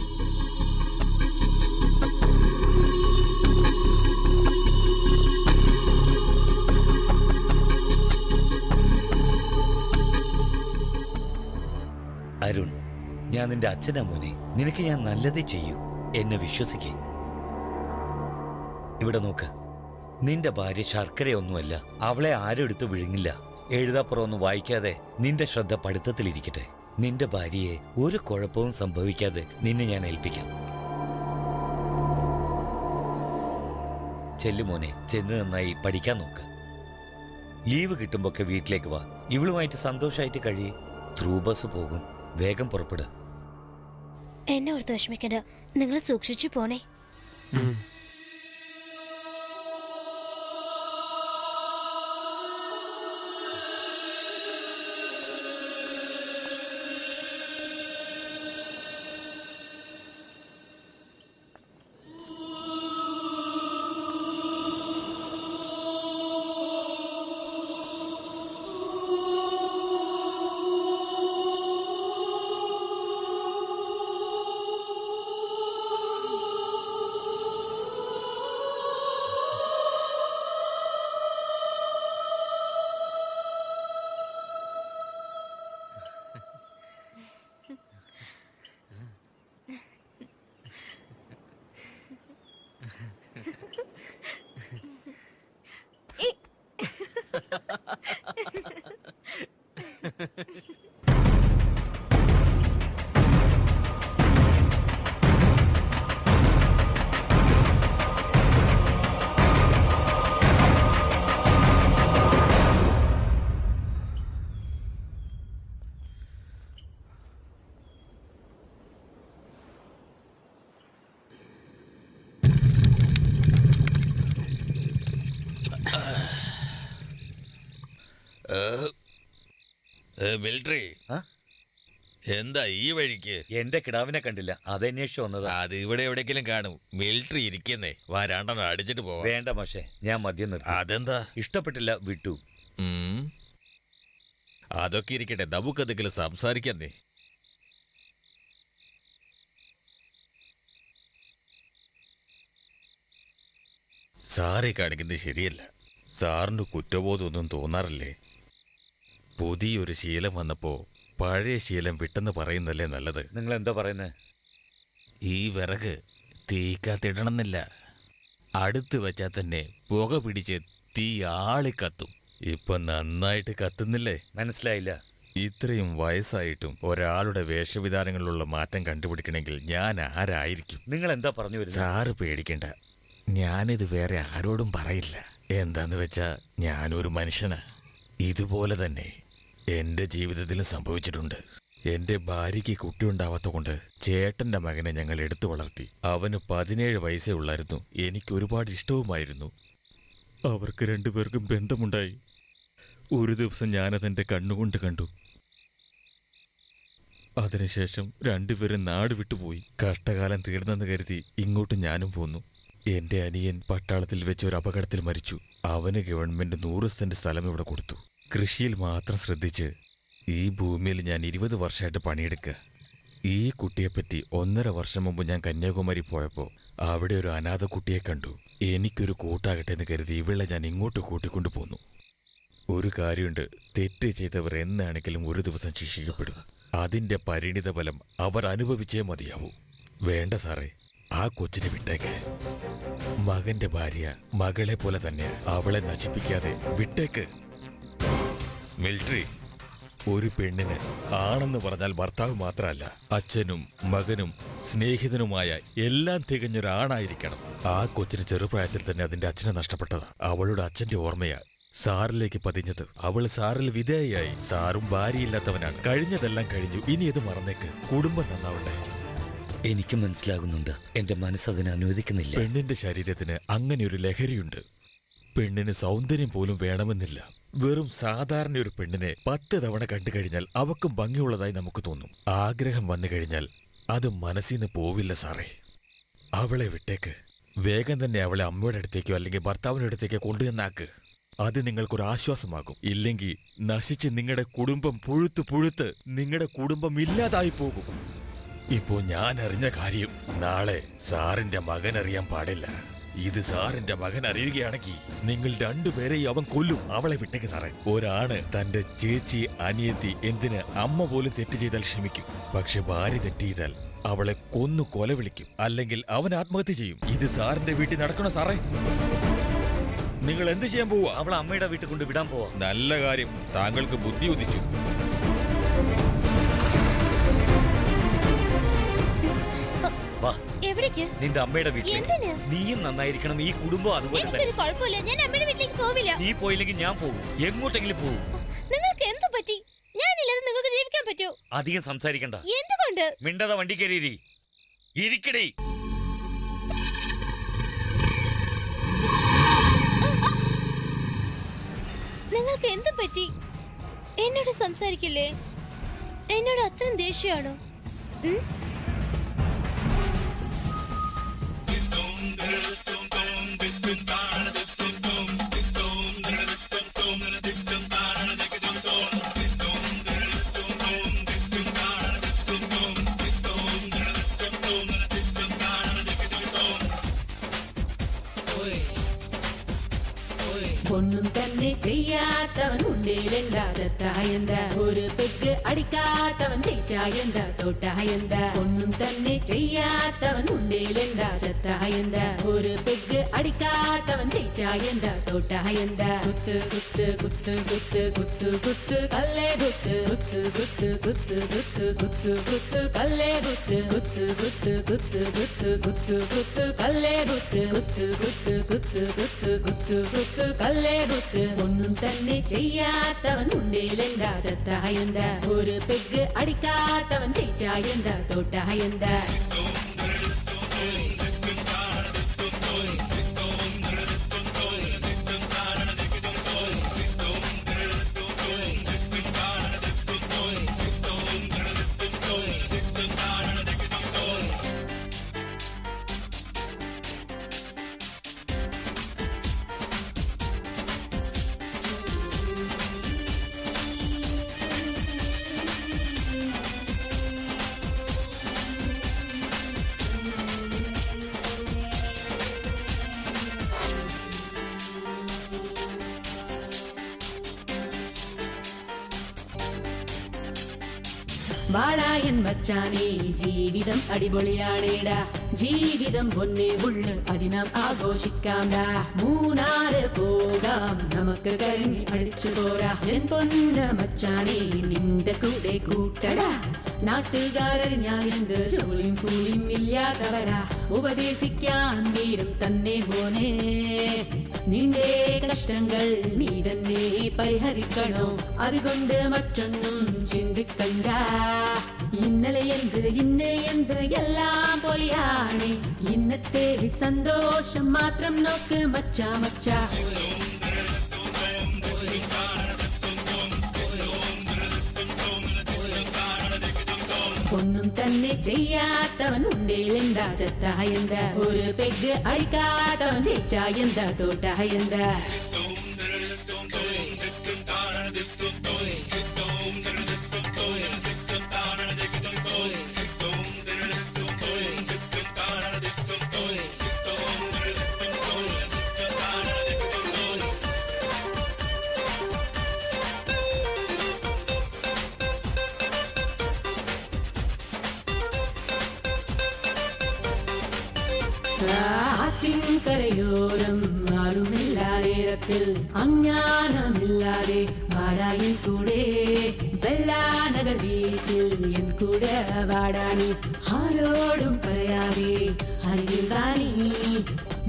അരുൺ, ഞാൻ നിന്റെ അച്ഛനാ മോനെ. നിനക്ക് ഞാൻ നല്ലതേ ചെയ്യൂ. എന്നെ വിശ്വസിക്കേ. ഇവിടെ നോക്ക്, നിന്റെ ഭാര്യ ശർക്കരയൊന്നുമല്ല. അവളെ ആരും എടുത്ത് വിഴുങ്ങില്ല. എഴുതാപ്പുറമൊന്നും വായിക്കാതെ നിന്റെ ശ്രദ്ധ പഠിത്തത്തിലിരിക്കട്ടെ. നിന്റെ ഭാര്യയെ ഒരു കുഴപ്പവും സംഭവിക്കാതെ നിന്നെ ഞാൻ ഏൽപ്പിക്കാം. ചെല്ലു മോനെ, ചെന്ന് നന്നായി പഠിക്കാൻ നോക്ക്. ലീവ് കിട്ടുമ്പോഴൊക്കെ വീട്ടിലേക്ക് വാ. ഇവളുമായിട്ട് സന്തോഷമായിട്ട് കഴിയേ. ത്രൂ ബസ് പോകും. വേഗം പുറപ്പെട്. എന്നെ ഓർത്ത് വിഷമിക്കണ്ട, നിങ്ങൾ സൂക്ഷിച്ചു പോണേ. മിലിറ്ററി എന്താ ഈ വഴിക്ക്? എന്റെ കിടാവിനെ കണ്ടില്ല, അന്വേഷിച്ചു വന്നത്. അത് ഇവിടെ എവിടെയെങ്കിലും കാണും. മിലിറ്ററി ഇരിക്കുന്നേ, വരാണ്ടെന്ന് അടിച്ചിട്ട് പോവാം. വേണ്ട മാഷെ, ഞാൻ മദ്യം നിർത്തി. അതെന്താ? ഇഷ്ടപ്പെട്ടില്ല, വിട്ടു. അതൊക്കെ ഇരിക്കട്ടെ, നമുക്കെന്തെങ്കിലും സംസാരിക്കുന്നേ. സാറി കാണിക്കുന്നത് ശരിയല്ല. സാറിന് കുറ്റബോധമൊന്നും തോന്നാറില്ലേ? പുതിയൊരു ശീലം വന്നപ്പോ പഴയ ശീലം വിട്ടെന്ന് പറയുന്നല്ലേ നല്ലത്. നിങ്ങൾ എന്താ പറയുന്നത്? ഈ വിറക് തീക്കാത്തിടണമെന്നില്ല. അടുത്ത് വെച്ചാൽ തന്നെ പുക പിടിച്ച് തീ ആളിക്കത്തും. ഇപ്പൊ നന്നായിട്ട് കത്തുന്നില്ലേ? മനസ്സിലായില്ല. ഇത്രയും വയസ്സായിട്ടും ഒരാളുടെ വേഷവിധാനങ്ങളിലുള്ള മാറ്റം കണ്ടുപിടിക്കണമെങ്കിൽ ഞാൻ ആരായിരിക്കും? നിങ്ങൾ എന്താ പറഞ്ഞു വരുന്നത്? സാറ് പേടിക്കണ്ട, ഞാനിത് വേറെ ആരോടും പറയില്ല. എന്താന്ന് വെച്ചാ ഞാനൊരു മനുഷ്യനാ. ഇതുപോലെ തന്നെ എന്റെ ജീവിതത്തിലും സംഭവിച്ചിട്ടുണ്ട്. എന്റെ ഭാര്യയ്ക്ക് കുട്ടിയുണ്ടാവാത്ത കൊണ്ട് ചേട്ടന്റെ മകനെ ഞങ്ങൾ എടുത്തു വളർത്തി. അവന് 17 വയസ്സേ ഉള്ളായിരുന്നു. എനിക്ക് ഒരുപാട് ഇഷ്ടവുമായിരുന്നു. അവർക്ക് രണ്ടുപേർക്കും ബന്ധമുണ്ടായി. ഒരു ദിവസം ഞാനതെന്റെ കണ്ണുകൊണ്ട് കണ്ടു. അതിനുശേഷം രണ്ടുപേരും നാട് വിട്ടുപോയി. കഷ്ടകാലം തീർന്നെന്ന് കരുതി ഇങ്ങോട്ട് ഞാനും പോന്നു. എന്റെ അനിയൻ പട്ടാളത്തിൽ വെച്ച് ഒരു അപകടത്തിൽ മരിച്ചു. അവന് ഗവൺമെന്റ് 100 സെന്റ് സ്ഥലം ഇവിടെ കൊടുത്തു. കൃഷിയിൽ മാത്രം ശ്രദ്ധിച്ച് ഈ ഭൂമിയിൽ ഞാൻ 20 വർഷമായിട്ട് പണിയെടുക്കുക. ഈ കുട്ടിയെപ്പറ്റി 1.5 വർഷം മുമ്പ് ഞാൻ കന്യാകുമാരി പോയപ്പോൾ അവിടെ ഒരു അനാഥ കുട്ടിയെ കണ്ടു. എനിക്കൊരു കൂട്ടാകട്ടെ എന്ന് കരുതി ഇവളെ ഞാൻ ഇങ്ങോട്ട് കൂട്ടിക്കൊണ്ടു പോന്നു. ഒരു കാര്യമുണ്ട്, തെറ്റ് ചെയ്തവർ എന്നാണെങ്കിലും ഒരു ദിവസം ശിക്ഷിക്കപ്പെടും. അതിന്റെ പരിണിത ഫലം അവർ അനുഭവിച്ചേ മതിയാവൂ. വേണ്ട സാറേ, ആ കൊച്ചിനെ വിട്ടേക്ക്. മകന്റെ ഭാര്യ മകളെ പോലെ തന്നെ, അവളെ നശിപ്പിക്കാതെ വിട്ടേക്ക്. മിലിറ്ററി ഒരു പെണ്ണിന് ആണെന്ന് പറഞ്ഞാൽ ഭർത്താവ് മാത്രമല്ല, അച്ഛനും മകനും സ്നേഹിതനുമായ എല്ലാം തികഞ്ഞൊരാണായിരിക്കണം. ആ കൊച്ചിന് ചെറുപ്രായത്തിൽ തന്നെ അതിന്റെ അച്ഛനെ നഷ്ടപ്പെട്ടതാ. അവളുടെ അച്ഛന്റെ ഓർമ്മയാ സാറിലേക്ക് പതിഞ്ഞത്. അവള് സാറിൽ വിധേയയായി. സാറും ഭാര്യയില്ലാത്തവനാണ്. കഴിഞ്ഞതെല്ലാം കഴിഞ്ഞു, ഇനി ഇത് മറന്നേക്ക്. കുടുംബം നന്നാവട്ടെ. എനിക്ക് മനസ്സിലാകുന്നുണ്ട്, എന്റെ മനസ്സതിനെ അനുവദിക്കുന്നില്ല. പെണ്ണിന്റെ ശരീരത്തിന് അങ്ങനെ ഒരു ലഹരിയുണ്ട്. പെണ്ണിന് സൗന്ദര്യം പോലും വേണമെന്നില്ല. വെറും സാധാരണ ഒരു പെണ്ണിനെ 10 തവണ കണ്ടു കഴിഞ്ഞാൽ അവക്കും ഭംഗിയുള്ളതായി നമുക്ക് തോന്നും. ആഗ്രഹം വന്നു കഴിഞ്ഞാൽ അത് മനസ്സിൽ നിന്ന് പോവില്ല സാറേ. അവളെ വിട്ടേക്ക്. വേഗം തന്നെ അവളെ അമ്മയുടെ അടുത്തേക്കോ അല്ലെങ്കിൽ ഭർത്താവിന്റെ അടുത്തേക്കോ കൊണ്ടുവന്നാക്ക്. അത് നിങ്ങൾക്കൊരു ആശ്വാസമാകും. ഇല്ലെങ്കിൽ നശിച്ച് നിങ്ങളുടെ കുടുംബം പുഴുത്ത് നിങ്ങളുടെ കുടുംബം ഇല്ലാതായി പോകും. ഇപ്പോ ഞാൻ അറിഞ്ഞ കാര്യം നാളെ സാറിന്റെ മകൻ അറിയാൻ പാടില്ല. ഇത് സാറിന്റെ മകൻ അറിയുകയാണെങ്കിൽ നിങ്ങൾ രണ്ടുപേരെയും അവൻ കൊല്ലും. അവളെ വിട്ടേക്ക് സാറേ. ഒരാണ് തന്റെ ചേച്ചി, അനിയത്തി, എന്തിന് അമ്മ പോലും തെറ്റ് ചെയ്താൽ ക്ഷമിക്കും. പക്ഷെ ഭാര്യ തെറ്റ് ചെയ്താൽ അവളെ കൊന്നു കൊല വിളിക്കും. അല്ലെങ്കിൽ അവൻ ആത്മഹത്യ ചെയ്യും. ഇത് സാറിന്റെ വീട്ടിൽ നടക്കണോ സാറേ? നിങ്ങൾ എന്ത് ചെയ്യാൻ പോവാ? അവളെ അമ്മയുടെ വീട്ടിൽ കൊണ്ട് വിടാൻ പോവാ. നല്ല കാര്യം, താങ്കൾക്ക് ബുദ്ധി ഉദിച്ചു. എവിടേക്ക്? നിന്റെ അമ്മയുടെ വീട്ടിൽ. എന്തിന്? നീയും നന്നായിരിക്കണം, ഈ കുടുംബം അതുപോലെ തന്നെ. എനിക്കൊരു കുഴപ്പമില്ല, ഞാൻ അമ്മയുടെ വീട്ടിലേക്ക് പോവില്ല. നീ പോയില്ലെങ്കിൽ ഞാൻ പോകും. എങ്ങോട്ടെങ്കിലും പോകും. നിങ്ങൾക്ക് എന്ത് പറ്റി? ഞാനില്ലാതെ നിങ്ങൾക്ക് ജീവിക്കാൻ പറ്റൂ? അധികം സംസാരിക്കണ്ട. എന്തുകൊണ്ട്? മിണ്ടാതെ വണ്ടി കയറി ഇരിക്കടേ. നിങ്ങൾക്ക് എന്ത് പറ്റി? എന്നോട് സംസാരിക്കില്ലേ? എന്നോട് അത്രയും ദേഷ്യമാണോ? ഒന്നും തന്നെ ചെയ്യാത്തവൻ ഉണ്ടേലെന്താ ചത്തായെന്താ, ഒരു പെഗ് അടിക്കാത്തവൻ ജയിച്ചായെന്താ തോട്ടായെന്താ. ഒന്നും തന്നെ ചെയ്യാത്തവൻ ഉണ്ടേലെന്താ ചത്തായെന്താ, ഒരു പെഗ് അടിക്കാത്തവൻ ജയിച്ചായെന്താ തോട്ടായെന്താ. കുത്ത് കുത്ത് കുത്ത് കുത്ത് കുത്ത് കുത്ത് കല്ലേ കുത്ത് കുത്ത് കുത്ത് കുത്ത് കുത്ത് കുത്ത് കുത്ത് കല്ലേ കുത്ത് കുത്ത് കുത്ത് കുത്ത് കുത്ത് കുത്ത് കുത്ത് കല്ലേ കുത്ത് കുത്ത് കുത്ത് കുത്ത് കുത്ത് കുത്ത് കുത്ത് കല്ലേ കുത്ത്. ഒന്നും തന്നെ ചെയ്യാത്തവൻ ഉണ്ടേലെന്താ ചത്തായെന്താ, ഒരു പെഗ് അടിക്കാത്തവൻ ജയിച്ചായെന്താ തോട്ടായെന്താ. വാഴായൻ മച്ചാനേ, ജീവിതം അടിപൊളിയാണേടാ. ജീവിതം പൊന്നേ ഉള്ളു, അതിനാം ആഘോഷിക്കാംടാ. മൂന്നാറ് പോകാം, നമുക്ക് കരിഞ്ഞ് അടിച്ചു പോരാ. എൻ പൊന്ന മച്ചാനേ, നിന്റെ കൂടെ കൂട്ടടാ. നാട്ടുകാരറിഞ്ഞാൽ എന്ത് ജോലിയും കൂലിയും ഇല്ലാത്തവരാ. ഉപദേശിക്കാൻ വീരം തന്നെ പോനേ. നിന്റെ കഷ്ടങ്ങൾ നീ തന്നെ പരിഹരിക്കണോ, അതുകൊണ്ട് മറ്റൊന്നും ചിന്തിക്കണ്ട. ഇന്നലെ എന്ത് ഇന്ന് എന്ത് എല്ലാം പോലെയാണ്, ഇന്നത്തെ സന്തോഷം മാത്രം നോക്ക് മച്ചാ മച്ചാ. ഒന്നും തന്നെ ചെയ്യാത്തവൻ ഉണ്ടേലെന്താ ചത്തായെന്താ, ഒരു പെഗ് അടിക്കാത്തവൻ ജയിച്ചായെന്താ തോട്ടായെന്താ. ആറ്റിൻകരയോരം ആരുമില്ലാ നേരത്തിൽ അജ്ഞാനമില്ലാതെ വാടായി കൂടെ വെള്ളാനകൾ വീട്ടിൽ എൻ കൂടെ വാടാനി. ആരോടും പറയാതെ അറിയുവാനീ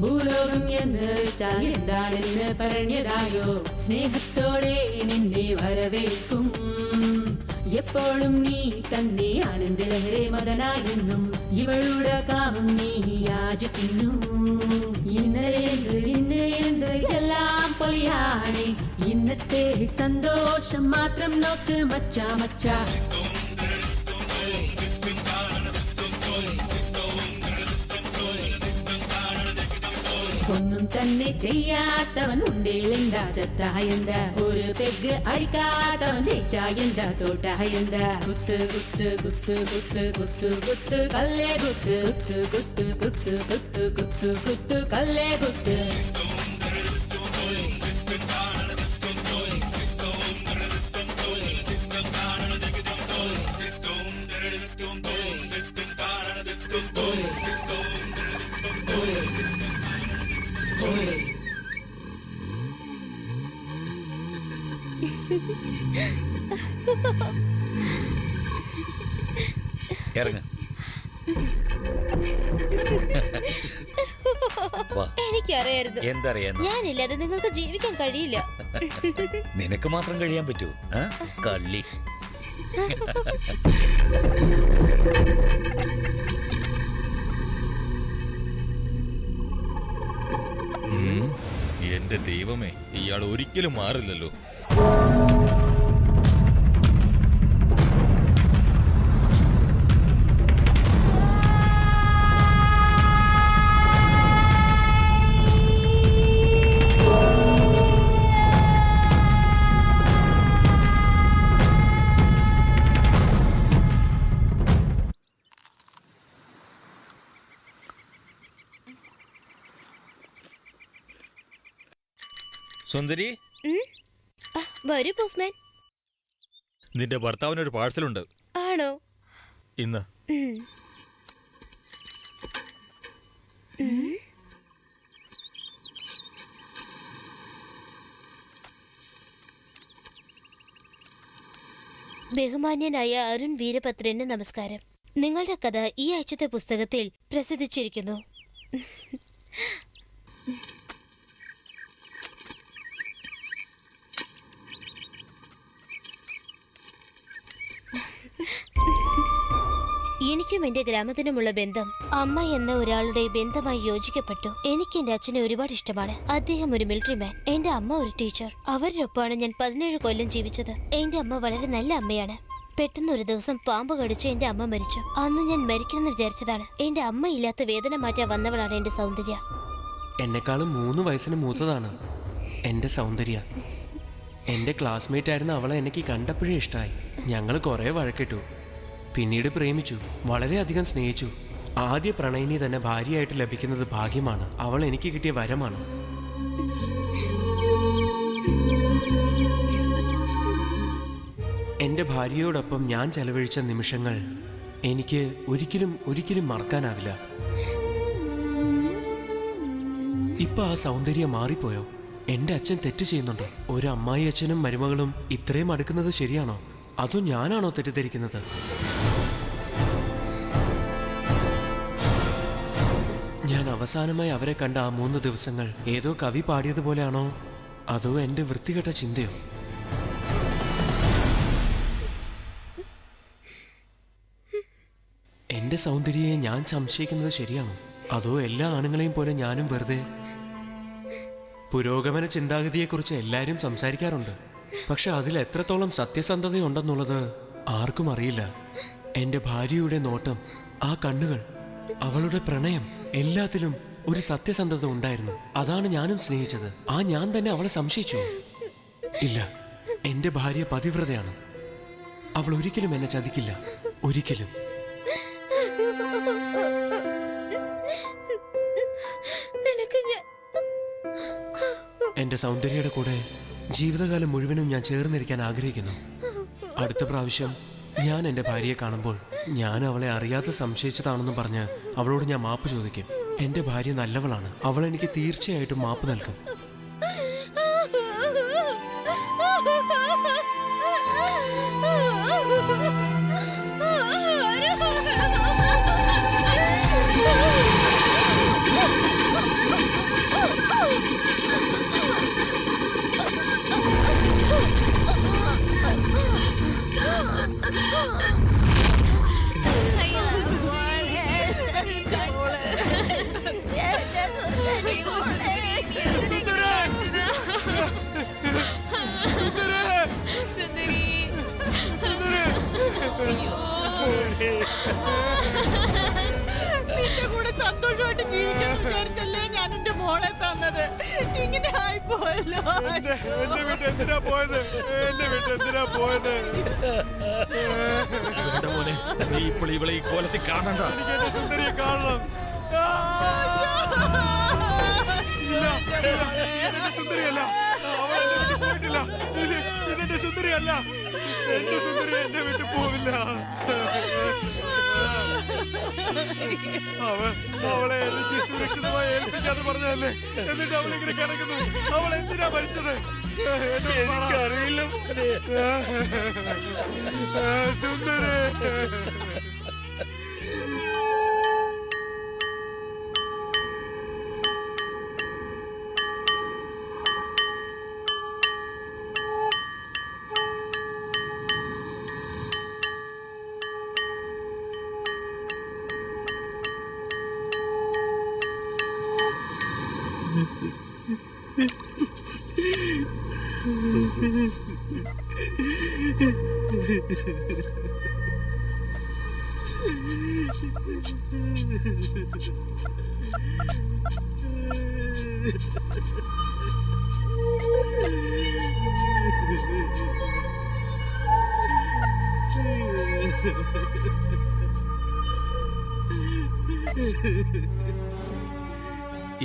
ഭൂലോകം എന്ന് വെച്ചാൽ എന്താണെന്ന് പറഞ്ഞതായോ, സ്നേഹത്തോടെ നിന്നെ വരവേൽക്കും. എപ്പോഴും നീ തന്നെയാണെന്റെ ലഹരി മതനായെന്നും ഇവളുടെ കാമം നീ യാചിക്കുന്നു. ഇന്നലെ എന്ത് എല്ലാം പൊളിയാണ്, ഇന്നത്തെ സന്തോഷം മാത്രം നോക്ക് മച്ചാ മച്ചാ. ഒന്നും തന്നെ ചെയ്യാത്തവൻ ഉണ്ടേലെന്താ ചത്തായെന്താ, ഒരു പെഗ് അടിക്കാത്തവൻ ജയിച്ചായെന്താ തോട്ടായെന്താ. കുത്ത് കുത്ത് കുത്ത് കുത്ത് കുത്ത് കുത്ത് കല്ലേ കുത്ത് കുത്ത് കുത്ത് കുത്ത് കുത്ത് കുത്ത് കുത്ത് കല്ലേ കുത്ത്. ഇറങ്ങ. എനിക്കറിയായിരുന്നു എന്തറിയാന്ന്? ഞാനില്ലാതെ നിങ്ങൾക്ക് ജീവിക്കാൻ കഴിയില്ല. നിനക്ക് മാത്രം കഴിയാൻ പറ്റൂ? കള്ളി. എന്റെ ദൈവമേ, ഇയാൾ ഒരിക്കലും മാറില്ലല്ലോ. സുന്ദരി, വരൂ പോസ്റ്റ്മാൻ. നിന്റെ ഭർത്താവിനൊരു പാഴ്സലുണ്ട്. ആണോ? ഇന്ന് ബഹുമാന്യനായ അരുൺ വീരഭദ്രന് നമസ്കാരം. നിങ്ങളുടെ കഥ ഈ ആഴ്ചത്തെ പുസ്തകത്തിൽ പ്രസിദ്ധിച്ചിരിക്കുന്നു. എനിക്കും എന്റെ ഗ്രാമത്തിനുമുള്ള ബന്ധം അമ്മ എന്ന ഒരാളുടെ ബന്ധമായി യോജിക്കപ്പെട്ടു. എനിക്ക് എന്റെ അച്ഛനെ ഒരുപാട് ഇഷ്ടമാണ്. അദ്ദേഹം ഒരു മിലിറ്ററി മാൻ, എന്റെ അമ്മ ഒരു ടീച്ചർ. അവരോടൊപ്പമാണ് ഞാൻ 17 കൊല്ലം ജീവിച്ചത്. എന്റെ അമ്മ വളരെ നല്ല അമ്മയാണ്. പെട്ടെന്ന് ഒരു ദിവസം പാമ്പ് കടിച്ച് എന്റെ അമ്മ മരിച്ചു. അന്ന് ഞാൻ മരിക്കണമെന്ന് വിചാരിച്ചതാണ്. എന്റെ അമ്മ ഇല്ലാത്ത വേദന മാറ്റാൻ വന്നവളാണ് എന്റെ സൗന്ദര്യ. എന്നെക്കാളും 3 വയസ്സിന് മൂത്തതാണ് എന്റെ സൗന്ദര്യ. എന്റെ ക്ലാസ്മേറ്റ് ആയിരുന്ന അവളെ എനിക്ക് കണ്ടപ്പോഴേ ഇഷ്ടമായി. ഞങ്ങൾ കുറെ വഴക്കിട്ടു, പിന്നീട് പ്രേമിച്ചു, വളരെയധികം സ്നേഹിച്ചു. ആദ്യ പ്രണയിനി തന്നെ ഭാര്യയായിട്ട് ലഭിക്കുന്നത് ഭാഗ്യമാണ്. അവൾ എനിക്ക് കിട്ടിയ വരമാണ്. എൻ്റെ ഭാര്യയോടൊപ്പം ഞാൻ ചെലവഴിച്ച നിമിഷങ്ങൾ എനിക്ക് ഒരിക്കലും മറക്കാനാവില്ല. ഇപ്പൊ ആ സൗന്ദര്യം മാറിപ്പോയോ? എൻ്റെ അച്ഛൻ തെറ്റ് ചെയ്യുന്നുണ്ടോ? ഒരു അമ്മായി അച്ഛനും മരുമകളും ഇത്രയും അടുക്കുന്നത് ശരിയാണോ? അതോ ഞാനാണോ തെറ്റിദ്ധരിക്കുന്നത്? ഞാൻ അവസാനമായി അവരെ കണ്ട ആ 3 ദിവസങ്ങൾ ഏതോ കവി പാടിയതുപോലെയാണോ അതോ എന്റെ വൃത്തികെട്ട ചിന്തയോ? എന്റെ സൗന്ദര്യയെ ഞാൻ സംശയിക്കുന്നത് ശരിയാണോ? അതോ എല്ലാ ആണുങ്ങളെയും പോലെ ഞാനും വെറുതെ പുരോഗമന ചിന്താഗതിയെക്കുറിച്ച് എല്ലാവരും സംസാരിക്കാറുണ്ട്. പക്ഷെ അതിൽ എത്രത്തോളം സത്യസന്ധതയുണ്ടെന്നുള്ളത് ആർക്കും അറിയില്ല. എന്റെ ഭാര്യയുടെ നോട്ടം, ആ കണ്ണുകൾ, അവളുടെ പ്രണയം, എല്ലാത്തിലും ഒരു സത്യസന്ധത ഉണ്ടായിരുന്നു. അതാണ് ഞാനും സ്നേഹിച്ചത്. ആ ഞാൻ തന്നെ അവളെ സംശയിച്ചു. ഇല്ല, എന്റെ ഭാര്യ പതിവ്രതയാണ്. അവൾ ഒരിക്കലും എന്നെ ചതിക്കില്ല, ഒരിക്കലും. എന്റെ സൗന്ദര്യയുടെ കൂടെ ജീവിതകാലം മുഴുവനും ഞാൻ ചേർന്നിരിക്കാൻ ആഗ്രഹിക്കുന്നു. അടുത്ത പ്രാവശ്യം ഞാൻ എന്റെ ഭാര്യയെ കാണുമ്പോൾ ഞാൻ അവളെ അറിയാതെ സംശയിച്ചതാണെന്ന് പറഞ്ഞ് അവളോട് ഞാൻ മാപ്പ് ചോദിക്കും. എന്റെ ഭാര്യ നല്ലവളാണ്. അവൾ എനിക്ക് തീർച്ചയായിട്ടും മാപ്പ് നൽകും. നിന്റെ കൂടെ സന്തോഷമായിട്ട് ജീവിക്കാൻ വിചാരിച്ചല്ലേ ഞാൻ എന്റെ മോളെ തന്നത്. ഇങ്ങനെ ആയിപ്പോയല്ലോ. എന്നെ വിട്ട് എന്തിനാ പോയത്? വേണ്ട മോനെ, നീ ഇപ്പോൾ ഇവളെ ഈ കോലത്തിൽ കാണണ്ട. എനിക്ക് എന്റെ സുന്ദരിയെ കാണണം. ഇല്ല, ഇതെന്റെ സുന്ദരിയല്ല. അവൾ എന്നെ വിട്ട് പോയിട്ടില്ല. ഇതെന്റെ സുന്ദരിയല്ല. എന്റെ സുന്ദരി എന്നെ വിട്ടു പോവില്ല. അവളെ എനിക്ക് സുരക്ഷിതമായി ഏൽപ്പിക്കാന്ന് പറഞ്ഞതല്ലേ, എന്നിട്ട് അവളിങ്ങനെ കിടക്കുന്നു. അവൾ എന്തിനാ മരിച്ചത്? എനിക്കറിയില്ല സുന്ദരേ.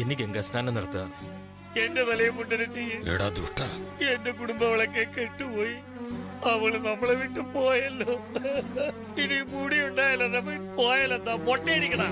ഇനി ഗംഗാസ്നാനം നടത്തുക. എന്റെ തലയെ മുണ്ടനെ ചെയ്യും. എടാ ദുഷ്ട, എന്റെ കുടുംബവളൊക്കെ കെട്ടുപോയി. അവള് നമ്മളെ വിട്ടു പോയല്ലോ. ഇനി മുടി ഉണ്ടായാലോ, നമ്മൾ പോയാലെന്താ? മൊട്ടയടിക്കണ.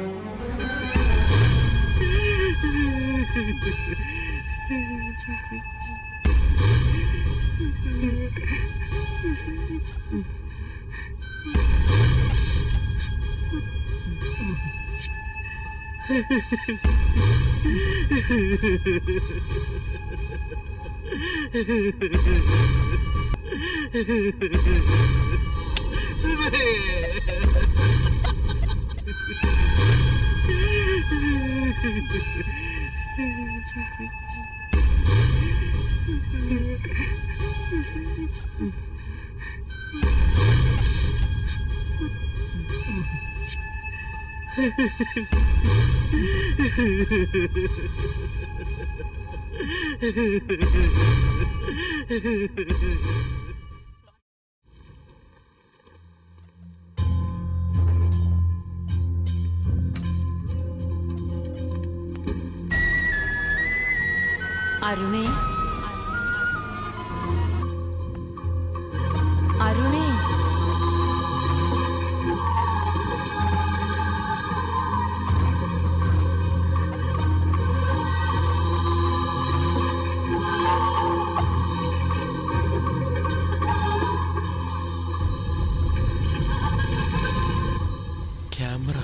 അരുണേ, അരുണേ, ക്യാമറ.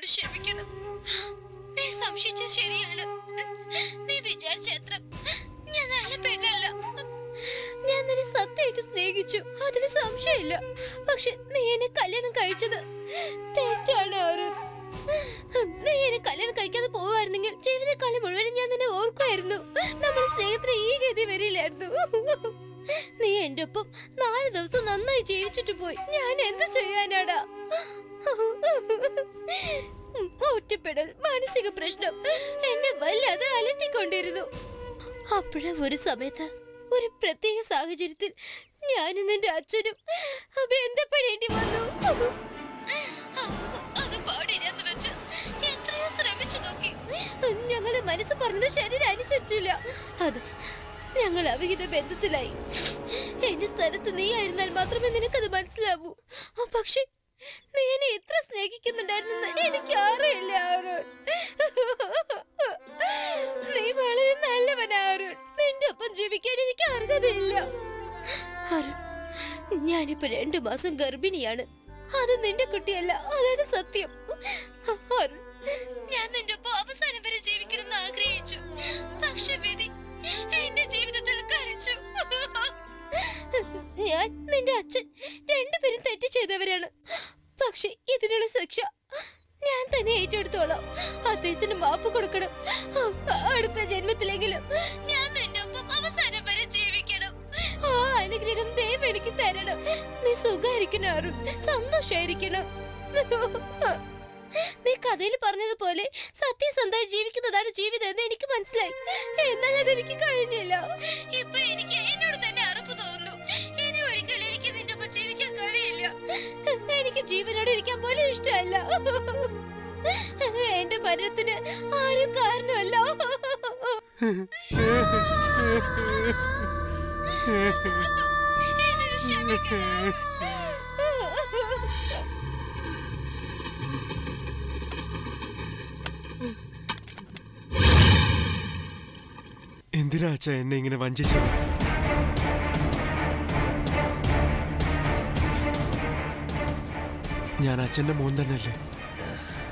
എന്നോട് ക്ഷമിക്കണം. നീ സംശയിച്ചത് ശരിയാണ്. നീ വിചാരിച്ചത്ര ഞാൻ നല്ല പെണ്ണല്ല. ഞാൻ നിന്നെ സത്യമായിട്ട് സ്നേഹിച്ചു, അതിന് സംശയമില്ല. പക്ഷെ നീ എന്നെ കല്യാണം കഴിച്ചത് തെറ്റാണ് അരുൺ. നീ എന്നെ കല്യാണം കഴിക്കാതെ പോവായിരുന്നെങ്കിൽ ജീവിതകാലം മുഴുവൻ ഞാൻ നിന്നെ ഓർക്കുമായിരുന്നു. നമ്മുടെ സ്നേഹത്തിന് ഈ ഗതി വരില്ലായിരുന്നു. നീ എന്റെ ഒപ്പം 4 ദിവസം നന്നായി ജീവിച്ചിട്ട് പോയി. ഞാൻ എന്ത് ചെയ്യാനാടാ? ഒറ്റപ്പെടൽ, മാനസിക പ്രശ്നം എന്നെ വല്ലാതെ അലട്ടിക്കൊണ്ടിരുന്നു. അപ്പോഴാ ഒരു സമയത്ത് ഒരു പ്രത്യേക സാഹചര്യത്തിൽ ഞാനും നിന്റെ അച്ഛനും ബന്ധപ്പെടേണ്ടി വന്നു. അത് പാടില്ലെന്ന് വെച്ച് എത്രയോ ശ്രമിച്ചു നോക്കി. ഞങ്ങളുടെ മനസ്സ് പറഞ്ഞത് ശരീരം അനുസരിച്ചില്ല. അത് ഞങ്ങൾ അവിഹിത ബന്ധത്തിലായി. എന്റെ സ്ഥലത്ത് നീ ആയിരുന്നാൽ മാത്രമേ നിനക്കത് മനസ്സിലാവൂ. പക്ഷെ നീ എന്നെ എത്ര സ്നേഹിക്കുന്നുണ്ടായിരുന്നെന്ന് എനിക്ക് അറിയില്ല അരുൺ. നീ വളരെ നല്ലവനാരുൺ. നിന്റെ ഒപ്പം ജീവിക്കാൻ എനിക്ക് അർഹതയില്ല അരുൺ. ഞാനിപ്പോ 2 മാസം ഗർഭിണിയാണ്. അത് നിന്റെ കുട്ടിയല്ല, അതാണ് സത്യം. അരുൺ, ഞാൻ നിന്റെ ഒപ്പം അവസാനം വരെ ജീവിക്കണമെന്ന് ആഗ്രഹിച്ചു. പക്ഷെ വിധി എന്റെ ജീവിതത്തിൽ കളിച്ചു. ഞാൻ നിന്റെ അച്ഛൻ രണ്ടുപേരും തെറ്റ് ചെയ്തവരാണ്. പക്ഷെ ഇതിനുള്ള ശിക്ഷ ഞാൻ തന്നെ ഏറ്റെടുത്തോളാം. അദ്ദേഹത്തിന് മാപ്പ് കൊടുക്കണം. അടുത്ത ജന്മത്തിലെങ്കിലും ഞാൻ നിന്റെ ഒപ്പം അവസാനം വരെ ജീവിക്കണം. ആ അനുഗ്രഹം ദൈവം എനിക്ക് തരണം. നീ സുഖായിരിക്കണം അരുൺ, സന്തോഷായിരിക്കണം. നീ കഥയിൽ പറഞ്ഞതുപോലെ സത്യസന്ധമായി ജീവിക്കുന്നതാണ് ജീവിതം എന്ന് എനിക്ക് മനസ്സിലായി. എന്നാൽ അതെനിക്ക് കഴിഞ്ഞില്ല. ഇപ്പൊ എനിക്ക് എന്നോട് തന്നെ അറപ്പ് തോന്നുന്നു. ഇനി ഒരിക്കലും എനിക്ക് നിന്റെ ഒപ്പം ജീവിക്കാൻ കഴിയില്ല. എനിക്ക് ജീവനോട് ഇരിക്കാൻ പോലും ഇഷ്ടമല്ല. എന്റെ മരണത്തിന് ആരും കാരണമല്ല. എന്നോട് ക്ഷമിക്കണം. എന്തിനാ അച്ഛാ എന്നെ ഇങ്ങനെ വഞ്ചിച്ചത്? ഞാൻ അച്ഛന്റെ മോൻ തന്നെയല്ലേ?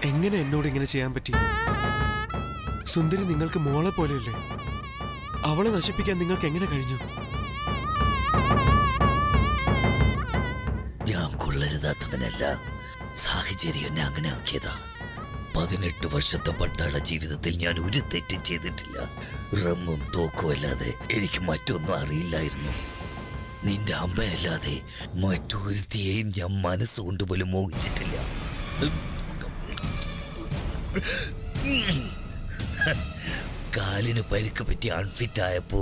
എങ്ങനെ എന്നോട് ഇങ്ങനെ ചെയ്യാൻ പറ്റി? സുന്ദരി നിങ്ങൾക്ക് മോളെ പോലെയല്ലേ? അവളെ നശിപ്പിക്കാൻ നിങ്ങൾക്ക് എങ്ങനെ കഴിഞ്ഞു? ഞാൻ കൊള്ളരുതാത്തവനല്ല, സാഹചര്യം എന്നെ അങ്ങനെ ആക്കിയതാ. 18 വർഷത്തെ പട്ടാള ജീവിതത്തിൽ ഞാൻ ഒരു തെറ്റും ചെയ്തിട്ടില്ല. റമ്മും തോക്കും അല്ലാതെ എനിക്ക് മറ്റൊന്നും അറിയില്ലായിരുന്നു. നിന്റെ അമ്മയല്ലാതെ മറ്റൊരുത്തിയെയും ഞാൻ മനസ്സുകൊണ്ട് പോലും മോഹിച്ചിട്ടില്ല. കാലിന് പരിക്ക് പറ്റി അൺഫിറ്റ് ആയപ്പോ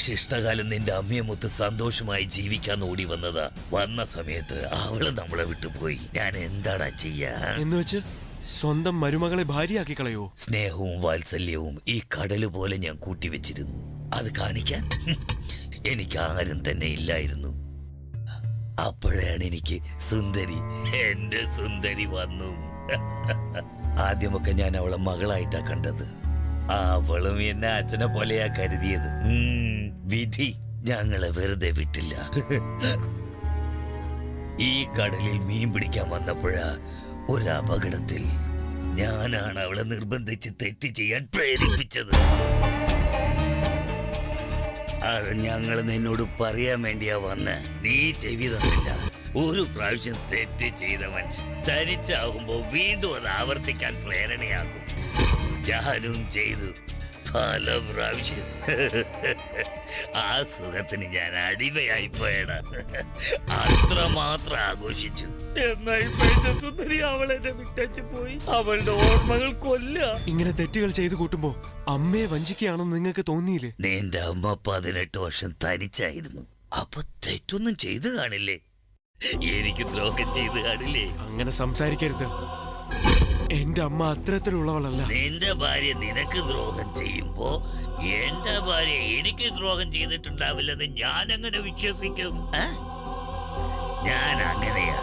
ശിഷ്ടകാലം നിന്റെ അമ്മയെ മൊത്ത് സന്തോഷമായി ജീവിക്കാൻ ഓടി വന്നതാ. വന്ന സമയത്ത് അവള് നമ്മളെ വിട്ടുപോയി. ഞാൻ എന്താടാ ചെയ്യാ? എന്ന് വെച്ച് സ്വന്തം മരുമകളെ ഭാര്യയാക്കി കളയോ? സ്നേഹവും വാത്സല്യവും ഈ കടല് പോലെ ഞാൻ കൂട്ടിവെച്ചിരുന്നു. അത് കാണിക്കാൻ എനിക്ക് ആരും തന്നെ ഇല്ലായിരുന്നു. അപ്പോഴാണ് എനിക്ക് സുന്ദരി, എന്റെ സുന്ദരി വന്നു. ആദ്യമൊക്കെ ഞാൻ അവളെ മകളായിട്ടാ കണ്ടത്. അവളും എന്നെ അച്ഛനെ പോലെയാ കരുതിയത്. വിധി ഞങ്ങളെ വെറുതെ വിട്ടില്ല. ഈ കടലിൽ മീൻ പിടിക്കാൻ വന്നപ്പോഴാ ഒരു അപകടത്തിൽ ഞാനാണ് അവളെ നിർബന്ധിച്ച് തെറ്റ് ചെയ്യാൻ പ്രേരിപ്പിച്ചത്. അത് ഞങ്ങൾ നിന്നോട് പറയാൻ വേണ്ടിയാ വന്ന്. നീ ചെവി തന്നില്ല. ഒരു പ്രാവശ്യം തെറ്റ് ചെയ്തവൻ തനിച്ചാകുമ്പോ വീണ്ടും അത് ആവർത്തിക്കാൻ പ്രേരണയാകും. ഞാനും ചെയ്തു പല പ്രാവശ്യം. ആ സുഖത്തിന് ഞാൻ അടിമയായി പോയട. അത്രമാത്രം ആഘോഷിച്ചു. സുന്ദരി അവളെന്നെ വിട്ടു പോയി. അവളുടെ ഓർമ്മകൾ ഇങ്ങനെ തെറ്റുകൾ ചെയ്തു കൂട്ടുമ്പോ അമ്മയെ വഞ്ചിക്കുകയാണെന്ന് നിങ്ങൾക്ക് തോന്നിയില്ലേ? നിന്റെ അമ്മ 18 വർഷം തനിച്ചായിരുന്നു. അപ്പൊ തെറ്റൊന്നും ചെയ്തു കാണില്ലേ? എനിക്ക് ദ്രോഹം ചെയ്തു കാണില്ലേ? അങ്ങനെ സംസാരിക്കരുത്. എന്റെ അമ്മ അത്തരത്തിലുള്ളവളല്ല. നിന്റെ ഭാര്യ നിനക്ക് ദ്രോഹം ചെയ്യുമ്പോ എന്റെ ഭാര്യ എനിക്ക് ദ്രോഹം ചെയ്തിട്ടുണ്ടാവില്ലെന്ന് ഞാൻ എങ്ങനെ വിശ്വസിക്കും? ഞാൻ അങ്ങനെയാ.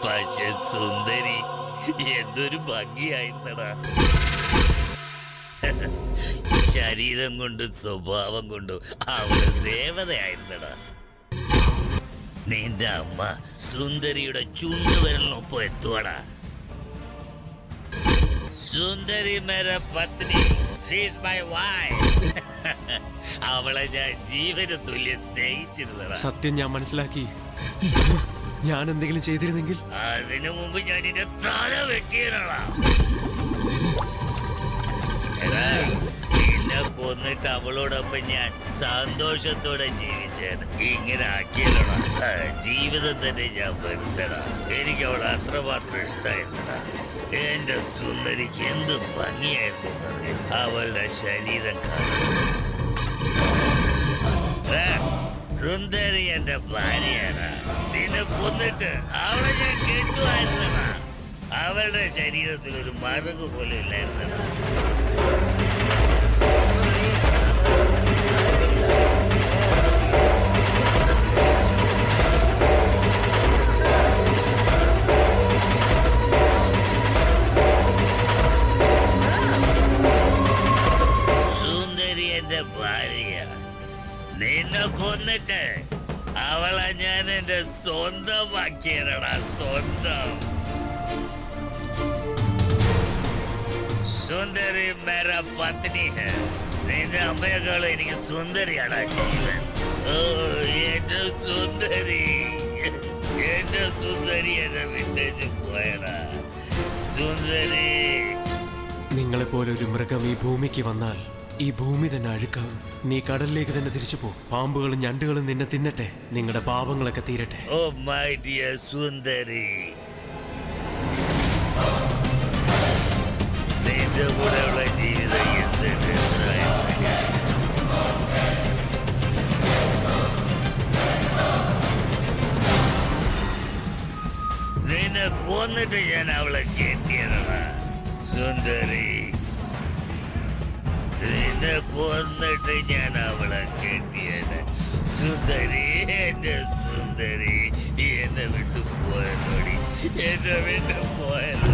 പക്ഷെ സുന്ദരി എന്തൊരു ഭംഗിയായിരുന്നടാ. ശരീരം കൊണ്ടും സ്വഭാവം കൊണ്ടും അവള് ദേവതയായിരുന്നടാ. നിന്റെ അമ്മ സുന്ദരിയുടെ ചുണ്ടുവിരലിനൊപ്പം എത്തുവാടാ. സുന്ദരി മേരെ പത്നി, ഷീസ് മൈ വൈഫ്. അവളെ ഞാൻ ജീവന് തുല്യം സ്നേഹിച്ചിരുന്നതാ. സത്യം ഞാൻ മനസ്സിലാക്കി. ഞാൻ എന്തെങ്കിലും ചെയ്തിരുന്നെങ്കിൽ അതിനു മുമ്പ് ഞാൻ നിന്റെ തല വെട്ടിയതാ. നിന്നെ കൊന്നിട്ട് അവളോടൊപ്പം ഞാൻ സന്തോഷത്തോടെ ജീവിച്ചേന്. ഇങ്ങനെ ആക്കിയതാ ജീവിതം തന്നെ ഞാൻ വരുത്തടാ. എനിക്ക് അവളെ അത്രമാത്രം ഇഷ്ടമായിരുന്നടാ. എന്റെ സുന്ദരിക്ക് എന്ത് ഭംഗിയായിരുന്നു അവളുടെ ശരീരം കാണാൻ. സുന്ദരി എന്റെ ഭാര്യയാണ്. നിന്നെ കൊന്നിട്ട് അവളെ ഞാൻ കെട്ടുമായിരുന്നടാ. അവളുടെ ശരീരത്തിൽ ഒരു മറുക് പോലും ഇല്ലായിരുന്നടാ. സുന്ദരി എന്റെ ഭാര്യ. നിന്നെ കൊന്നിട്ട് അവളെ ഞാൻ എന്റെ സ്വന്തമാക്കിയടാ. സ്വന്തം. സുന്ദരി മേരാ പത്നി ഹെ. നിന്റെ അമ്മയെക്കാളും എനിക്ക് സുന്ദരിയാടാ ജീവൻ. ഓ എന്റെ സുന്ദരി, എന്റെ സുന്ദരി എന്നെ വിട്ടേച്ച് പോയടാ. സുന്ദരി. നിങ്ങളെപ്പോലെ ഒരു മൃഗം ഈ ഭൂമിക്ക് വന്നാൽ ഈ ഭൂമി തന്നെ അഴുക്കാകും. നീ കടലിലേക്ക് തന്നെ തിരിച്ചു പോ. പാമ്പുകളും ഞണ്ടുകളും നിന്നെ തിന്നട്ടെ. നിങ്ങളുടെ പാപങ്ങളൊക്കെ തീരട്ടെ. ഓ മൈ ഡിയർ സുന്ദരി, നിന്റെ കൂടെയുള്ള ജീവിതം എന്ത് രസമായിരുന്നു. നിന്നെ കൊന്നിട്ട് ഞാൻ അവളെ കെട്ടിയതാ. സുന്ദരി, നിന്നെ കൊന്നിട്ട് ഞാൻ അവളെ കെട്ടിയത്. സുന്ദരി, എന്റെ സുന്ദരി, എന്നെ വിട്ടു പോയല്ലോടി. എന്നെ വിട്ടു പോയല്ലോ.